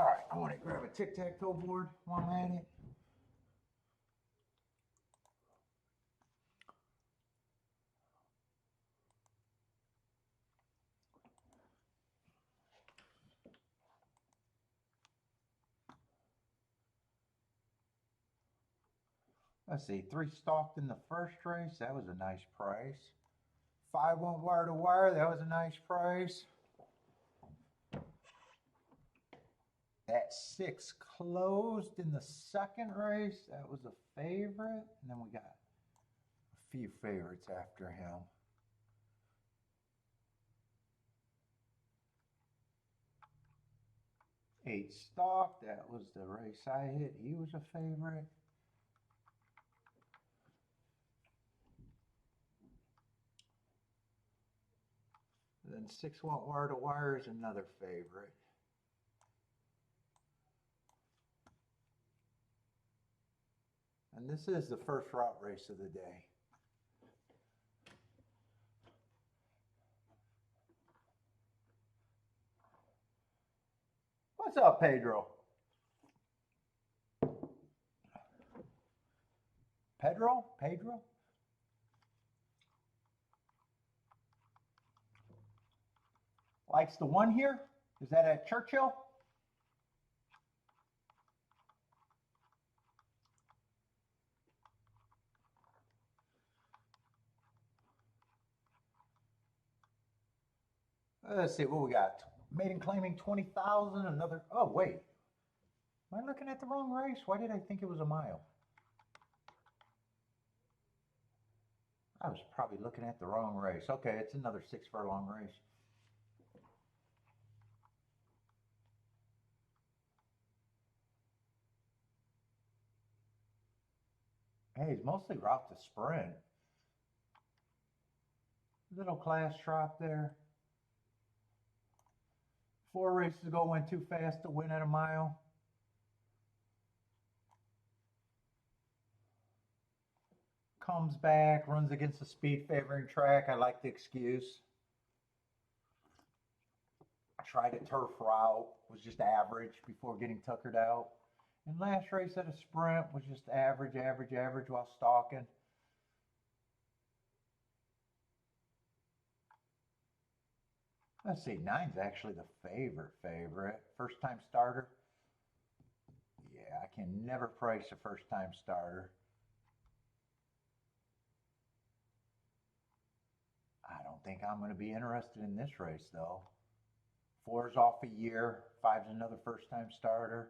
[SPEAKER 1] All right, I want to grab a tic-tac-toe board while I'm at it. Let's see, 3 stalked in the first race. That was a nice price. 5 went wire to wire. That was a nice price. That 6 closed in the second race. That was a favorite. And then we got a few favorites after him. 8 stalk. That was the race I hit. He was a favorite. Then 6 went wire to wire is another favorite. And this is the first route race of the day. What's up, Pedro? Pedro? Pedro? Likes the one here? Is that at Churchull? Let's see what we got. Maiden claiming 20,000. Another. Oh, wait. Am I looking at the wrong race? Why did I think it was a mile? I was probably looking at the wrong race. Okay, it's another 6 furlong race. Hey, it's mostly route to sprint. Little class drop there. 4 races ago went too fast to win at a mile. Comes back, runs against the speed favoring track. I like the excuse. Tried a turf route, was just average before getting tuckered out. And last race at a sprint was just average while stalking. Let's see, 9's actually the favorite. First time starter. Yeah, I can never price a first time starter. I don't think I'm going to be interested in this race though. 4's off a year, 5's another first time starter.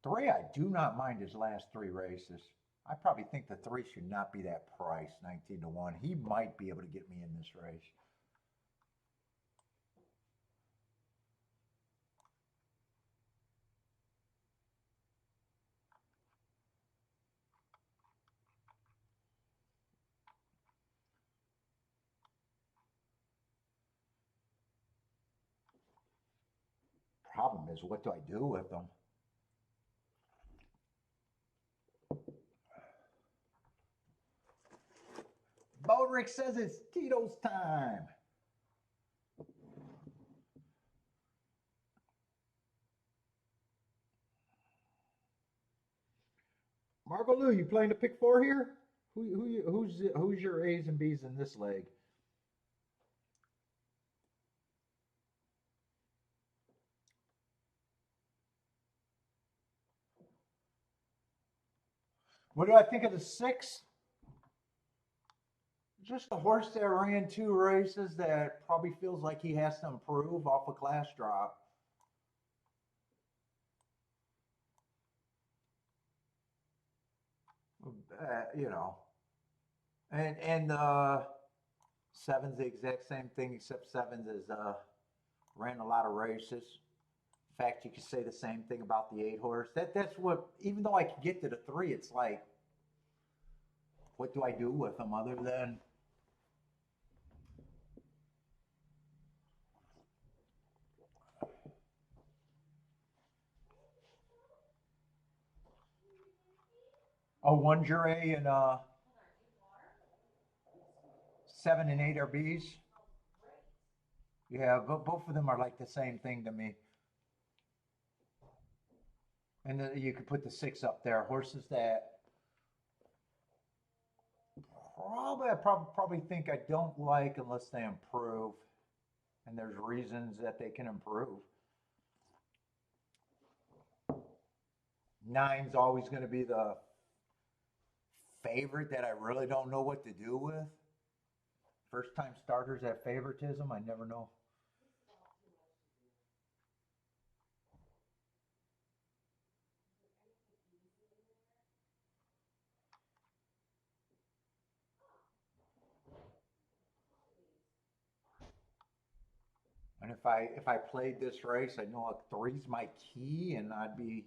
[SPEAKER 1] 3, I do not mind his last 3 races. I probably think the 3 should not be that price, 19 to 1. He might be able to get me in this race. Problem is, what do I do with them? Bodrick says it's Tito's time. Margot Lou, you playing to pick 4 here? Who's your A's and B's in this leg? What do I think of the 6? Just a horse that ran 2 races that probably feels like he has to improve off a class drop. You know, and 7's the exact same thing, except 7's is ran a lot of races. In fact, you could say the same thing about the 8 horse. That's what, even though I can get to the 3, it's like, what do I do with them other than a 1 Jure and 7 and 8 are Bs. Yeah, but both of them are like the same thing to me. And you could put the 6 up there. Horses that I probably think I don't like unless they improve. And there's reasons that they can improve. 9's always going to be the favorite that I really don't know what to do with. First time starters have favoritism. I never know. And if I played this race, I know a 3's my key, and I'd be.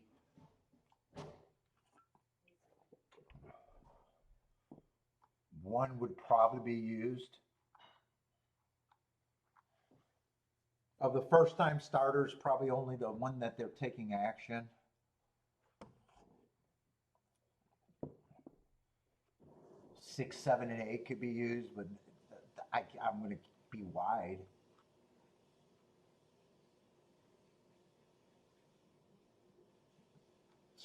[SPEAKER 1] One would probably be used. Of the first time starters, probably only the one that they're taking action. 6, 7, and 8 could be used, but I'm going to be wide.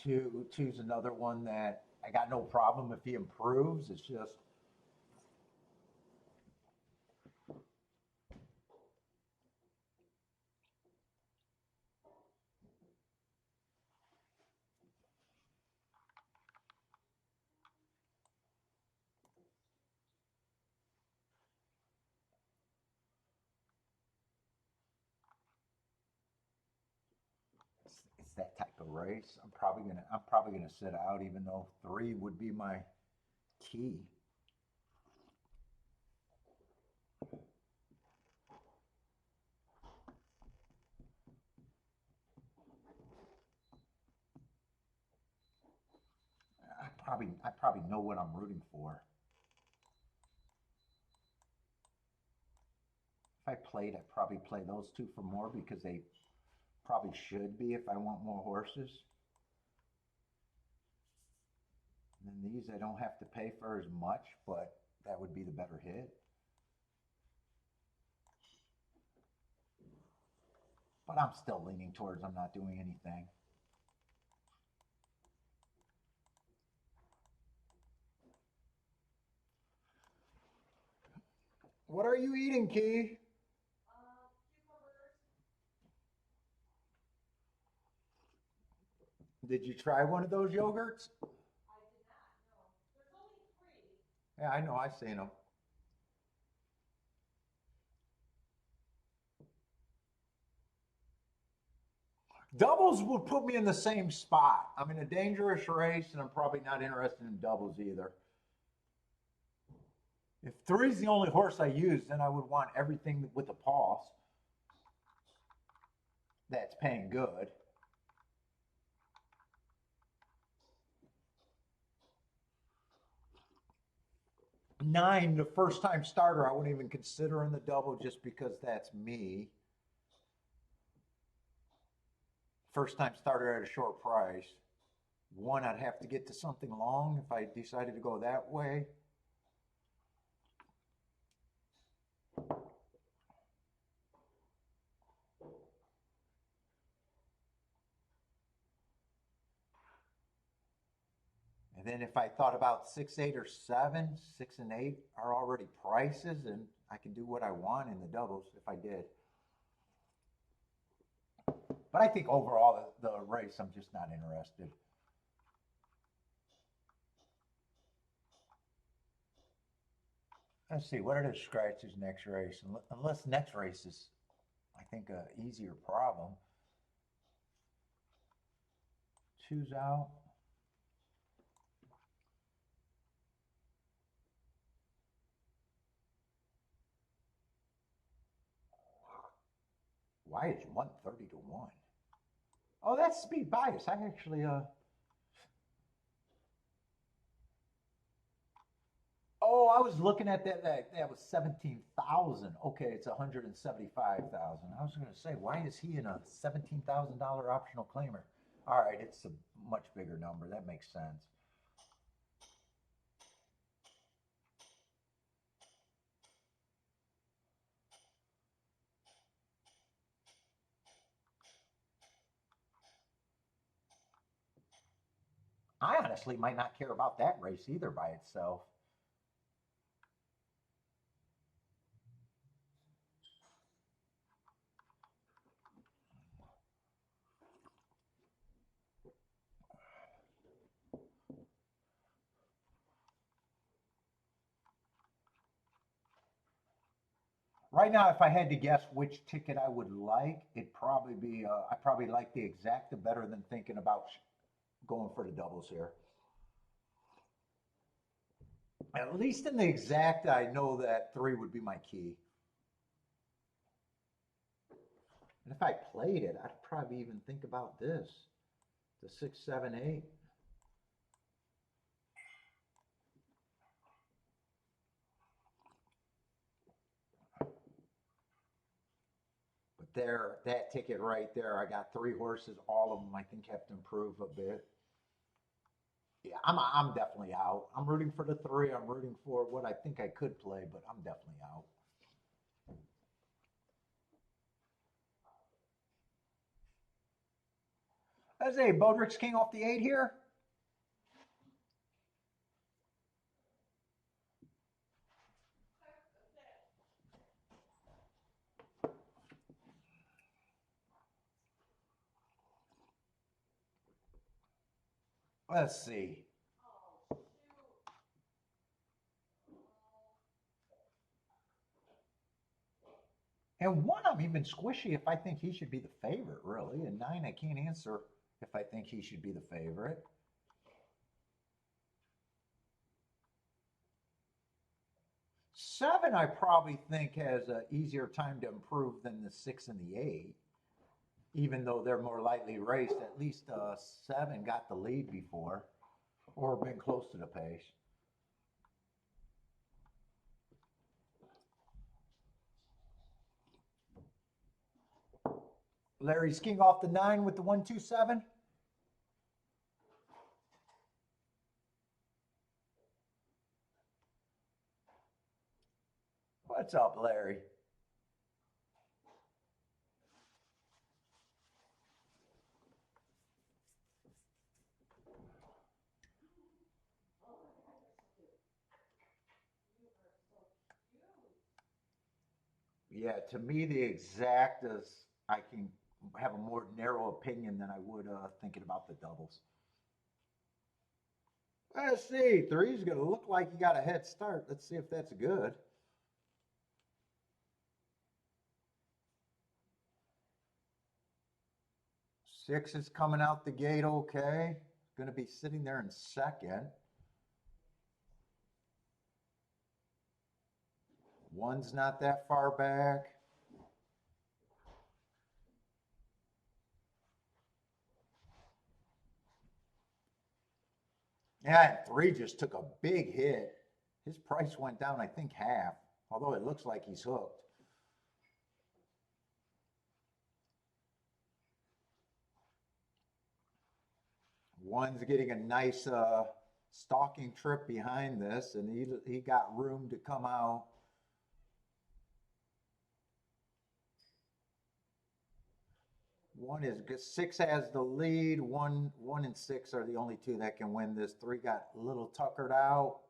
[SPEAKER 1] 2's another one that I got no problem if he improves. It's just it's that type of race. I'm probably gonna sit out, even though 3 would be my key. I probably know what I'm rooting for. If I played, I'd probably play those 2 for more because they probably should be if I want more horses. And then these I don't have to pay for as much, but that would be the better hit. But I'm still leaning towards I'm not doing anything. What are you eating, Key? Did you try one of those yogurts? Yeah, I know. I've seen them. Doubles would put me in the same spot. I'm in a dangerous race, and I'm probably not interested in doubles either. If 3's the only horse I use, then I would want everything with a pulse that's paying good. 9, the first time starter, I wouldn't even consider in the double just because that's me. First time starter at a short price. 1, I'd have to get to something long if I decided to go that way. And then if I thought about 6, 8, or 7, 6 and 8 are already prices, and I can do what I want in the doubles if I did. But I think overall, the race, I'm just not interested. Let's see, what are the scratches next race? Unless next race is, I think, a easier problem. 2's out. Why is 130 to 1? Oh, that's speed bias. I actually, oh, I was looking at that was 17,000. Okay, it's 175,000. I was going to say, why is he in a $17,000 optional claimer? All right, it's a much bigger number. That makes sense. honestly might not care about that race either by itself. Right now, if I had to guess which ticket I would like, it'd probably be, I probably like the exacta better than thinking about going for the doubles here. At least in the exacta, I know that 3 would be my key. And if I played it, I'd probably even think about this, the 6, 7, 8. But there, that ticket right there, I got 3 horses. All of them, I think, have to improve a bit. Yeah, I'm definitely out. I'm rooting for the 3. I'm rooting for what I think I could play, but I'm definitely out. Let's say Bodrick's king off the 8 here. Let's see. And 1, I'm even squishy if I think he should be the favorite, really. And 9, I can't answer if I think he should be the favorite. 7, I probably think has an easier time to improve than the 6 and the 8. Even though they're more lightly raced, at least 7 got the lead before or been close to the pace. Larry's king off the 9 with the 1, 2, 7. What's up, Larry? Yeah, to me, the exactas, I can have a more narrow opinion than I would thinking about the doubles. Let's see. 3's going to look like he got a head start. Let's see if that's good. 6 is coming out the gate okay. Going to be sitting there in second. 1's not that far back. Yeah, 3 just took a big hit. His price went down, I think, half, although it looks like he's hooked. One's getting a nice stalking trip behind this, and he got room to come out. One is 6 has the lead. One and 6 are the only 2 that can win this. 3 got a little tuckered out.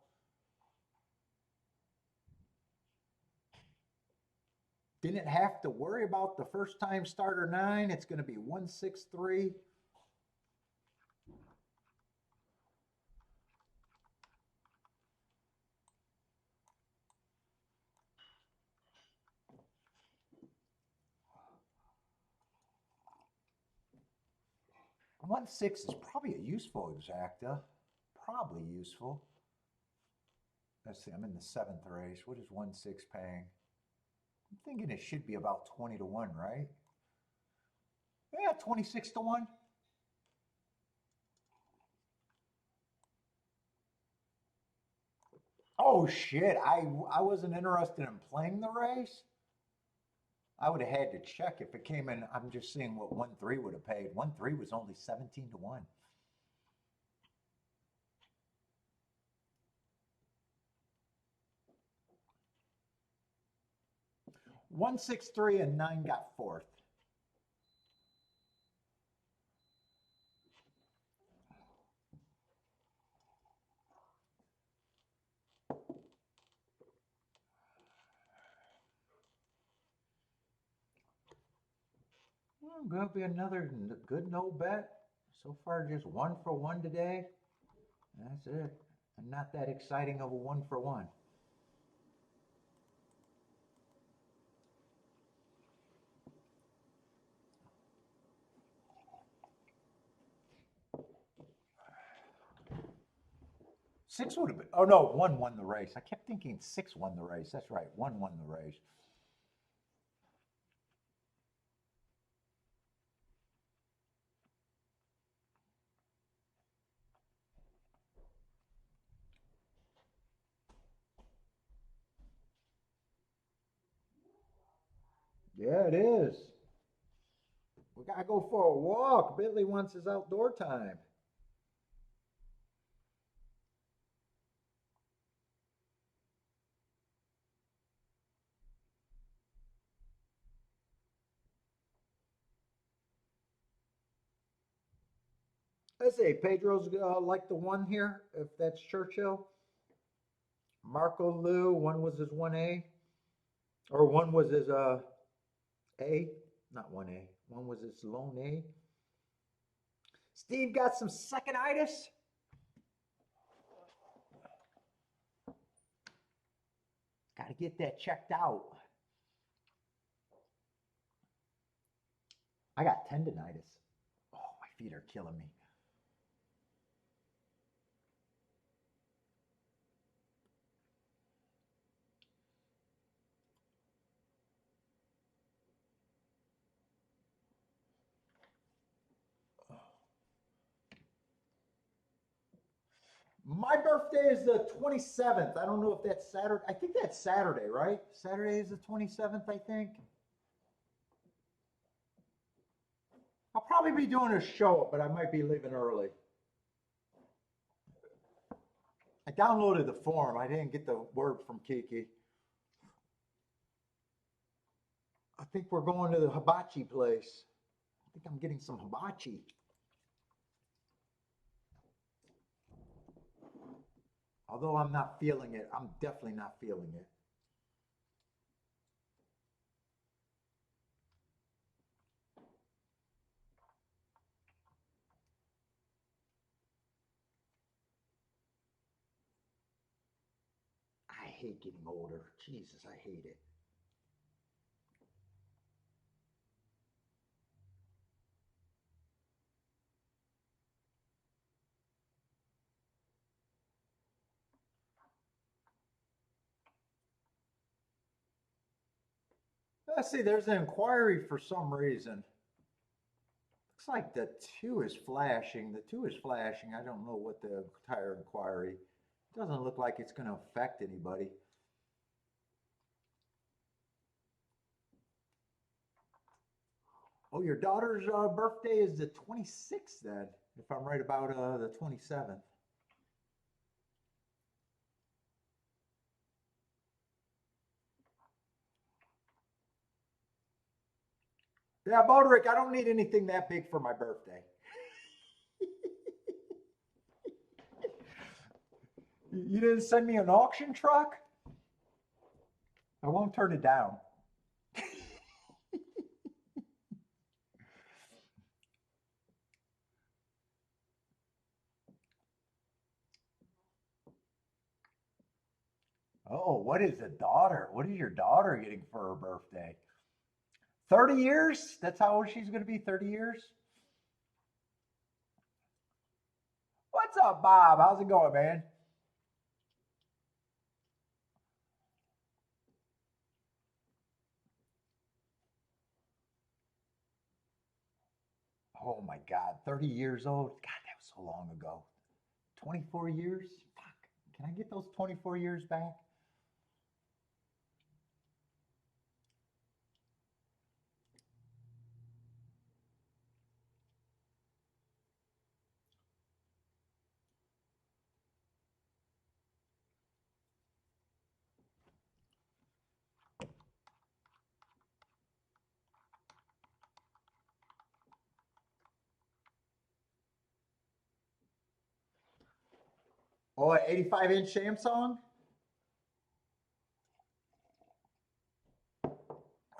[SPEAKER 1] Didn't have to worry about the first time starter 9. It's going to be 1, 6, 3. One 6 is probably a useful exacta. Probably useful. Let's see, I'm in the 7th race. What is 1 6 paying? I'm thinking it should be about 20 to 1, right? Yeah, 26 to 1. Oh shit, I wasn't interested in playing the race. I would have had to check if it came in. I'm just seeing what 1 3 would have paid. 1 3 was only 17 to 1. 1 6 3 and 9 got 4th. Gonna be another good no bet. So far, just 1 for 1 today. That's it. And not that exciting of a 1 for 1. Six would have been. Oh no, one won the race. I kept thinking six won the race. That's right. One won the race. Yeah, it is. We gotta go for a walk. Billy wants his outdoor time. Let's see. Pedro's like the one here, if that's Churchill. Marco Lou, one was his 1A. Or one was his A. Not 1A. One was his lone A. Steve got some second-itis. Got to get that checked out. I got tendonitis. Oh, my feet are killing me. My birthday is the 27th. I don't know if that's Saturday. I think that's Saturday, right? Saturday is the 27th, I think. I'll probably be doing a show, but I might be leaving early. I downloaded the form. I didn't get the word from Kiki. I think we're going to the hibachi place. I think I'm getting some hibachi. Although I'm not feeling it. I'm definitely not feeling it. I hate getting older. Jesus, I hate it. Let's see, there's an inquiry for some reason. Looks like the 2 is flashing. The 2 is flashing. I don't know what the entire inquiry. It doesn't look like it's going to affect anybody. Oh, your daughter's birthday is the 26th then, if I'm right about the 27th. Yeah, Boderick, I don't need anything that big for my birthday. You didn't send me an auction truck? I won't turn it down. Oh, what is a daughter? What is your daughter getting for her birthday? 30 years? That's how old she's going to be, 30 years? What's up, Bob? How's it going, man? Oh my God, 30 years old? God, that was so long ago. 24 years? Fuck. Can I get those 24 years back? Oh, an 85-inch Samsung?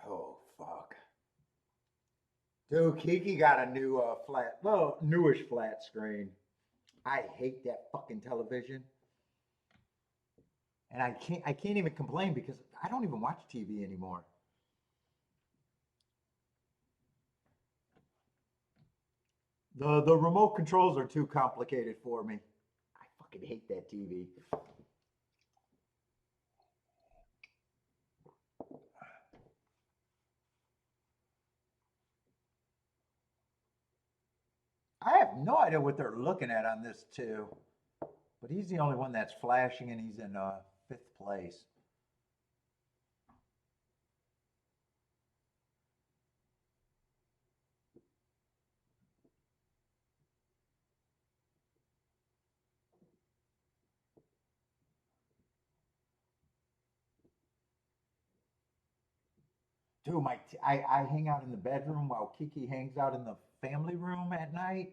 [SPEAKER 1] Oh, fuck. Dude, Kiki got a new newish flat screen. I hate that fucking television. And I can't even complain because I don't even watch TV anymore. The remote controls are too complicated for me. I fucking hate that TV. I have no idea what they're looking at on this too. But he's the only one that's flashing and he's in fifth place. Dude, I hang out in the bedroom while Kiki hangs out in the family room at night.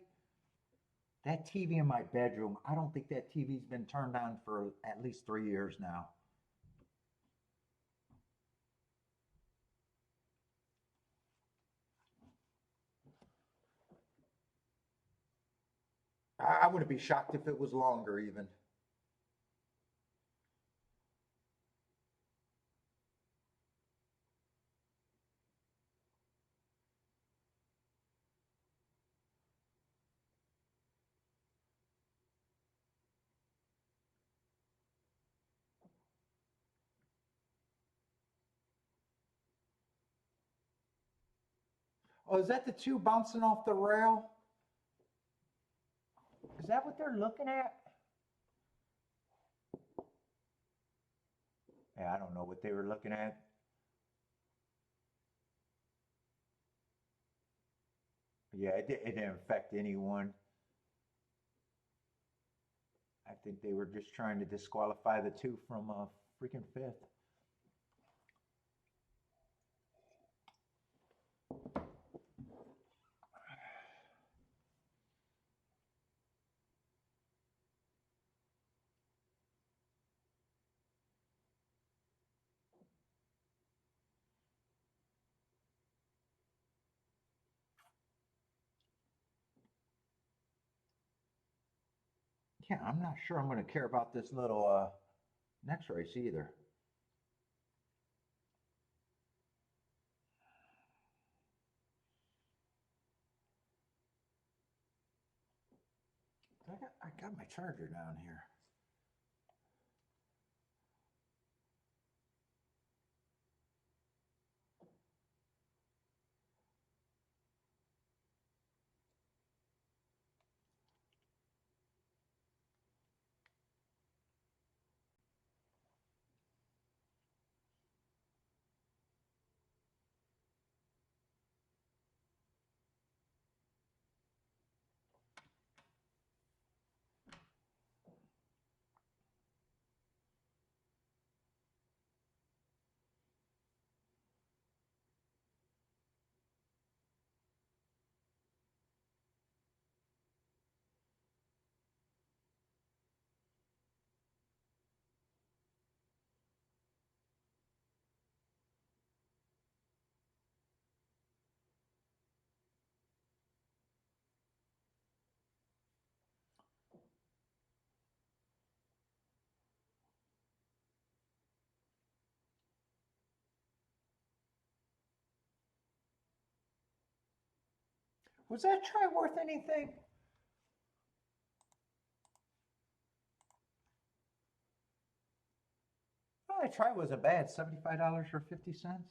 [SPEAKER 1] That TV in my bedroom, I don't think that TV's been turned on for at least 3 years now. I wouldn't be shocked if it was longer even. Oh, is that the two bouncing off the rail? Is that what they're looking at? Yeah, I don't know what they were looking at. Yeah, it didn't affect anyone. I think they were just trying to disqualify the two from freaking fifth. Yeah, I'm not sure I'm going to care about this little next race either. I got my charger down here. Was that try worth anything? Well, that try wasn't bad. $75 for 50 cents.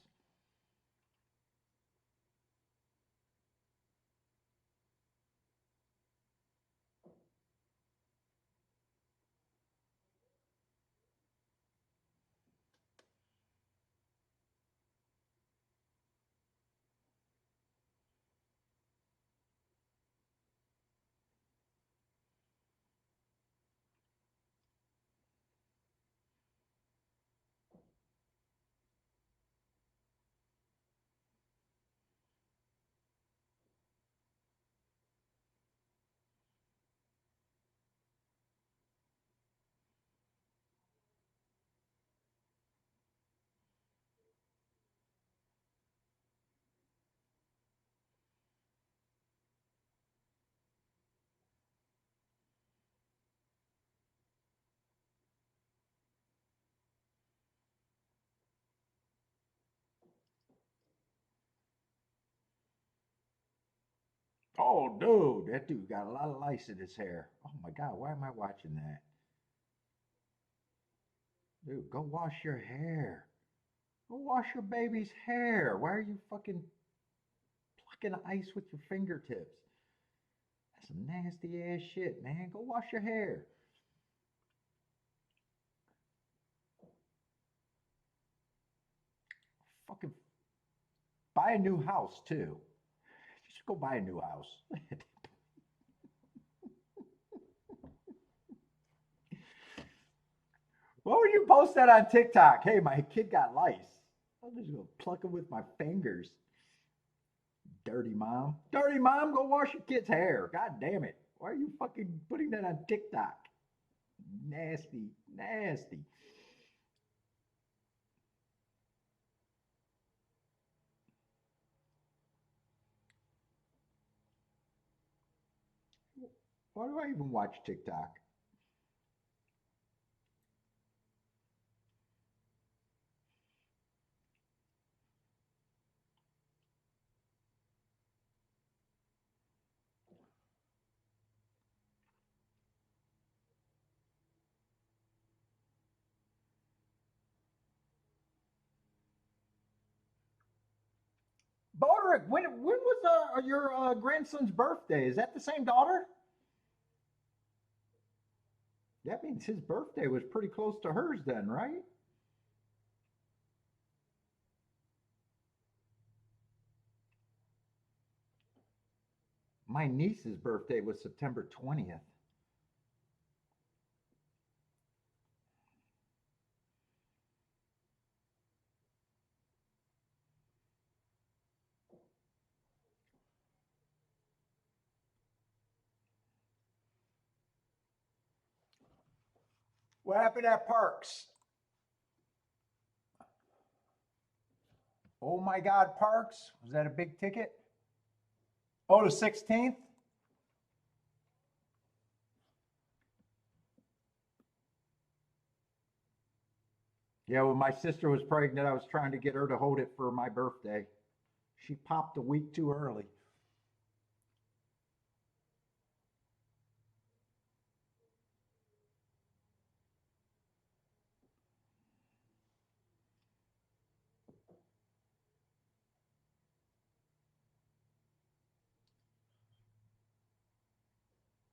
[SPEAKER 1] Oh, dude, that dude got a lot of lice in his hair. Oh my God, why am I watching that? Dude, go wash your hair. Go wash your baby's hair. Why are you fucking plucking ice with your fingertips? That's some nasty ass shit, man. Go wash your hair. Fucking buy a new house too. Just go buy a new house. What would you post that on TikTok? Hey, my kid got lice. I'm just gonna pluck them with my fingers. Dirty mom. Dirty mom, go wash your kid's hair. God damn it. Why are you fucking putting that on TikTok? Nasty, nasty. Why do I even watch TikTok? Baldrick, when was your grandson's birthday? Is that the same daughter? That means his birthday was pretty close to hers then, right? My niece's birthday was September 20th. What happened at Parks? Oh my God, Parks. Was that a big ticket? Oh, the 16th? Yeah, when my sister was pregnant, I was trying to get her to hold it for my birthday. She popped a week too early.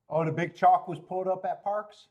[SPEAKER 1] Oh, the big chalk was pulled up at Parks?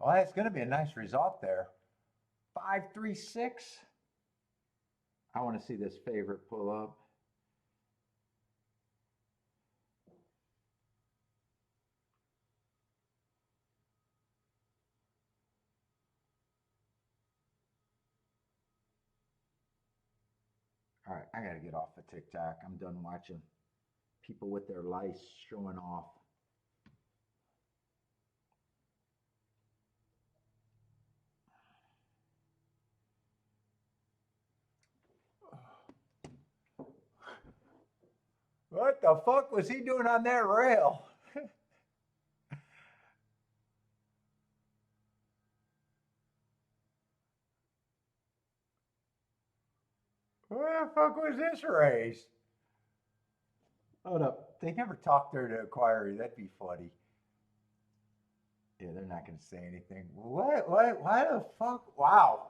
[SPEAKER 1] Well, that's going to be a nice result there. 536. I want to see this favorite pull up. All right, I got to get off of TikTok. I'm done watching people with their lice showing off. What the fuck was he doing on that rail? Where the fuck was this race? Hold up. They never talked there to Inquiry. That'd be funny. Yeah, they're not going to say anything. What? Why the fuck? Wow.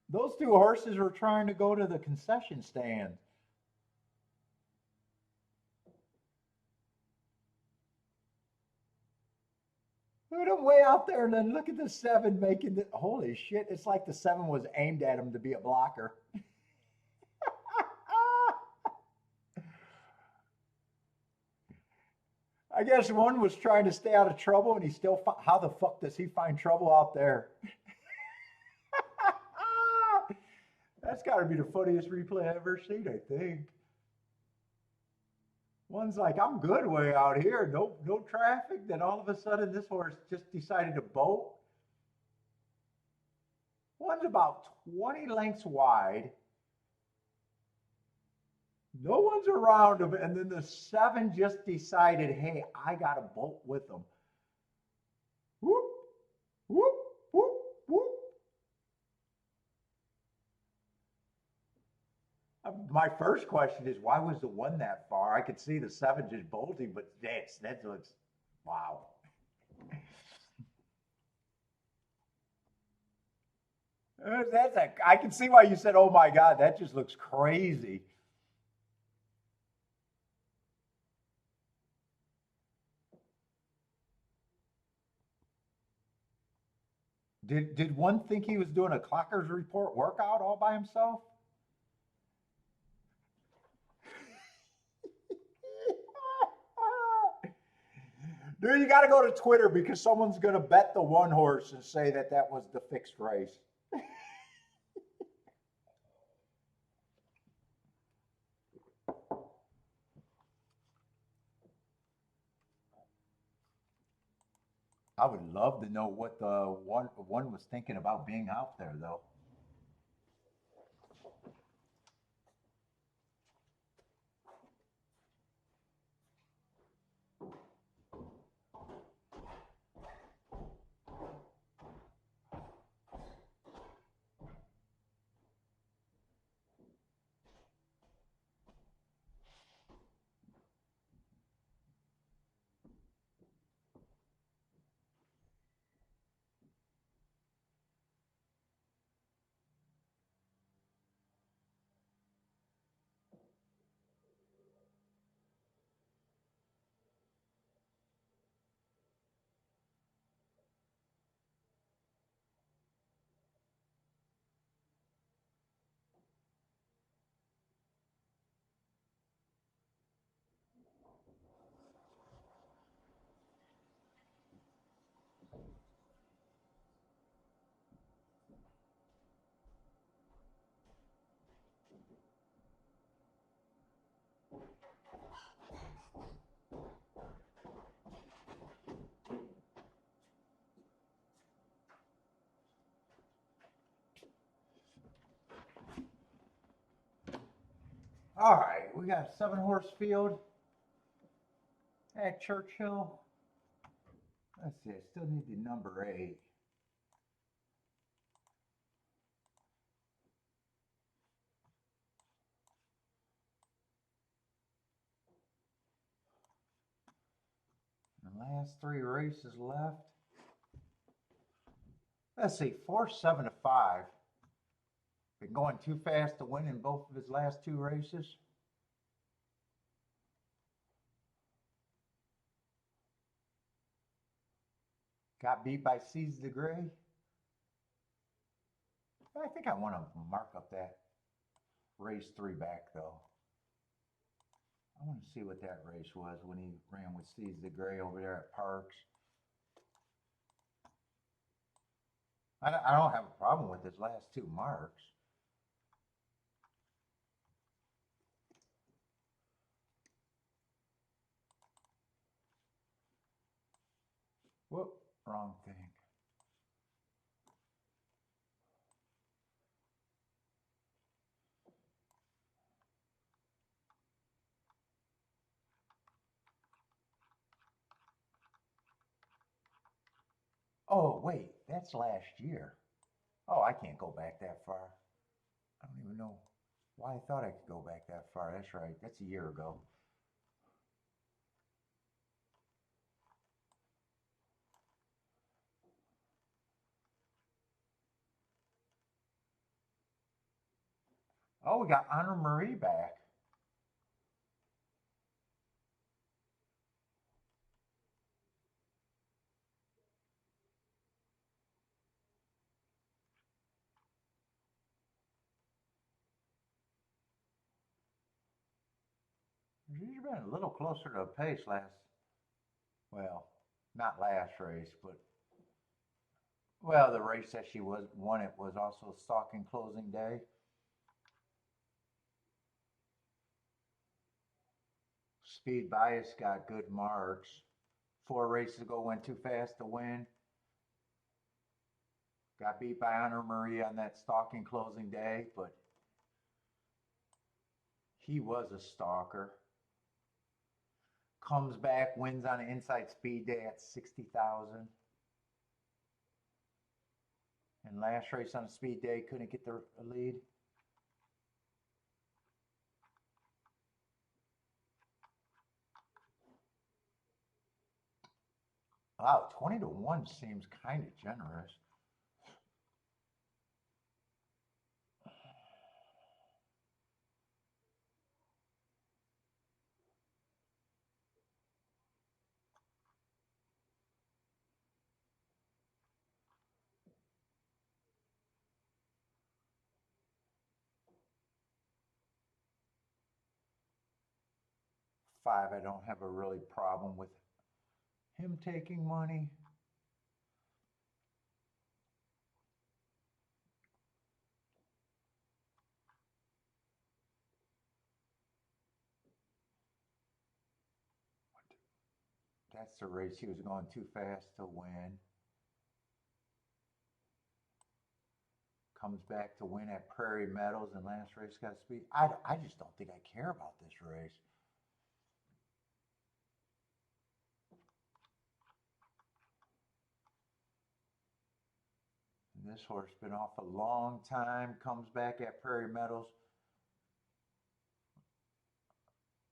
[SPEAKER 1] Those two horses were trying to go to the concession stand. Look at him way out there, and then look at the seven making it. Holy shit! It's like the seven was aimed at him to be a blocker. I guess one was trying to stay out of trouble, and he still. How the fuck does he find trouble out there? That's got to be the funniest replay I've ever seen, I think. One's like, I'm good way out here, no traffic. Then all of a sudden, this horse just decided to bolt. One's about 20 lengths wide. No one's around him, and then the seven just decided, hey, I got to bolt with them. Whoop, whoop, whoop, whoop. My first question is, why was the one that far? I could see the seven just bolting, but that looks, wow. I can see why you said, oh my God, that just looks crazy. Did one think he was doing a Clocker's Report workout all by himself? Dude, you got to go to Twitter because someone's going to bet the one horse and say that that was the fixed race. I would love to know what the one was thinking about being out there, though. All right, we got a 7-horse field at Churchull. Let's see, I still need the number 8. The last 3 races left. Let's see, 4, 7 to 5. Been going too fast to win in both of his last 2 races. Got beat by Seize the Gray. I think I want to mark up that race 3 back, though. I want to see what that race was when he ran with Seize the Gray over there at Parks. I don't have a problem with his last 2 marks. Whoop, wrong thing. Oh, wait, that's last year. Oh, I can't go back that far. I don't even know why I thought I could go back that far. That's right, that's a year ago. Oh, we got Honor Marie back. She's been a little closer to the pace last, well, not last race, but well, the race that she won it was also stalking closing day. Speed Bias got good marks. 4 races ago, went too fast to win. Got beat by Honor Marie on that stalking closing day, but he was a stalker. Comes back, wins on an inside speed day at 60,000. And last race on a speed day, couldn't get the lead. Wow, 20-1 seems kind of generous. Five, I don't have a really problem with him taking money. That's the race he was going too fast to win. Comes back to win at Prairie Meadows, and last race got speed. I just don't think I care about this race. And this horse been off a long time, comes back at Prairie Meadows.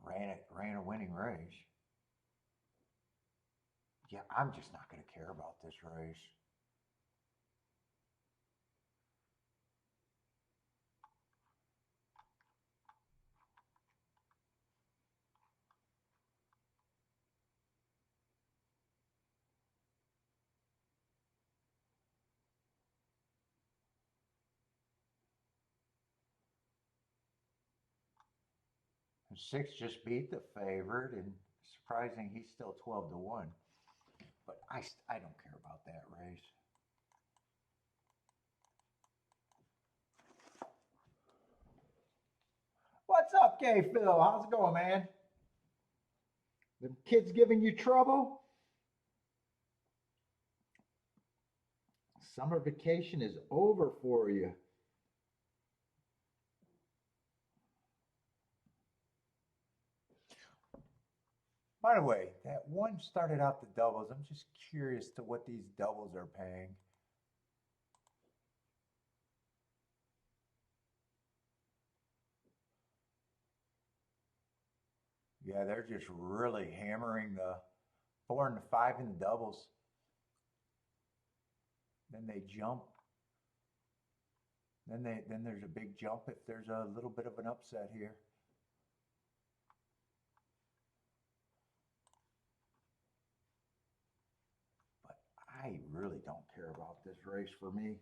[SPEAKER 1] Ran a winning race. Yeah, I'm just not going to care about this race. And 6 just beat the favorite, and surprising he's still 12-1. But I don't care about that race. What's up, K Phil? How's it going, man? The kids giving you trouble? Summer vacation is over for you. By the way, that one started out the doubles. I'm just curious to what these doubles are paying. Yeah, they're just really hammering the 4 and the 5 in the doubles. Then they jump. Then there's a big jump if there's a little bit of an upset here. But I really don't care about this race for me.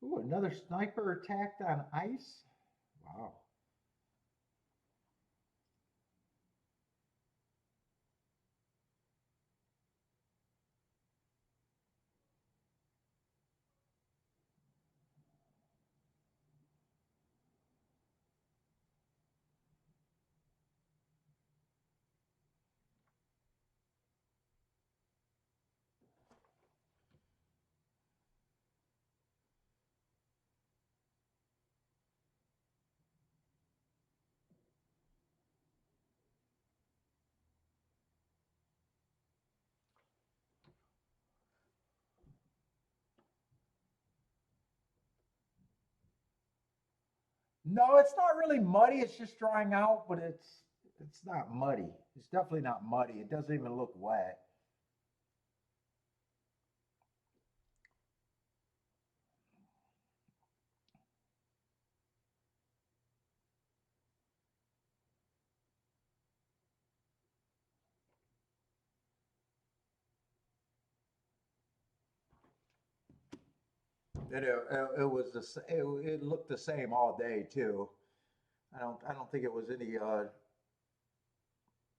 [SPEAKER 1] Ooh, another sniper attacked on ice. Wow. No, it's not really muddy. It's just drying out, but it's not muddy. It's definitely not muddy. It doesn't even look wet. It was it looked the same all day too. I don't think it was any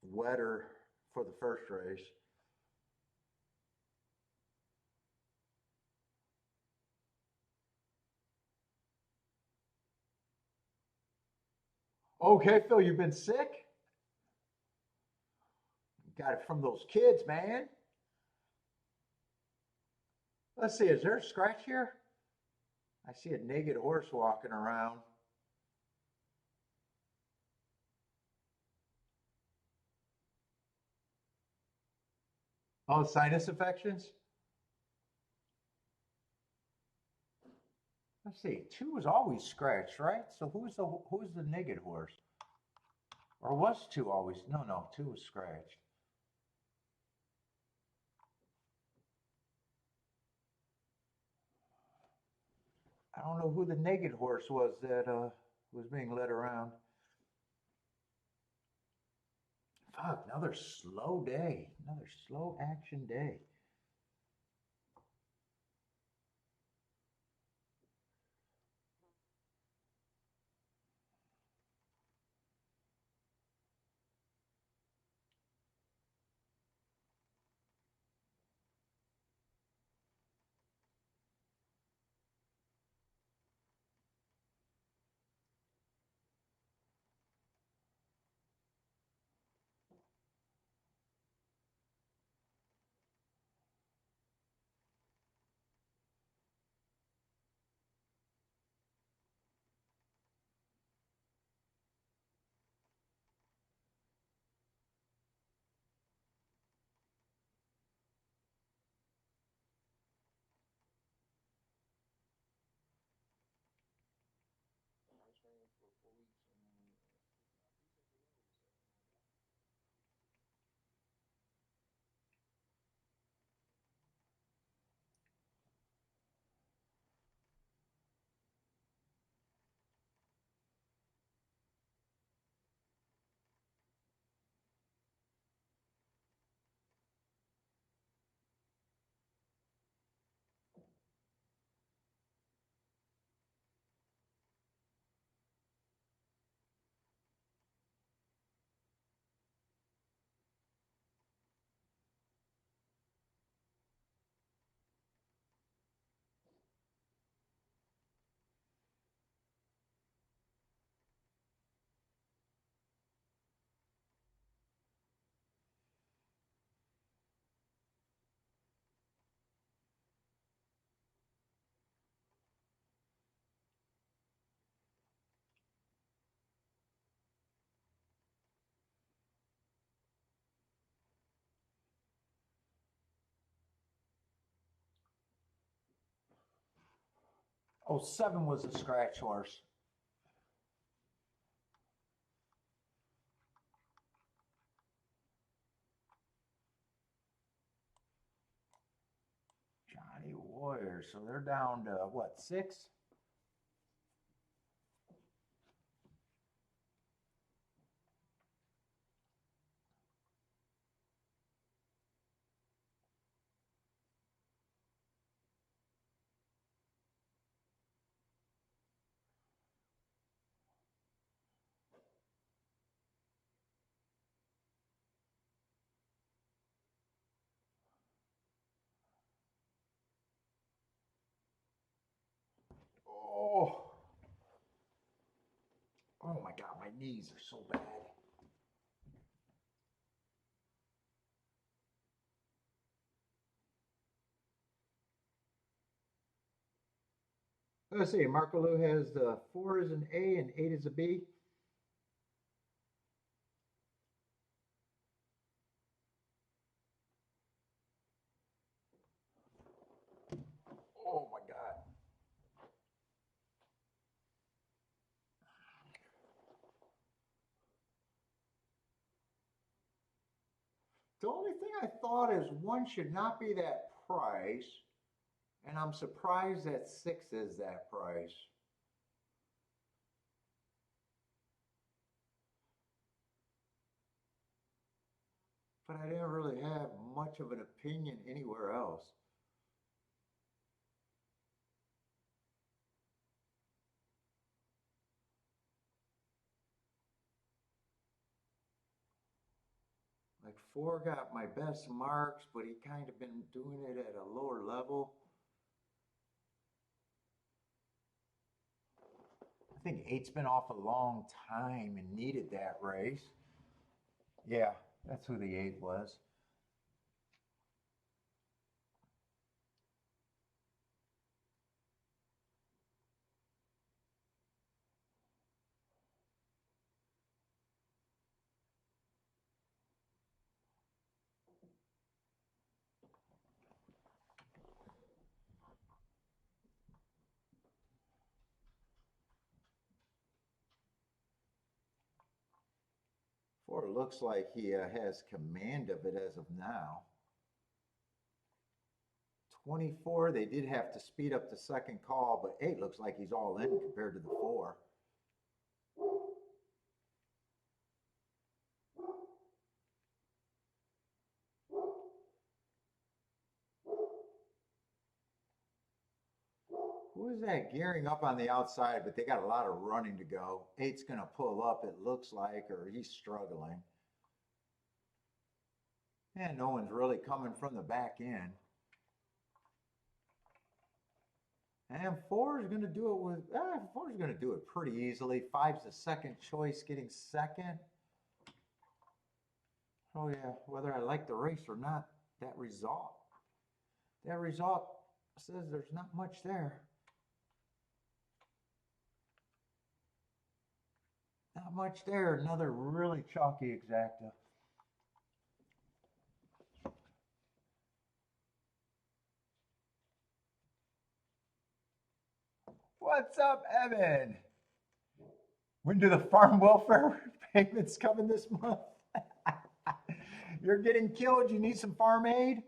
[SPEAKER 1] wetter for the first race. Okay, Phil, you've been sick? Got it from those kids, man. Let's see, is there a scratch here? I see a naked horse walking around. Oh, sinus infections? Let's see, two was always scratched, right? So who's the naked horse? Or was two always? No, no, two was scratched. I don't know who the naked horse was that was being led around. Fuck, another slow day. Another slow action day. Oh, seven was a scratch horse. Johnny Warrior. So they're down to what, six? knees are so bad. Let's see, Marco Lou has 4 is an A and 8 is a B. Oh my God. The only thing I thought is 1 should not be that price, and I'm surprised that 6 is that price. But I didn't really have much of an opinion anywhere else. Like 4 got my best marks, but he kind of been doing it at a lower level. I think 8's been off a long time and needed that race. Yeah, that's who the 8 was. Four looks like he has command of it as of now. 24, they did have to speed up the second call, but 8 looks like he's all in compared to the 4. Who is that gearing up on the outside, but they got a lot of running to go. 8's going to pull up, it looks like, or he's struggling. And no one's really coming from the back end. And 4 is going to do it with, 4 is going to do it pretty easily. 5's the second choice, getting second. Oh yeah, whether I like the race or not, that result says there's not much there. Not much there. Another really chalky exacta. What's up, Evan? When do the farm welfare payments coming this month? You're getting killed. You need some farm aid?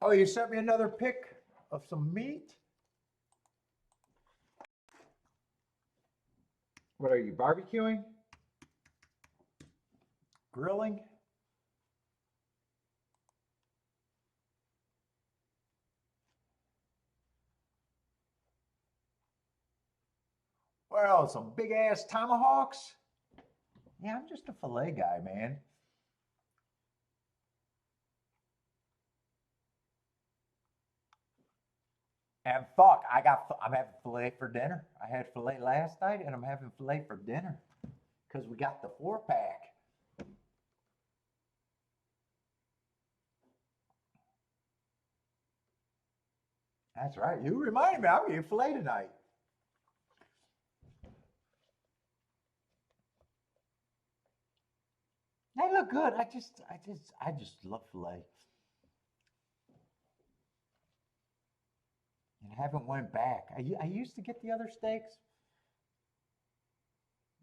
[SPEAKER 1] Oh, you sent me another pic of some meat? What are you, barbecuing? Grilling? Well, some big ass tomahawks? Yeah, I'm just a filet guy, man. And fuck, I'm having filet for dinner. I had filet last night and I'm having filet for dinner because we got the 4-pack. That's right. You reminded me, I'm eating filet tonight. They look good. I just love filet. And I haven't went back. I used to get the other steaks,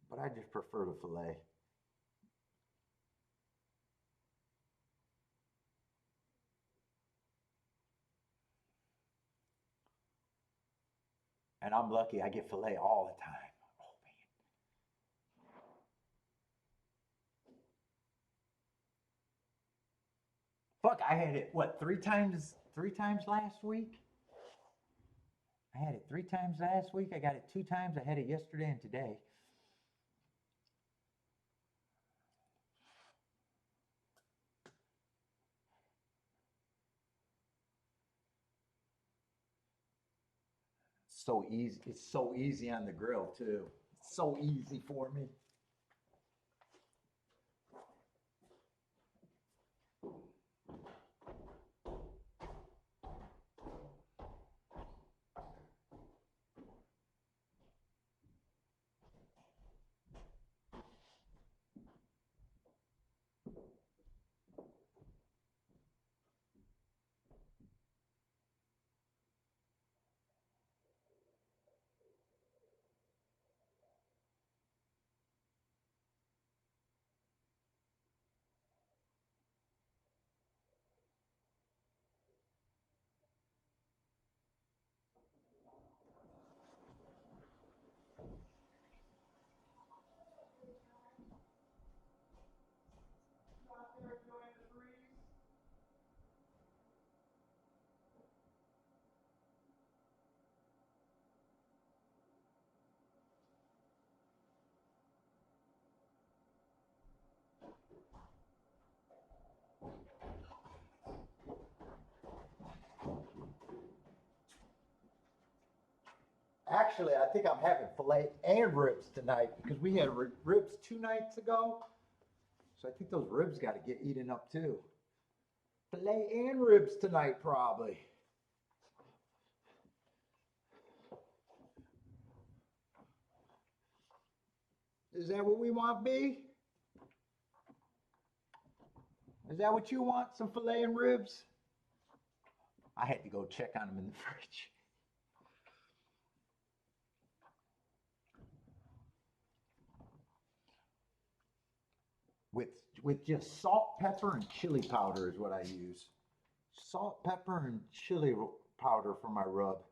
[SPEAKER 1] but I just prefer the filet. And I'm lucky I get filet all the time. Oh man. Fuck, I had it, what, three times last week? I had it 3 times last week. I got it 2 times. I had it yesterday and today. So easy. It's so easy on the grill too. It's so easy for me. Actually, I think I'm having filet and ribs tonight because we had ribs 2 nights ago. So I think those ribs got to get eaten up too. Filet and ribs tonight, probably. Is that what we want, B? Is that what you want? Some filet and ribs? I had to go check on them in the fridge. With just salt, pepper, and chili powder is what I use. Salt, pepper, and chili powder for my rub.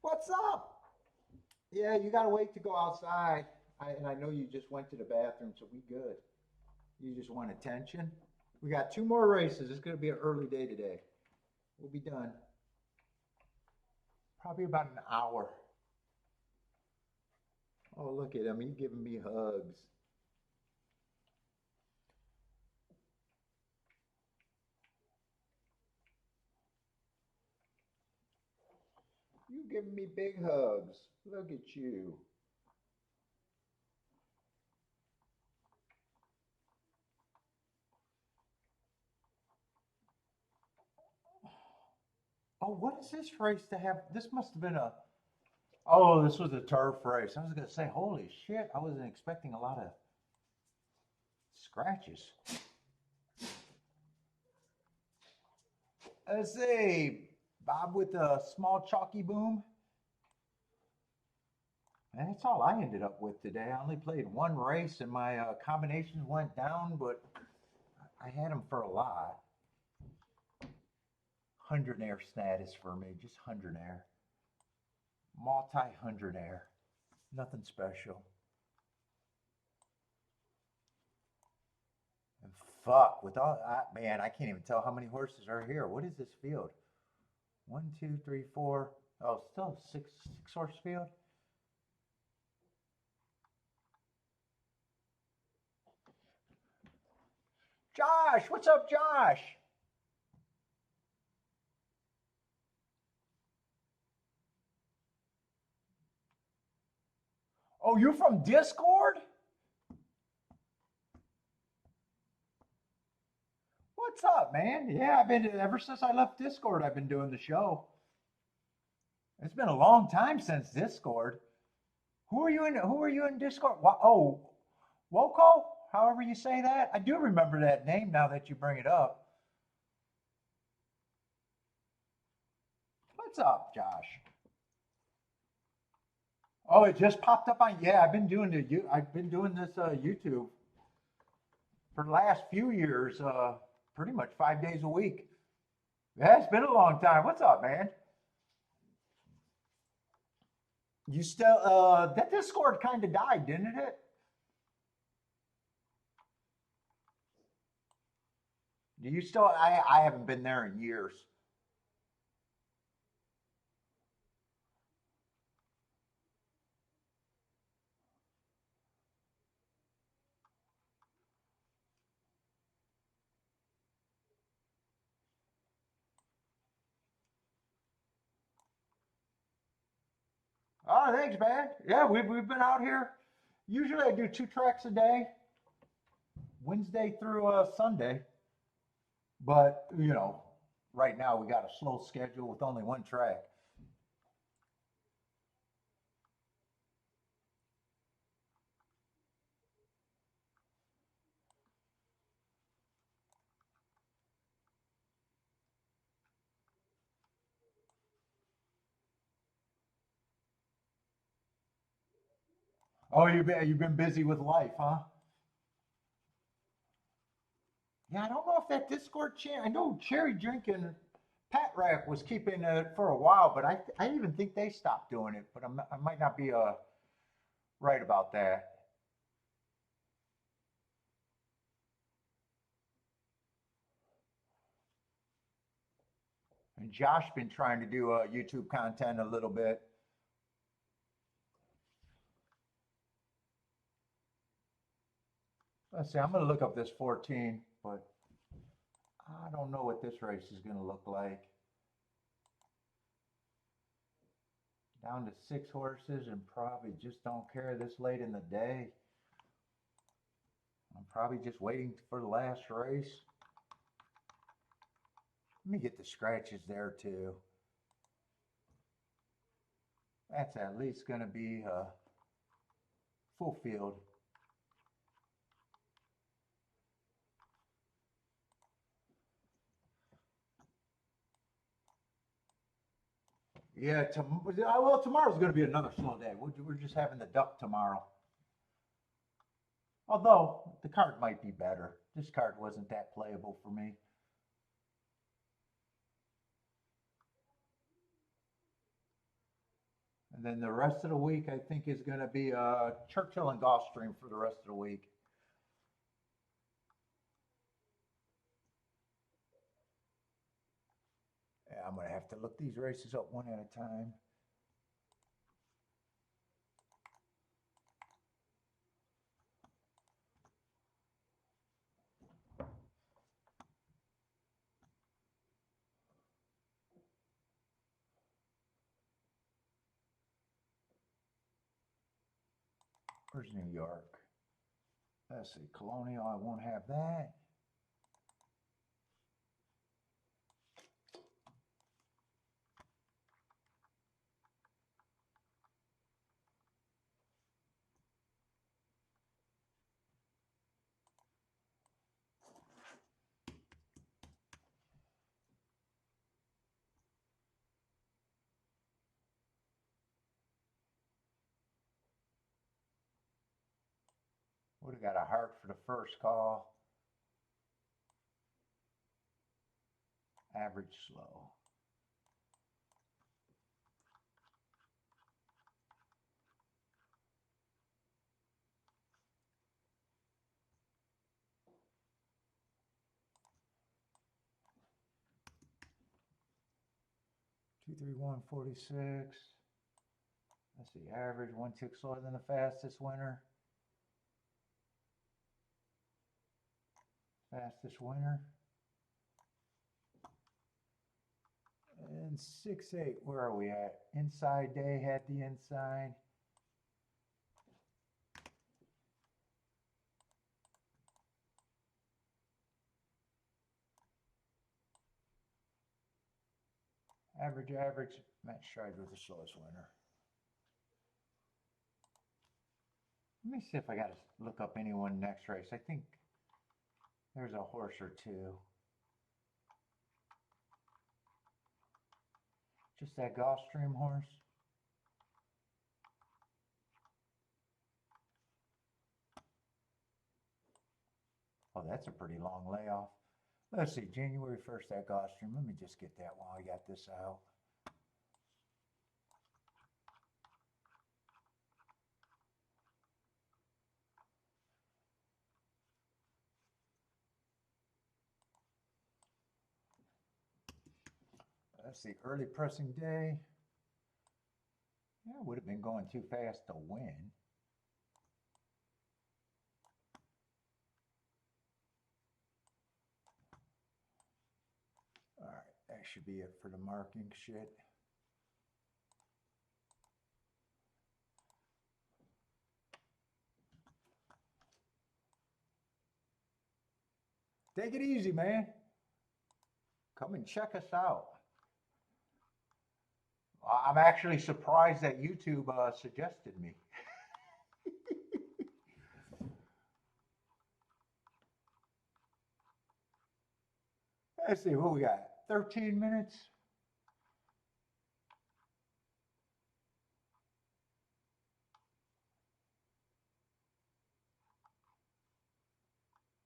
[SPEAKER 1] What's up? Yeah, you gotta wait to go outside. And I know you just went to the bathroom, so we good. You just want attention. We got 2 more races. It's gonna be an early day today. We'll be done. Probably about an hour. Oh, look at him. He's giving me hugs. You giving me big hugs. Look at you. Oh, what is this race to have? This must have been a, oh, this was a turf race. I was going to say, holy shit, I wasn't expecting a lot of scratches. Let's see, Bob with a small chalky boom. And that's all I ended up with today. I only played 1 race and my combinations went down, but I had them for a lot. 100 air status for me, just 100 air. Multi 100 air, nothing special. And fuck, with all that, man, I can't even tell how many horses are here. What is this field? 1, 2, 3, 4. Oh, still six horse field. Josh, what's up, Josh? Oh, you're from Discord? What's up, man? Yeah, I've been ever since I left Discord. I've been doing the show. It's been a long time since Discord. Who are you in? Who are you in Discord? Oh, Woko? However you say that. I do remember that name now that you bring it up. What's up, Josh? Oh, it just popped up on. Yeah, I've been doing this YouTube for the last few years. Pretty much 5 days a week. Yeah, it's been a long time. What's up, man? You still, that Discord kind of died, didn't it? Do you still, I haven't been there in years. Oh, thanks, man. Yeah, we've been out here. Usually I do 2 tracks a day, Wednesday through Sunday. But, right now we got a slow schedule with only 1 track. Oh, you've been busy with life, huh? Yeah, I don't know if that Discord channel. I know Cherry Drinking Pat Rack was keeping it for a while, but I even think they stopped doing it. But I might not be right about that. And Josh been trying to do YouTube content a little bit. Let's see. I'm gonna look up this 14, but I don't know what this race is gonna look like. Down to 6 horses and probably just don't care this late in the day. I'm probably just waiting for the last race. Let me get the scratches there too. That's at least going to be full field. Yeah, well, tomorrow's going to be another slow day. We're just having the duck tomorrow. Although the card might be better. This card wasn't that playable for me. And then the rest of the week, I think, is going to be Churchull and Gulfstream for the rest of the week. Yeah, I'm going to have to look these races up one at a time. Where's New York? Let's see, Colonial, I won't have that. Would have got a heart for the first call. Average slow. Two, three, 146. That's the average. 1 tick slower than the fastest winner. Fastest winner. And 6-8, where are we at? Inside day had the inside. Average. Matt Stride was the slowest winner. Let me see if I got to look up anyone next race. I think there's a horse or two. Just that Gulfstream horse. Oh, that's a pretty long layoff. Let's see, January 1st, that Gulfstream. Let me just get that while I got this out. Let's see, early pressing day. Yeah, would have been going too fast to win. All right, that should be it for the marking shit. Take it easy, man. Come and check us out. I'm actually surprised that YouTube suggested me. Let's see, what we got? 13 minutes?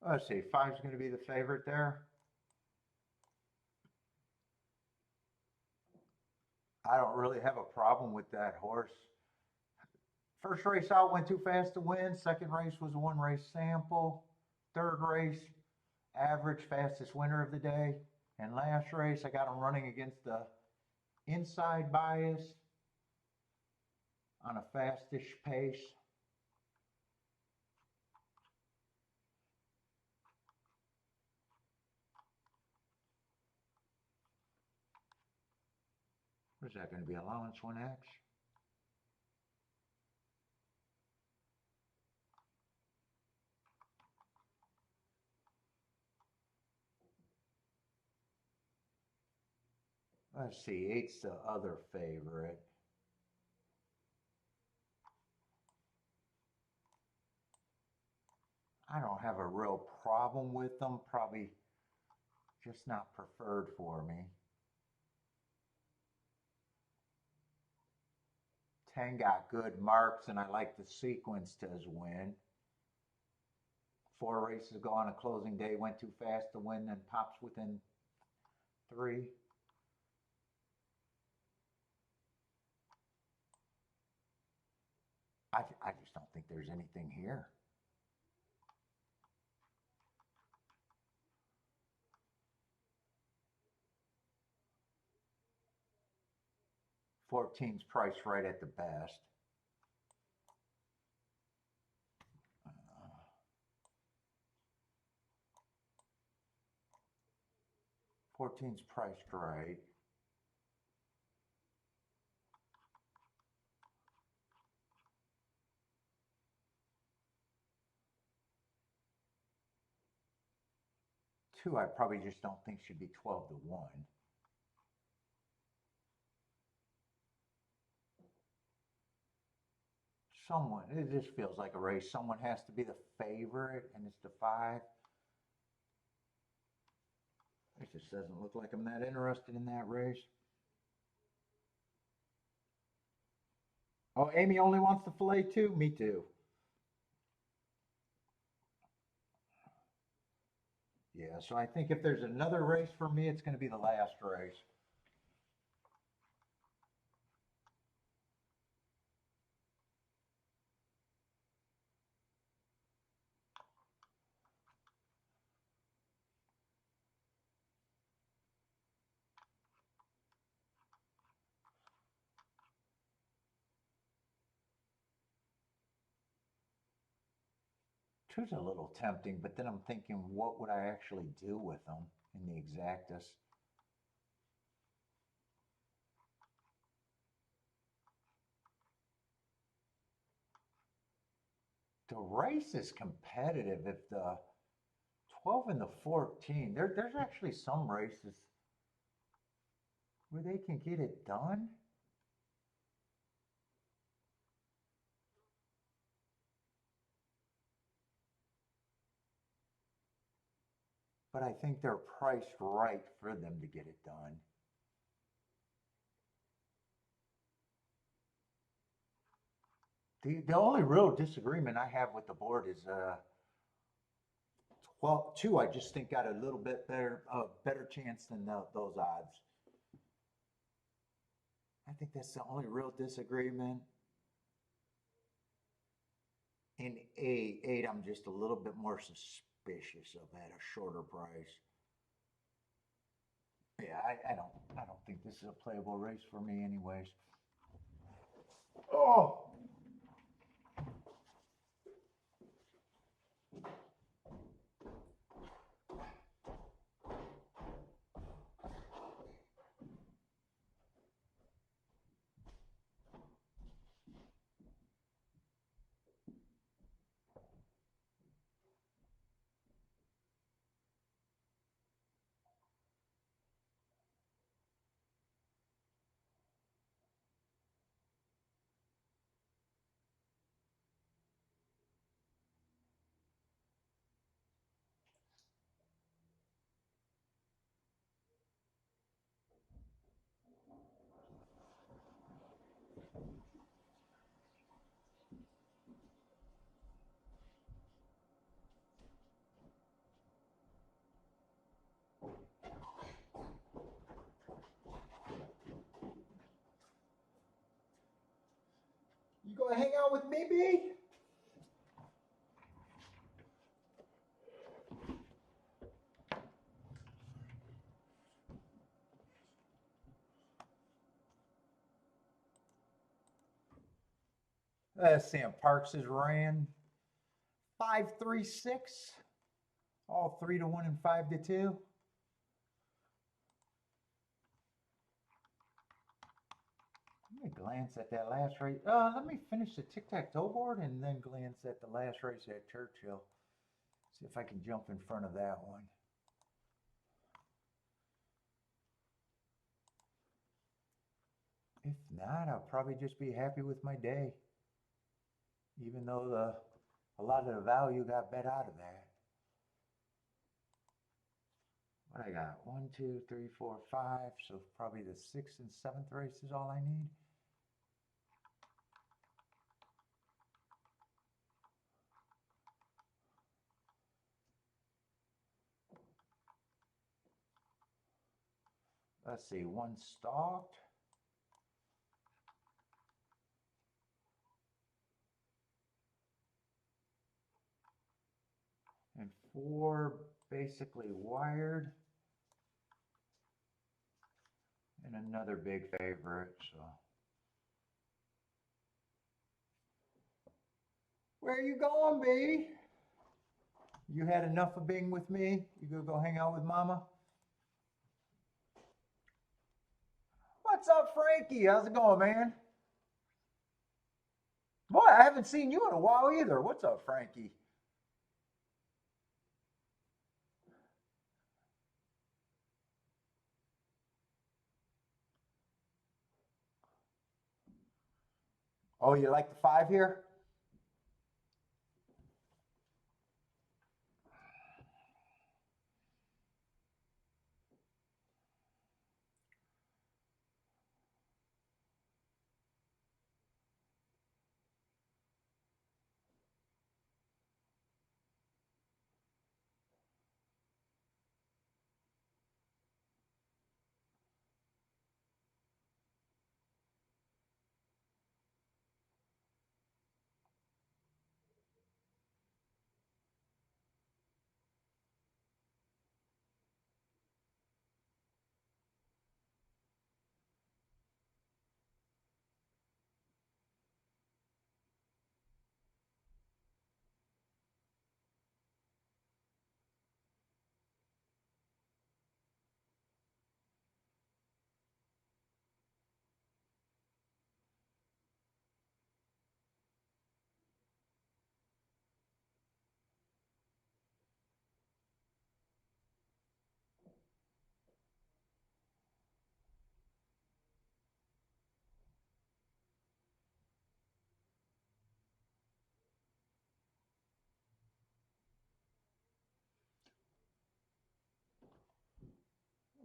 [SPEAKER 1] Let's see, 5's going to be the favorite there. I don't really have a problem with that horse. First race out went too fast to win. Second race was a one race sample. Third race, average fastest winner of the day. And last race, I got him running against the inside bias on a fastish pace. What is that going to be? Allowance 1X? Let's see, 8's the other favorite. I don't have a real problem with them, probably just not preferred for me. 10 got good marks, and I like the sequence to his win. 4 races ago on a closing day, went too fast to win, then pops within 3. I just don't think there's anything here. $14's priced right at the best. 14's priced right. Two, I probably just don't think should be 12 to 1. Someone, it just feels like a race. Someone has to be the favorite, and it's the 5. It just doesn't look like I'm that interested in that race. Oh, Amy only wants the fillet too? Me too. Yeah, so I think if there's another race for me, it's going to be the last race. Two's a little tempting, but then I'm thinking, what would I actually do with them in the exactus? The race is competitive. If the 12 and the 14, there's actually some races where they can get it done. But I think they're priced right for them to get it done. The only real disagreement I have with the board is 2. I just think got a little bit better chance than those odds. I think that's the only real disagreement. In 8, I'm just a little bit more suspicious of at a shorter price. Yeah, I don't think this is a playable race for me anyways. Oh, you gonna hang out with me, B? Sam Parks has ran 5-3-6, all 3-1 and 5-2. Let me glance at that last race. Let me finish the tic-tac-toe board and then glance at the last race at Churchull. See if I can jump in front of that one. If not, I'll probably just be happy with my day. Even though a lot of the value got bet out of that. What I got? 1, 2, 3, 4, 5. So probably the 6th and 7th race is all I need. Let's see, 1 stalked. And 4 basically wired. And another big favorite, so. Where are you going, B? You had enough of being with me? You gonna go hang out with Mama? What's up, Frankie? How's it going, man? Boy, I haven't seen you in a while either. What's up, Frankie? Oh, you like the 5 here?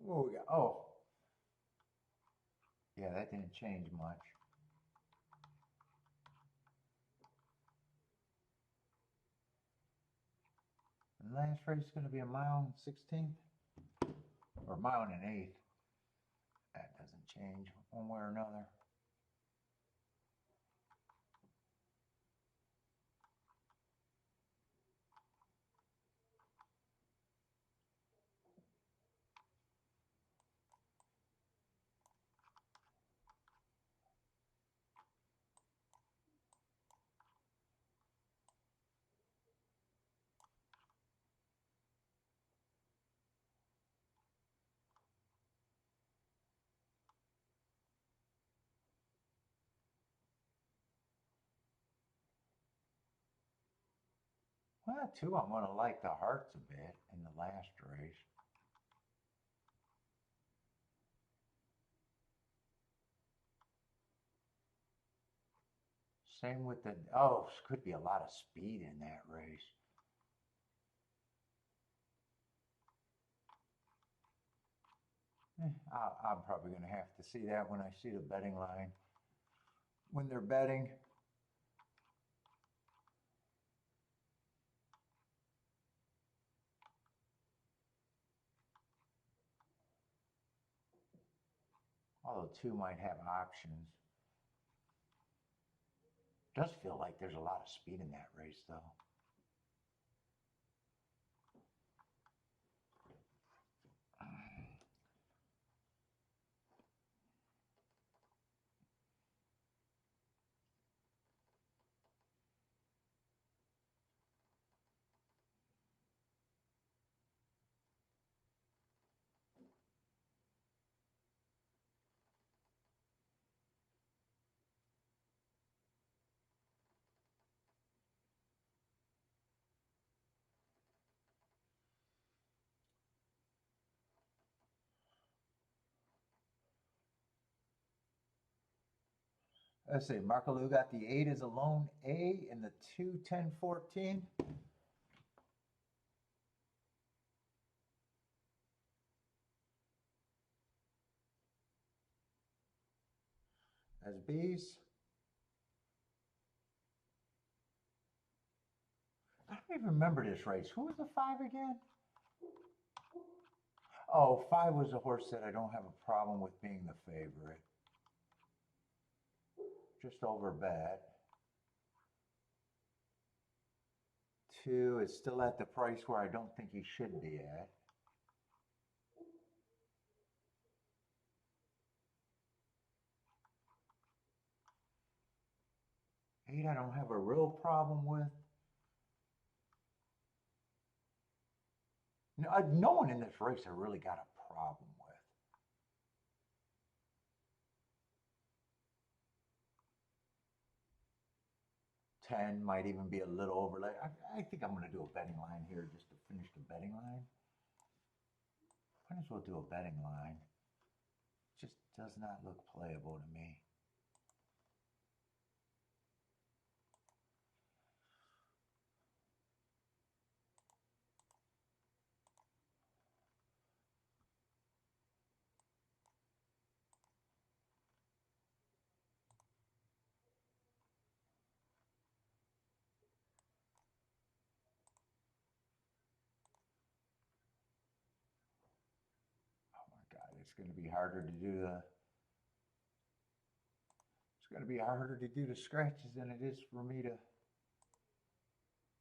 [SPEAKER 1] What we got? Oh, yeah, that didn't change much. The last race is going to be a mile and 16th or a mile and an eighth. That doesn't change one way or another. Well, two, I'm going to like the hearts a bit in the last race. Same with the, oh, could be a lot of speed in that race. I'm probably going to have to see that when I see the betting line. When they're betting. Although two might have options. Does feel like there's a lot of speed in that race, though. Let's see, Marco Lou got the 8 as a lone A and the 2, 10, 14. As B's. I don't even remember this race. Who was the 5 again? Oh, 5 was a horse that I don't have a problem with being the favorite. Just over bet. 2 is still at the price where I don't think he should be at. Eight, I don't have a real problem with. No one in this race I really got a problem with. 10 might even be a little overlay. I think I'm going to do a betting line here just to finish the betting line. Might as well do a betting line. Just does not look playable to me. It's going to be harder to do the scratches than it is for me to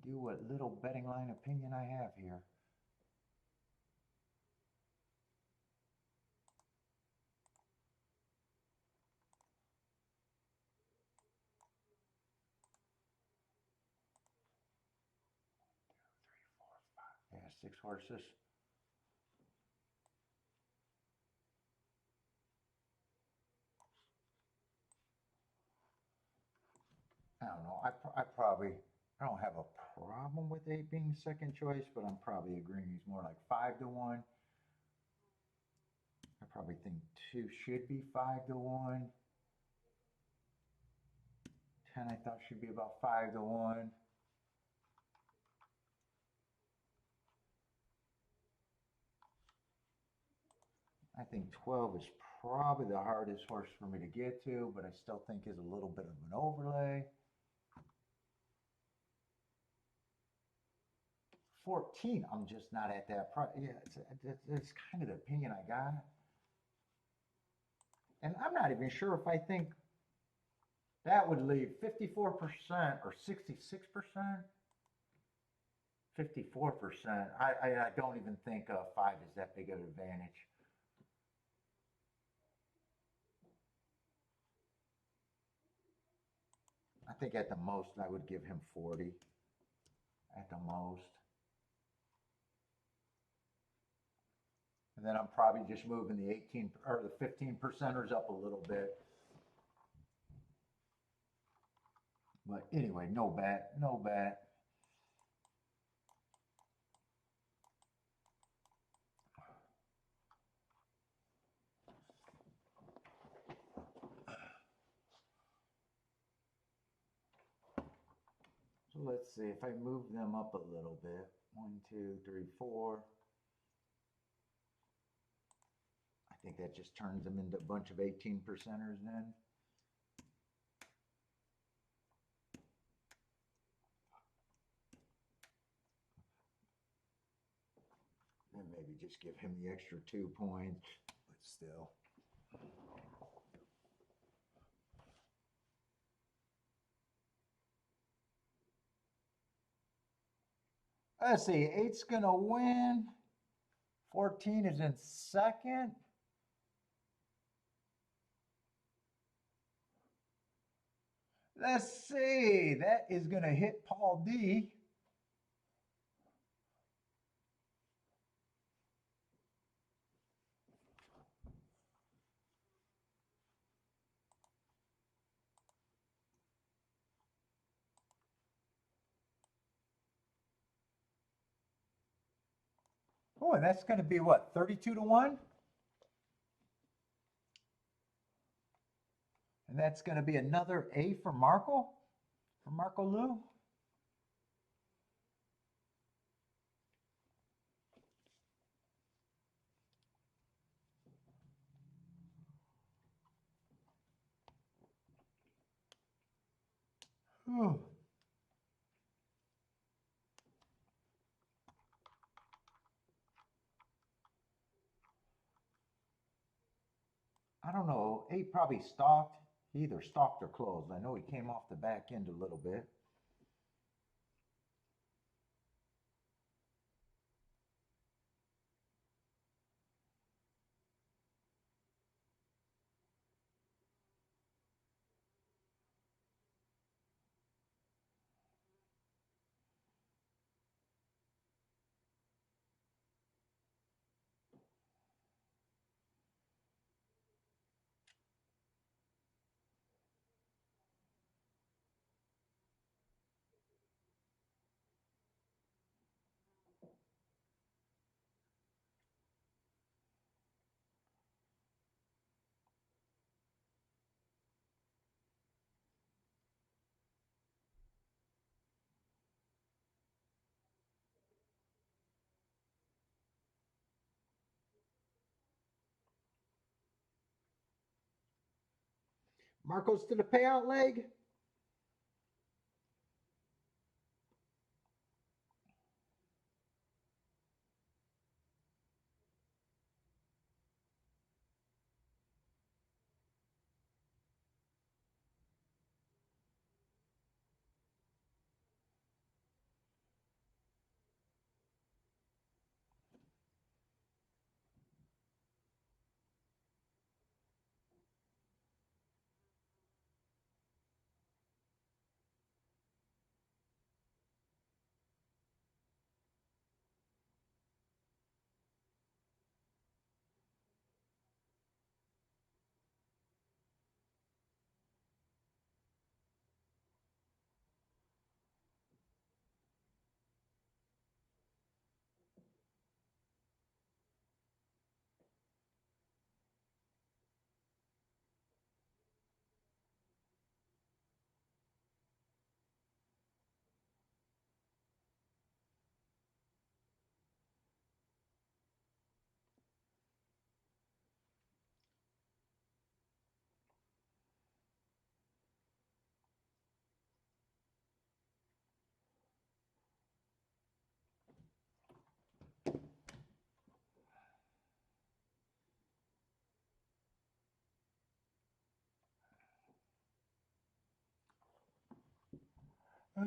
[SPEAKER 1] do what little betting line opinion I have here. Yeah, 6 horses. I don't know. I don't have a problem with 8 being second choice, but I'm probably agreeing he's more like 5 to 1. I probably think 2 should be 5 to 1. 10 I thought should be about 5 to 1. I think 12 is probably the hardest horse for me to get to, but I still think is a little bit of an overlay. 14, I'm just not at that price. Yeah, it's kind of the opinion I got. And I'm not even sure if I think that would leave 54% or 66%. 54%. I don't even think 5 is that big of an advantage. I think at the most I would give him 40. At the most. And then I'm probably just moving the 18 or the 15 percenters up a little bit. But anyway, no bet, no bet. let's see if I move them up a little bit. 1, 2, 3, 4. I think that just turns them into a bunch of 18 percenters then. And maybe just give him the extra 2 points, but still. Let's see, 8's gonna win. 14 is in second. Let's see, that is gonna hit Paul D. Oh, and that's gonna be what, 32 to 1? And that's gonna be another A for Marco Lou. Whew. I don't know. He probably stalked. He either stalked or closed. I know he came off the back end a little bit. Marcos to the payout leg.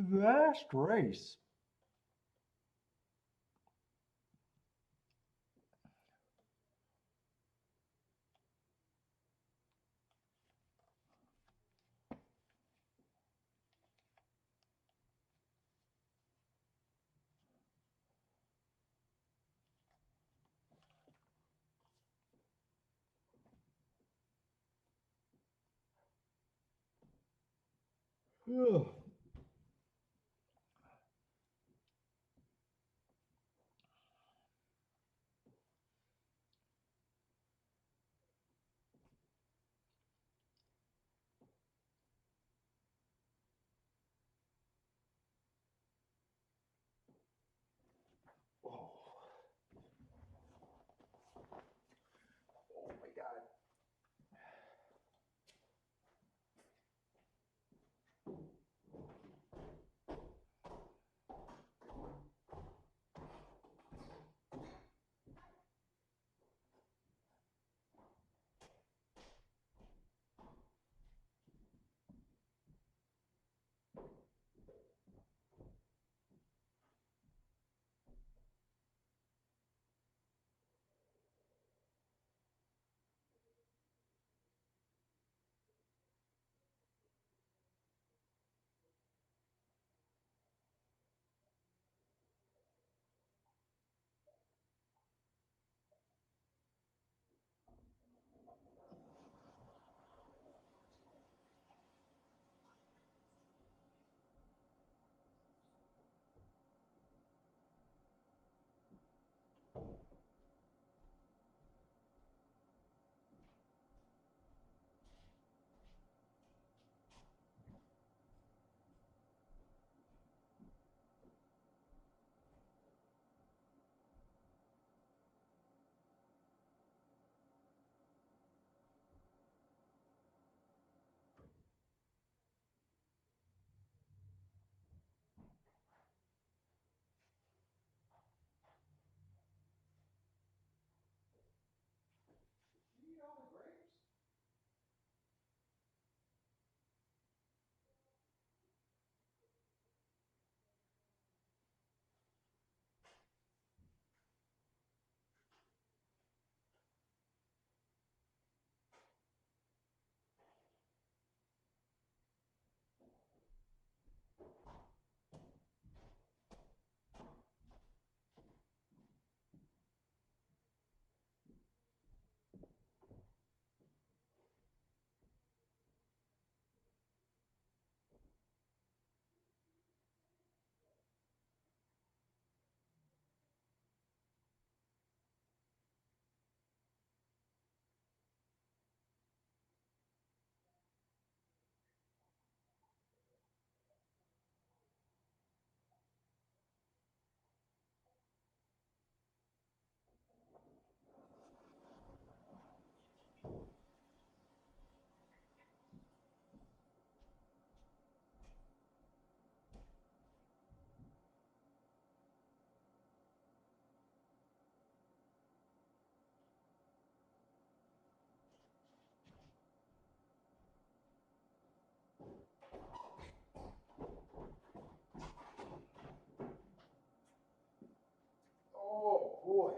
[SPEAKER 1] Last race. Ugh. boy.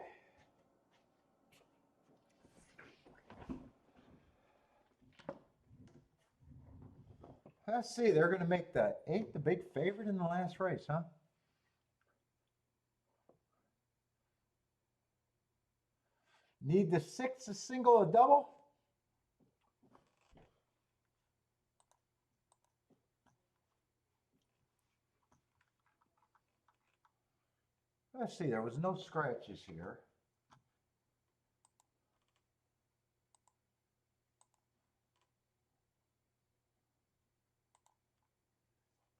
[SPEAKER 1] Let's see, they're going to make the 8 the big favorite in the last race, huh? Need the 6 a single, a double? Let's see, there was no scratches here.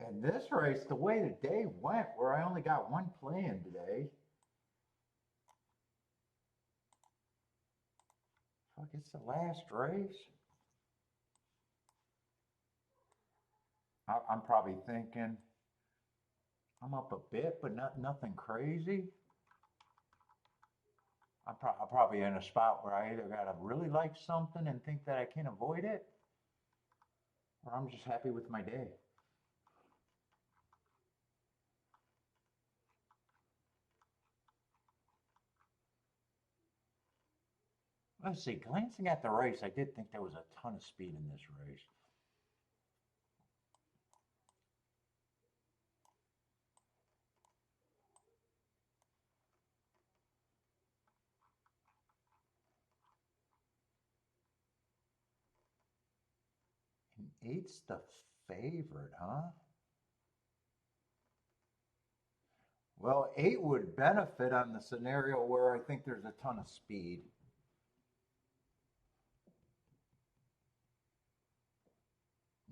[SPEAKER 1] And this race, the way the day went, where I only got one play in today. Fuck, it's the last race. I'm probably thinking I'm up a bit, but nothing crazy. I'm probably in a spot where I either gotta really like something and think that I can't avoid it, or I'm just happy with my day. Let's see, glancing at the race, I did think there was a ton of speed in this race. And 8's the favorite, huh? Well, 8 would benefit on the scenario where I think there's a ton of speed.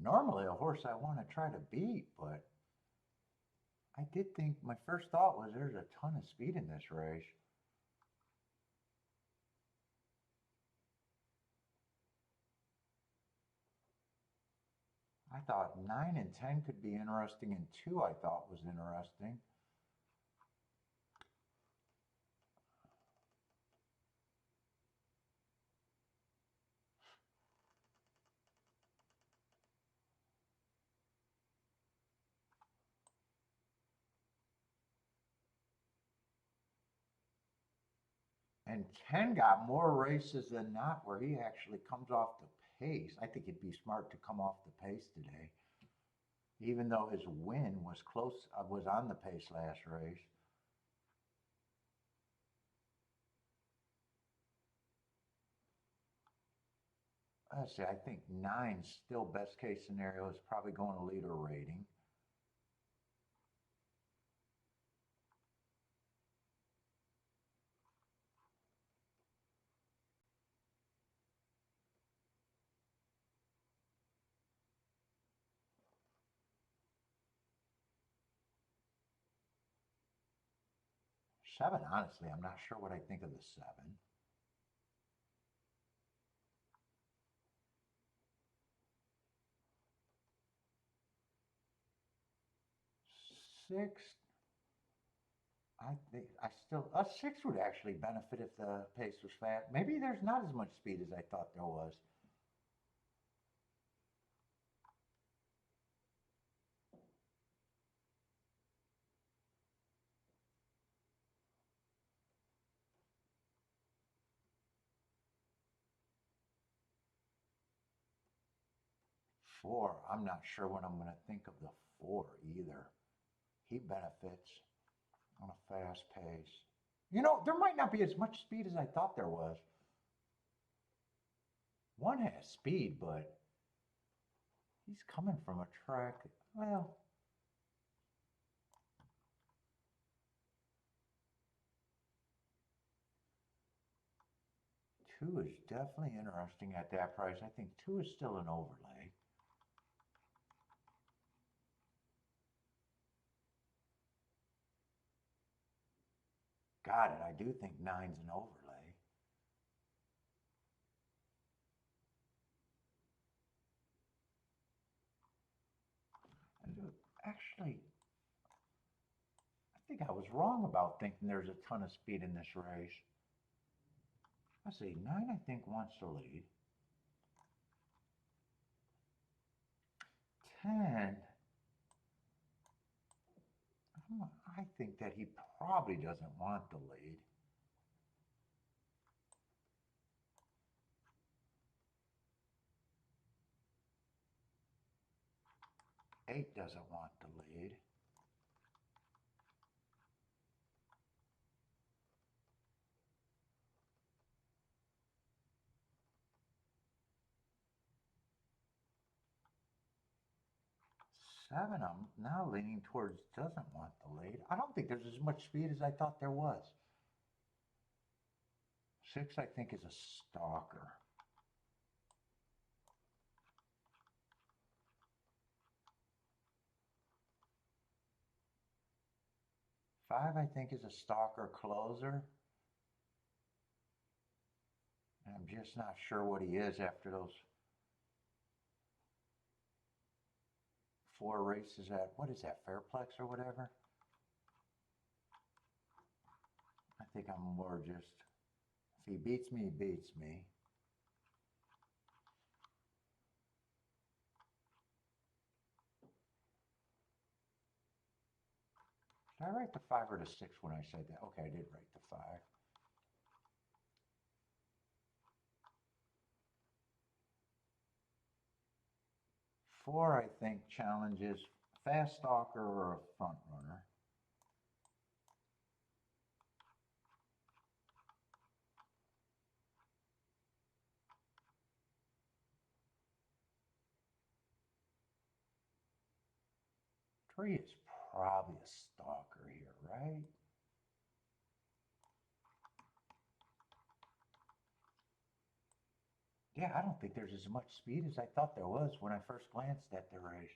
[SPEAKER 1] Normally a horse I want to try to beat, but I did think my first thought was there's a ton of speed in this race. I thought 9 and 10 could be interesting, and 2 I thought was interesting. And 10 got more races than not where he actually comes off the pace. I think it'd be smart to come off the pace today, even though his win was close, was on the pace last race. Let's see, I think 9's still best case scenario is probably going to leader rating. Seven, honestly, I'm not sure what I think of the 7. 6, I think a 6 would actually benefit if the pace was fast. Maybe there's not as much speed as I thought there was. Four, I'm not sure what I'm going to think of the 4 either. He benefits on a fast pace. You know, there might not be as much speed as I thought there was. 1 has speed, but he's coming from a track. Well, 2 is definitely interesting at that price. I think 2 is still an overlay. Got it. I do think 9's an overlay. Actually, I think I was wrong about thinking there's a ton of speed in this race. Let's see, 9 I think wants to lead. 10, I think that he probably doesn't want the lead. 8 doesn't want the lead. Seven, I'm now leaning towards doesn't want the lead. I don't think there's as much speed as I thought there was. 6, I think, is a stalker. Five, I think, is a stalker closer. And I'm just not sure what he is after those 4 races at, what is that, Fairplex or whatever? I think I'm more just, if he beats me, he beats me. Did I write the 5 or the 6 when I said that? Okay, I did write the 5. Four, I think, challenges fast stalker or a front runner. Three is probably a stalker here, right? Yeah, I don't think there's as much speed as I thought there was when I first glanced at the race.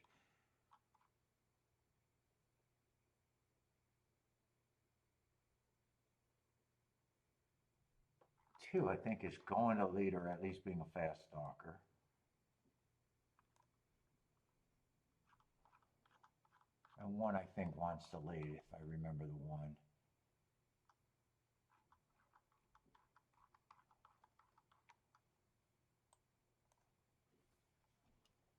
[SPEAKER 1] 2, I think, is going to lead or at least being a fast stalker. And 1, I think, wants to lead, if I remember the 1.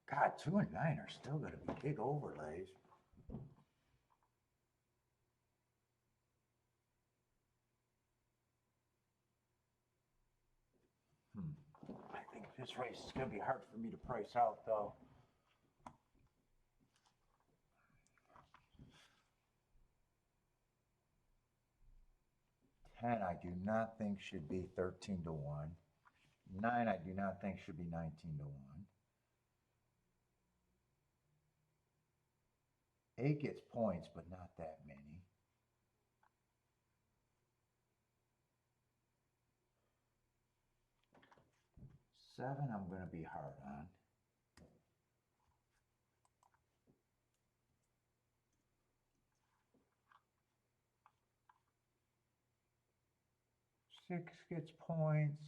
[SPEAKER 1] God, 2 and 9 are still going to be big overlays. I think this race is going to be hard for me to price out, though. Ten, I do not think should be 13 to 1. 9, I do not think should be 19 to 1. 8 gets points, but not that many. 7, I'm going to be hard on. 6 gets points.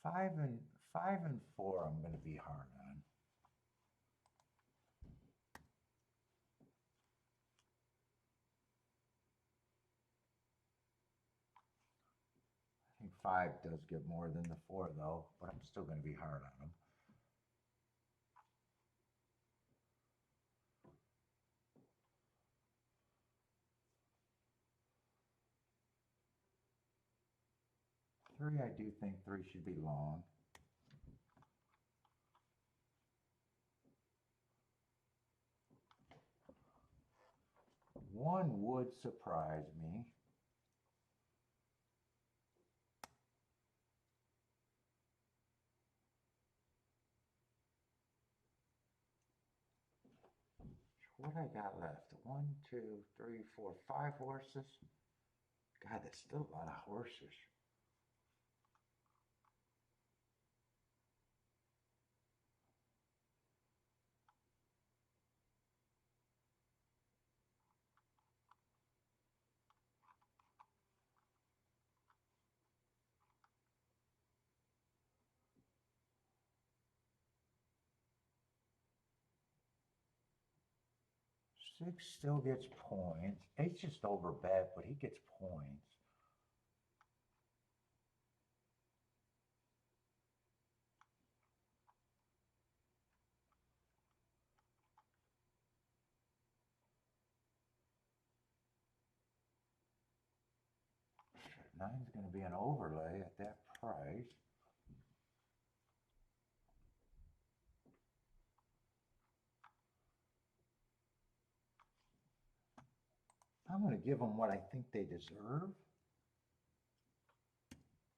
[SPEAKER 1] 5 and 4, I'm going to be hard on. I think 5 does get more than the 4, though, but I'm still going to be hard on them. Three, I do think 3 should be long. 1 would surprise me. What I got left? 1, 2, 3, 4, 5 horses. God, that's still a lot of horses. Six still gets points. Eight's just over bet, but he gets points. Nine's going to be an overlay at that price. I'm going to give them what I think they deserve.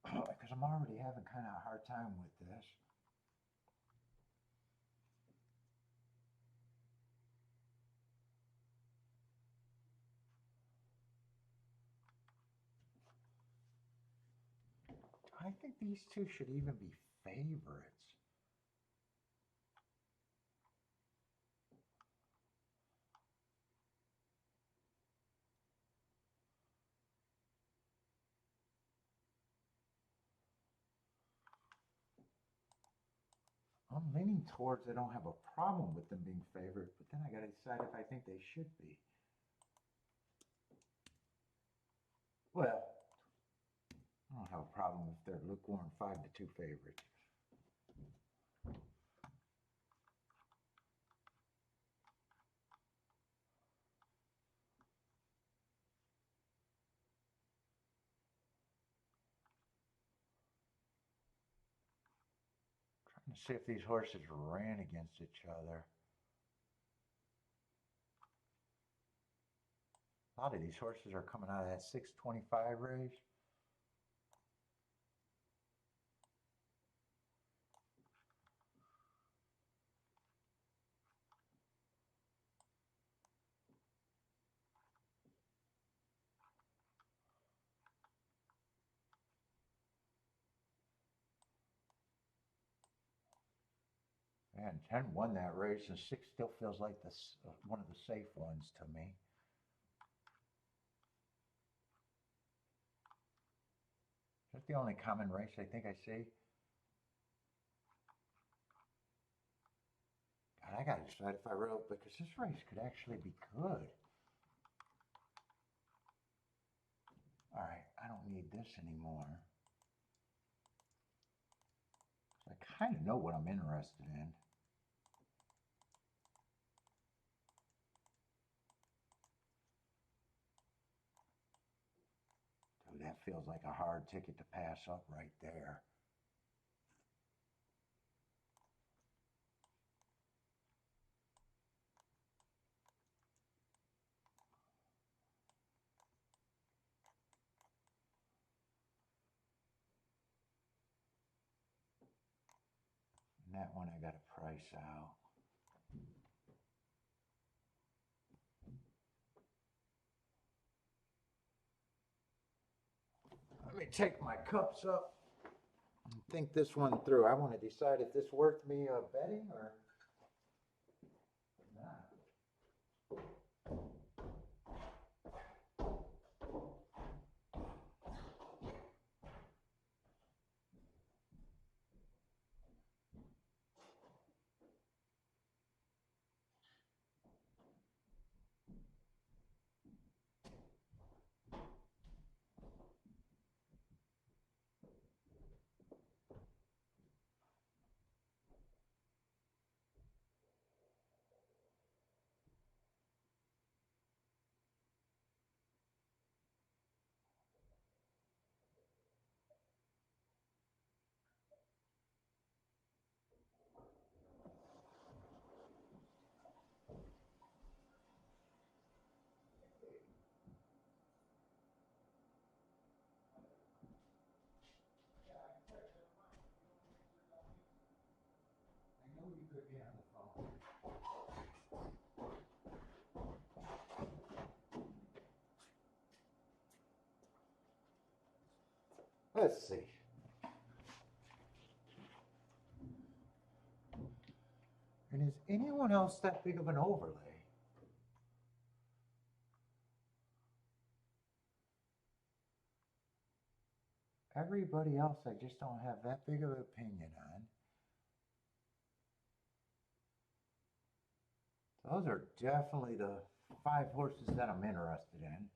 [SPEAKER 1] Because I'm already having kind of a hard time with this. I think these two should even be favorites. I'm leaning towards I don't have a problem with them being favored, but then I got to decide if I think they should be. Well, I don't have a problem if they're lukewarm 5-2 favorites. Trying to see if these horses ran against each other. A lot of these horses are coming out of that 625 race. Man, 10 won that race, and 6 still feels like this one of the safe ones to me. That's the only common race I think I see. God, I gotta decide if I wrote, because this race could actually be good. All right, I don't need this anymore. I kind of know what I'm interested in. Dude, that feels like a hard ticket to pass up right there. And that one I got to price out. Let me take my cups up and think this one through. I want to decide if this worth me betting or not. I know you could be on the phone. Let's see. And is anyone else that big of an overlay? Everybody else I just don't have that big of an opinion on. Those are definitely the 5 horses that I'm interested in.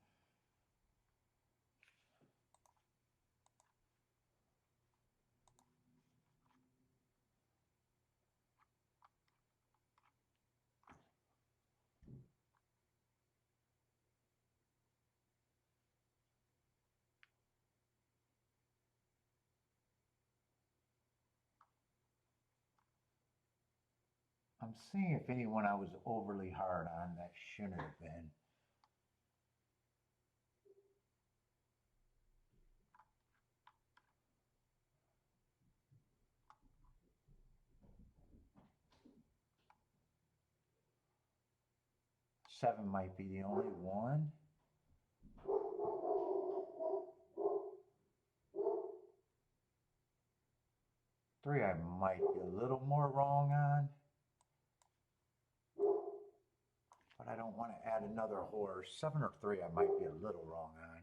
[SPEAKER 1] I'm seeing if anyone I was overly hard on that shouldn't have been. 7 might be the only one. Three I might be a little more wrong on. But I don't want to add another horse. 7 or 3 I might be a little wrong on.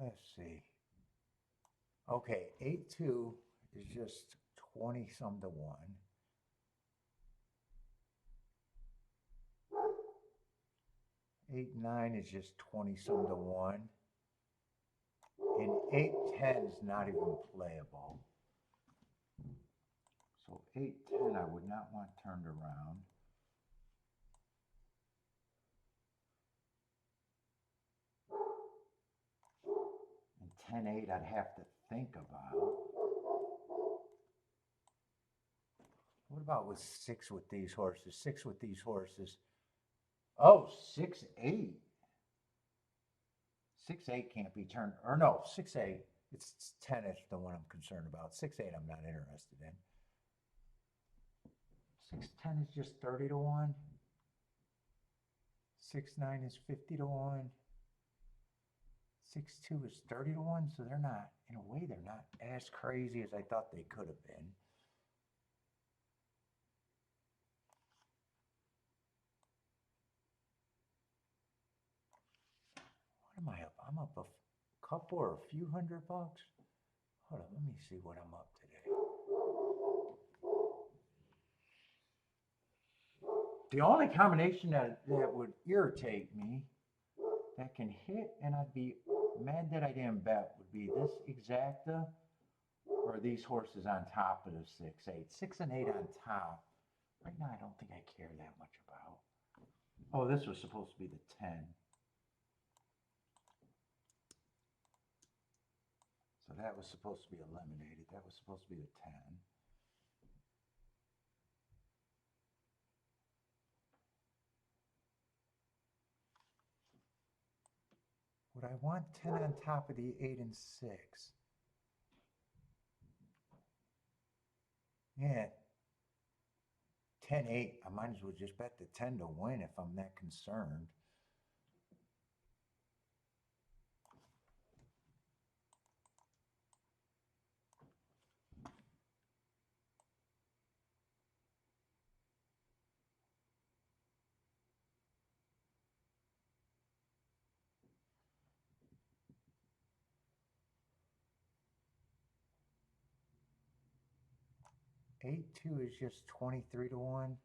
[SPEAKER 1] Let's see. Okay, 8-2 is just 20 some to 1. 8-9 is just 20 some to 1. And 8-10 is not even playable. So 8-10 I would not want turned around. And 10-8 I'd have to think about. What about with 6 with these horses? 6 with these horses. Oh, 6-8. 6-8 can't be turned, or no, 6-8. It's 10 is the one I'm concerned about. 6-8 I'm not interested in. 6-10 is just 30 to 1. 6-9 is 50 to 1. 6-2 is 30 to 1. So they're not, in a way, they're not as crazy as I thought they could have been. What am I up? I'm up a couple or a few $100. Hold on, let me see what I'm up today. The only combination that would irritate me, that can hit and I'd be mad that I didn't bet, would be this exacta or these horses on top of the 6-8. 6 and 8 on top. Right now, I don't think I care that much about. Oh, this was supposed to be the 10. So that was supposed to be eliminated. That was supposed to be the 10. Would I want 10 on top of the 8 and 6? Yeah. 10-8. I might as well just bet the 10 to win if I'm that concerned. Eight two is just 23 to 1.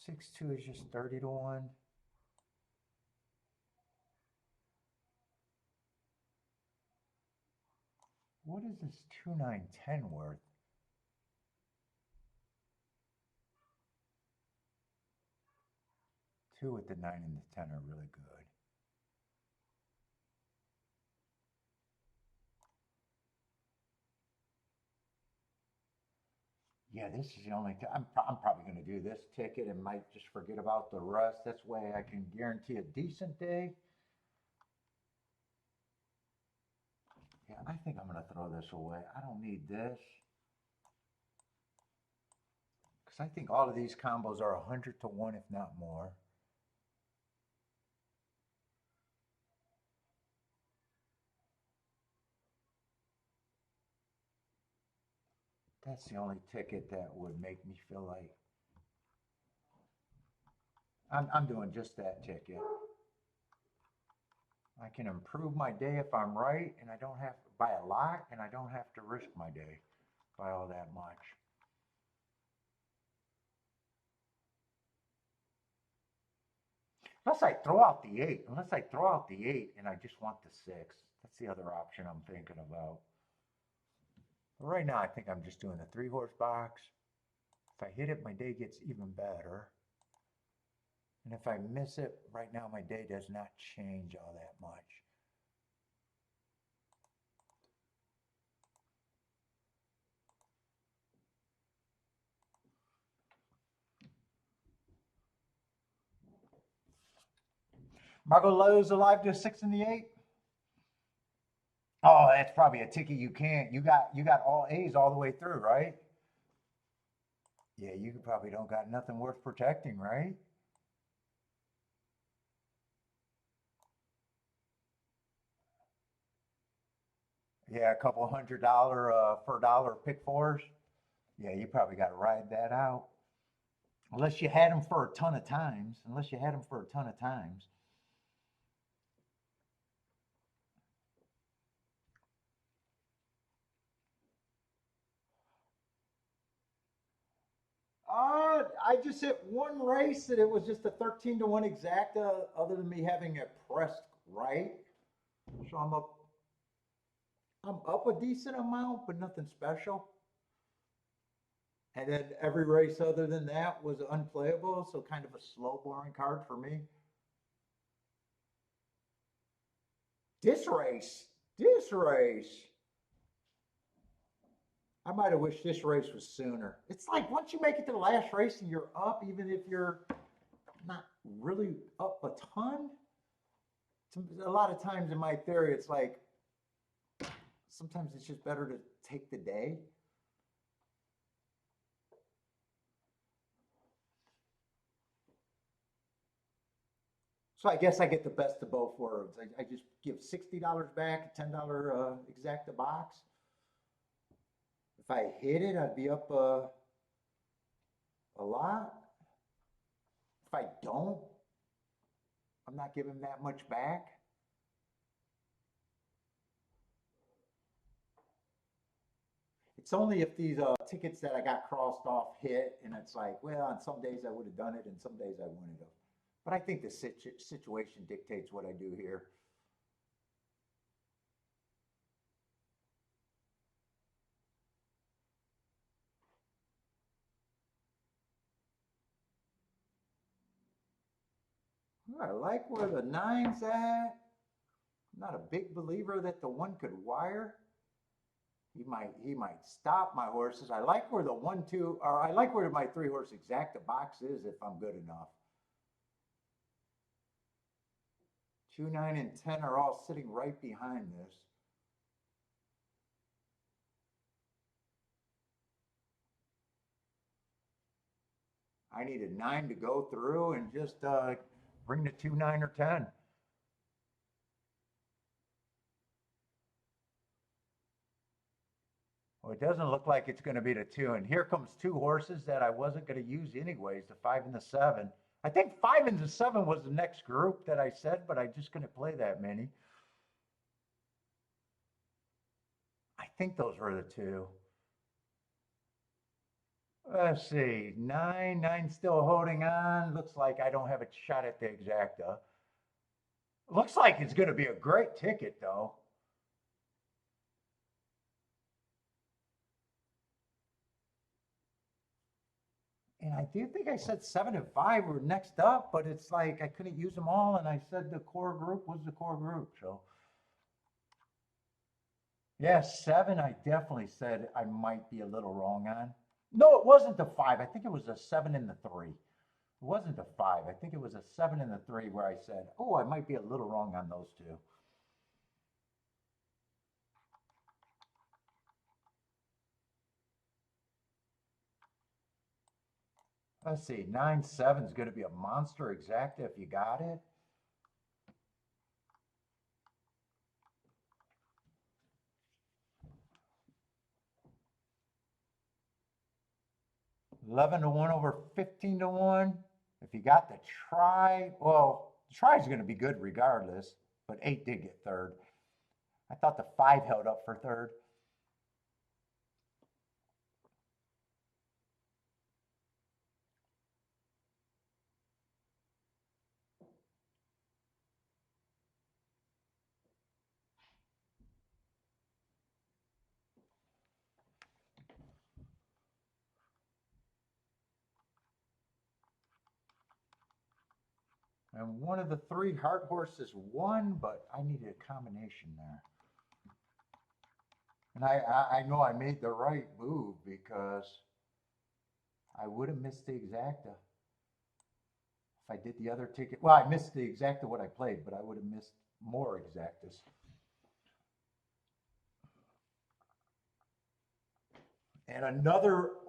[SPEAKER 1] 6-2 is just 30 to 1. What is this 2-9-10 worth? Two with the 9 and the 10 are really good. Yeah, this is the only. I'm probably going to do this ticket and might just forget about the rest. That's way I can guarantee a decent day. Yeah, I think I'm going to throw this away. I don't need this. Because I think all of these combos are 100 to 1, if not more. That's the only ticket that would make me feel like I'm doing just that ticket. I can improve my day if I'm right, and I don't have to buy a lot, and I don't have to risk my day by all that much. Unless I throw out the 8. Unless I throw out the 8 and I just want the 6. That's the other option I'm thinking about. But right now, I think I'm just doing the 3-horse box. If I hit it, my day gets even better. And if I miss it, right now my day does not change all that much. Margot Lowe's alive to a 6 and the 8. Oh, that's probably a ticket you can't. You got all A's all the way through, right? Yeah, you probably don't got nothing worth protecting, right? Yeah, a couple $100 for dollar pick fours. Yeah, you probably got to ride that out. Unless you had them for a ton of times. Unless you had them for a ton of times. I just hit one race and it was just a 13 to 1 exacta, other than me having it pressed right. So I'm up a decent amount, but nothing special. And then every race other than that was unplayable, so kind of a slow, boring card for me. This race, this race. I might have wished this race was sooner. It's like once you make it to the last race and you're up, even if you're not really up a ton. A lot of times in my theory, it's like sometimes it's just better to take the day. So I guess I get the best of both worlds. I just give $60 back, a $10 exacta box. If I hit it, I'd be up a lot. If I don't, I'm not giving that much back. It's only if these tickets that I got crossed off hit, and it's like, well, on some days I would have done it, and some days I wouldn't have. But I think the situation dictates what I do here. I like where the nine's at. I'm not a big believer that the one could wire. He might stop my horses. I like where the 1 2, or I like where my 3 horse exacta box is if I'm good enough. 2 9 and 10 are all sitting right behind this. I need a 9 to go through and just bring the 2 9 or 10. Well, it doesn't look like it's going to be the 2. And here comes 2 horses that I wasn't going to use anyways, the 5 and the 7. I think 5 and the 7 was the next group that I said, but I just couldn't play that many. I think those were the 2. Let's see. 9, 9 still holding on. Looks like I don't have a shot at the exacta. Looks like it's going to be a great ticket, though. And I do think I said 7 and 5 were next up, but it's like I couldn't use them all. And I said the core group was the core group. So, yeah, 7, I definitely said I might be a little wrong on. No, it wasn't the 5. I think it was a 7 and the 3. It wasn't a 5. I think it was a 7 and the 3 where I said, oh, I might be a little wrong on those two. Let's see, 9 7 is going to be a monster exacta if you got it. 11 to 1 over 15 to 1. If you got the try, well, the try is going to be good regardless, but 8 did get third. I thought the 5 held up for third. And one of the 3 heart horses won, but I needed a combination there. And I know I made the right move because I would have missed the exacta. If I did the other ticket, well, I missed the exacta what I played, but I would have missed more exactas. And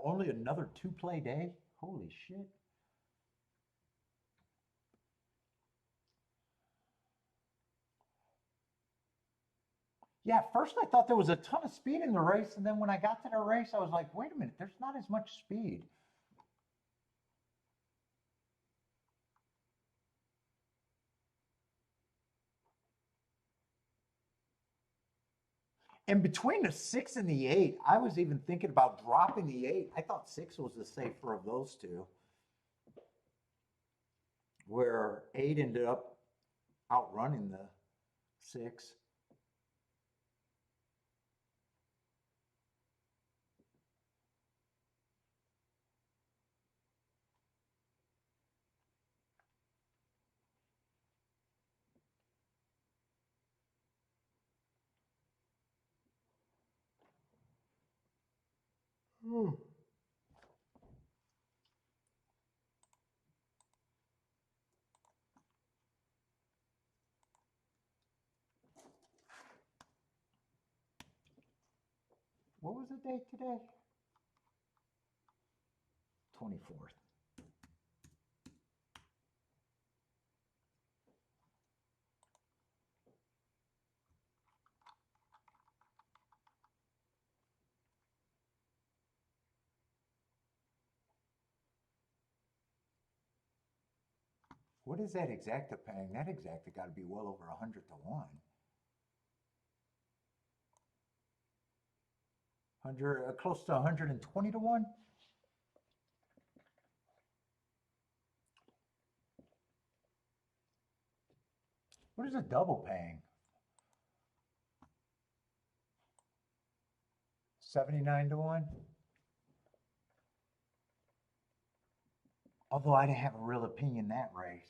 [SPEAKER 1] only another 2-play day? Holy shit. Yeah, at first I thought there was a ton of speed in the race, and then when I got to the race, I was like, wait a minute, there's not as much speed. And between the 6 and the 8, I was even thinking about dropping the 8. I thought 6 was the safer of those two, where 8 ended up outrunning the 6. Hmm. What was the date today? 24th. What is that exacta paying? That exacta got to be well over 100 to 1. 100, close to 120 to 1. What is a double paying? 79 to 1. Although I didn't have a real opinion that race.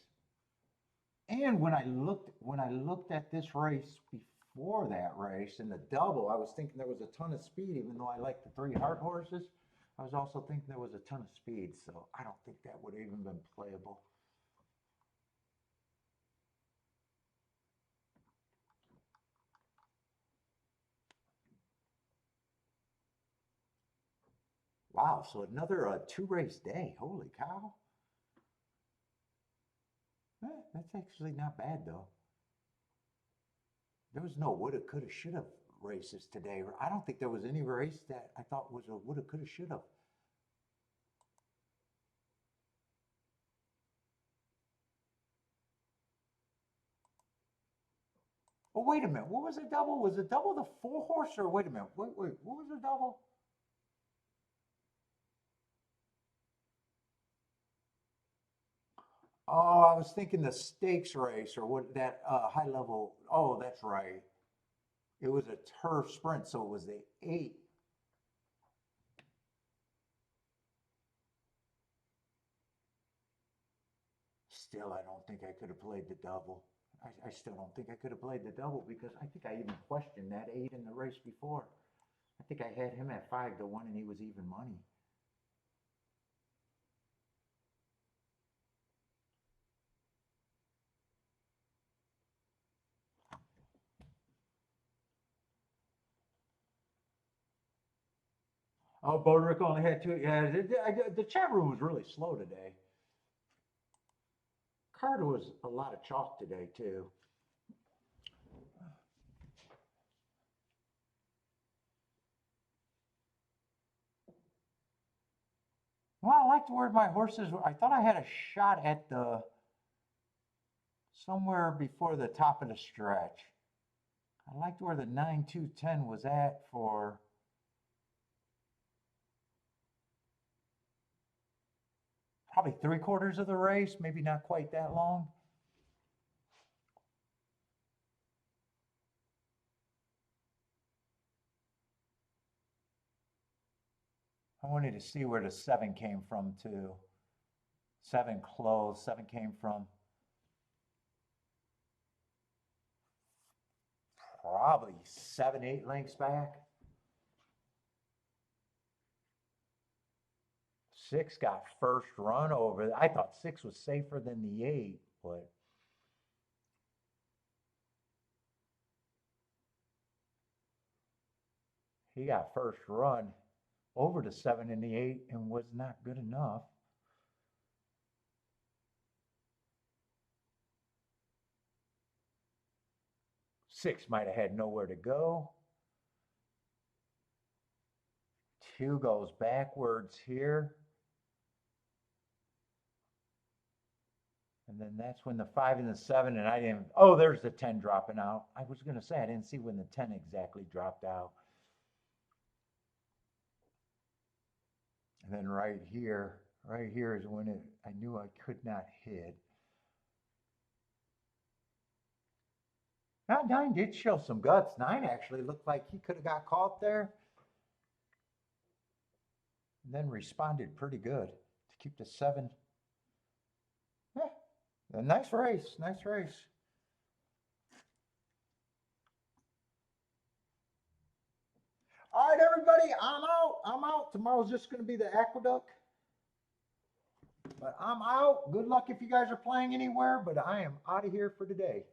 [SPEAKER 1] And when I looked at this race before that race in the double, I was thinking there was a ton of speed, even though I like the 3 hard horses. I was also thinking there was a ton of speed, so I don't think that would have even been playable. Wow, so another 2-race day. Holy cow. That's actually not bad, though. There was no woulda, coulda, shoulda races today. I don't think there was any race that I thought was a woulda, coulda, shoulda. Oh, wait a minute. What was the double? Was the double the 4-horse or wait a minute? Wait. What was the double? Oh, I was thinking the stakes race or what that high level. Oh, that's right. It was a turf sprint, so it was the 8. Still, I don't think I could have played the double. I still don't think I could have played the double because I think I even questioned that 8 in the race before. I think I had him at 5 to 1 and he was even money. Oh, Boderick only had 2. Yeah, the chat room was really slow today. Carter was a lot of chalk today, too. Well, I liked where my horses were. I thought I had a shot at the somewhere before the top of the stretch. I liked where the 9-2-10 was at for probably 3/4 of the race, maybe not quite that long. I wanted to see where the 7 came from too. 7 closed. 7 came from probably 7, 8 lengths back. 6 got first run over. I thought 6 was safer than the 8, but he got first run over the 7 and the 8 and was not good enough. Six might have had nowhere to go. 2 goes backwards here. And then that's when the 5 and the 7, and I didn't, oh, there's the 10 dropping out. I was going to say, I didn't see when the 10 exactly dropped out. And then right here is when I knew I could not hit. Now, 9 did show some guts. 9 actually looked like he could have got caught there. And then responded pretty good to keep the 7. Yeah, a nice race, nice race. All right, everybody, I'm out. I'm out. Tomorrow's just going to be the aqueduct. But I'm out. Good luck if you guys are playing anywhere, but I am out of here for today.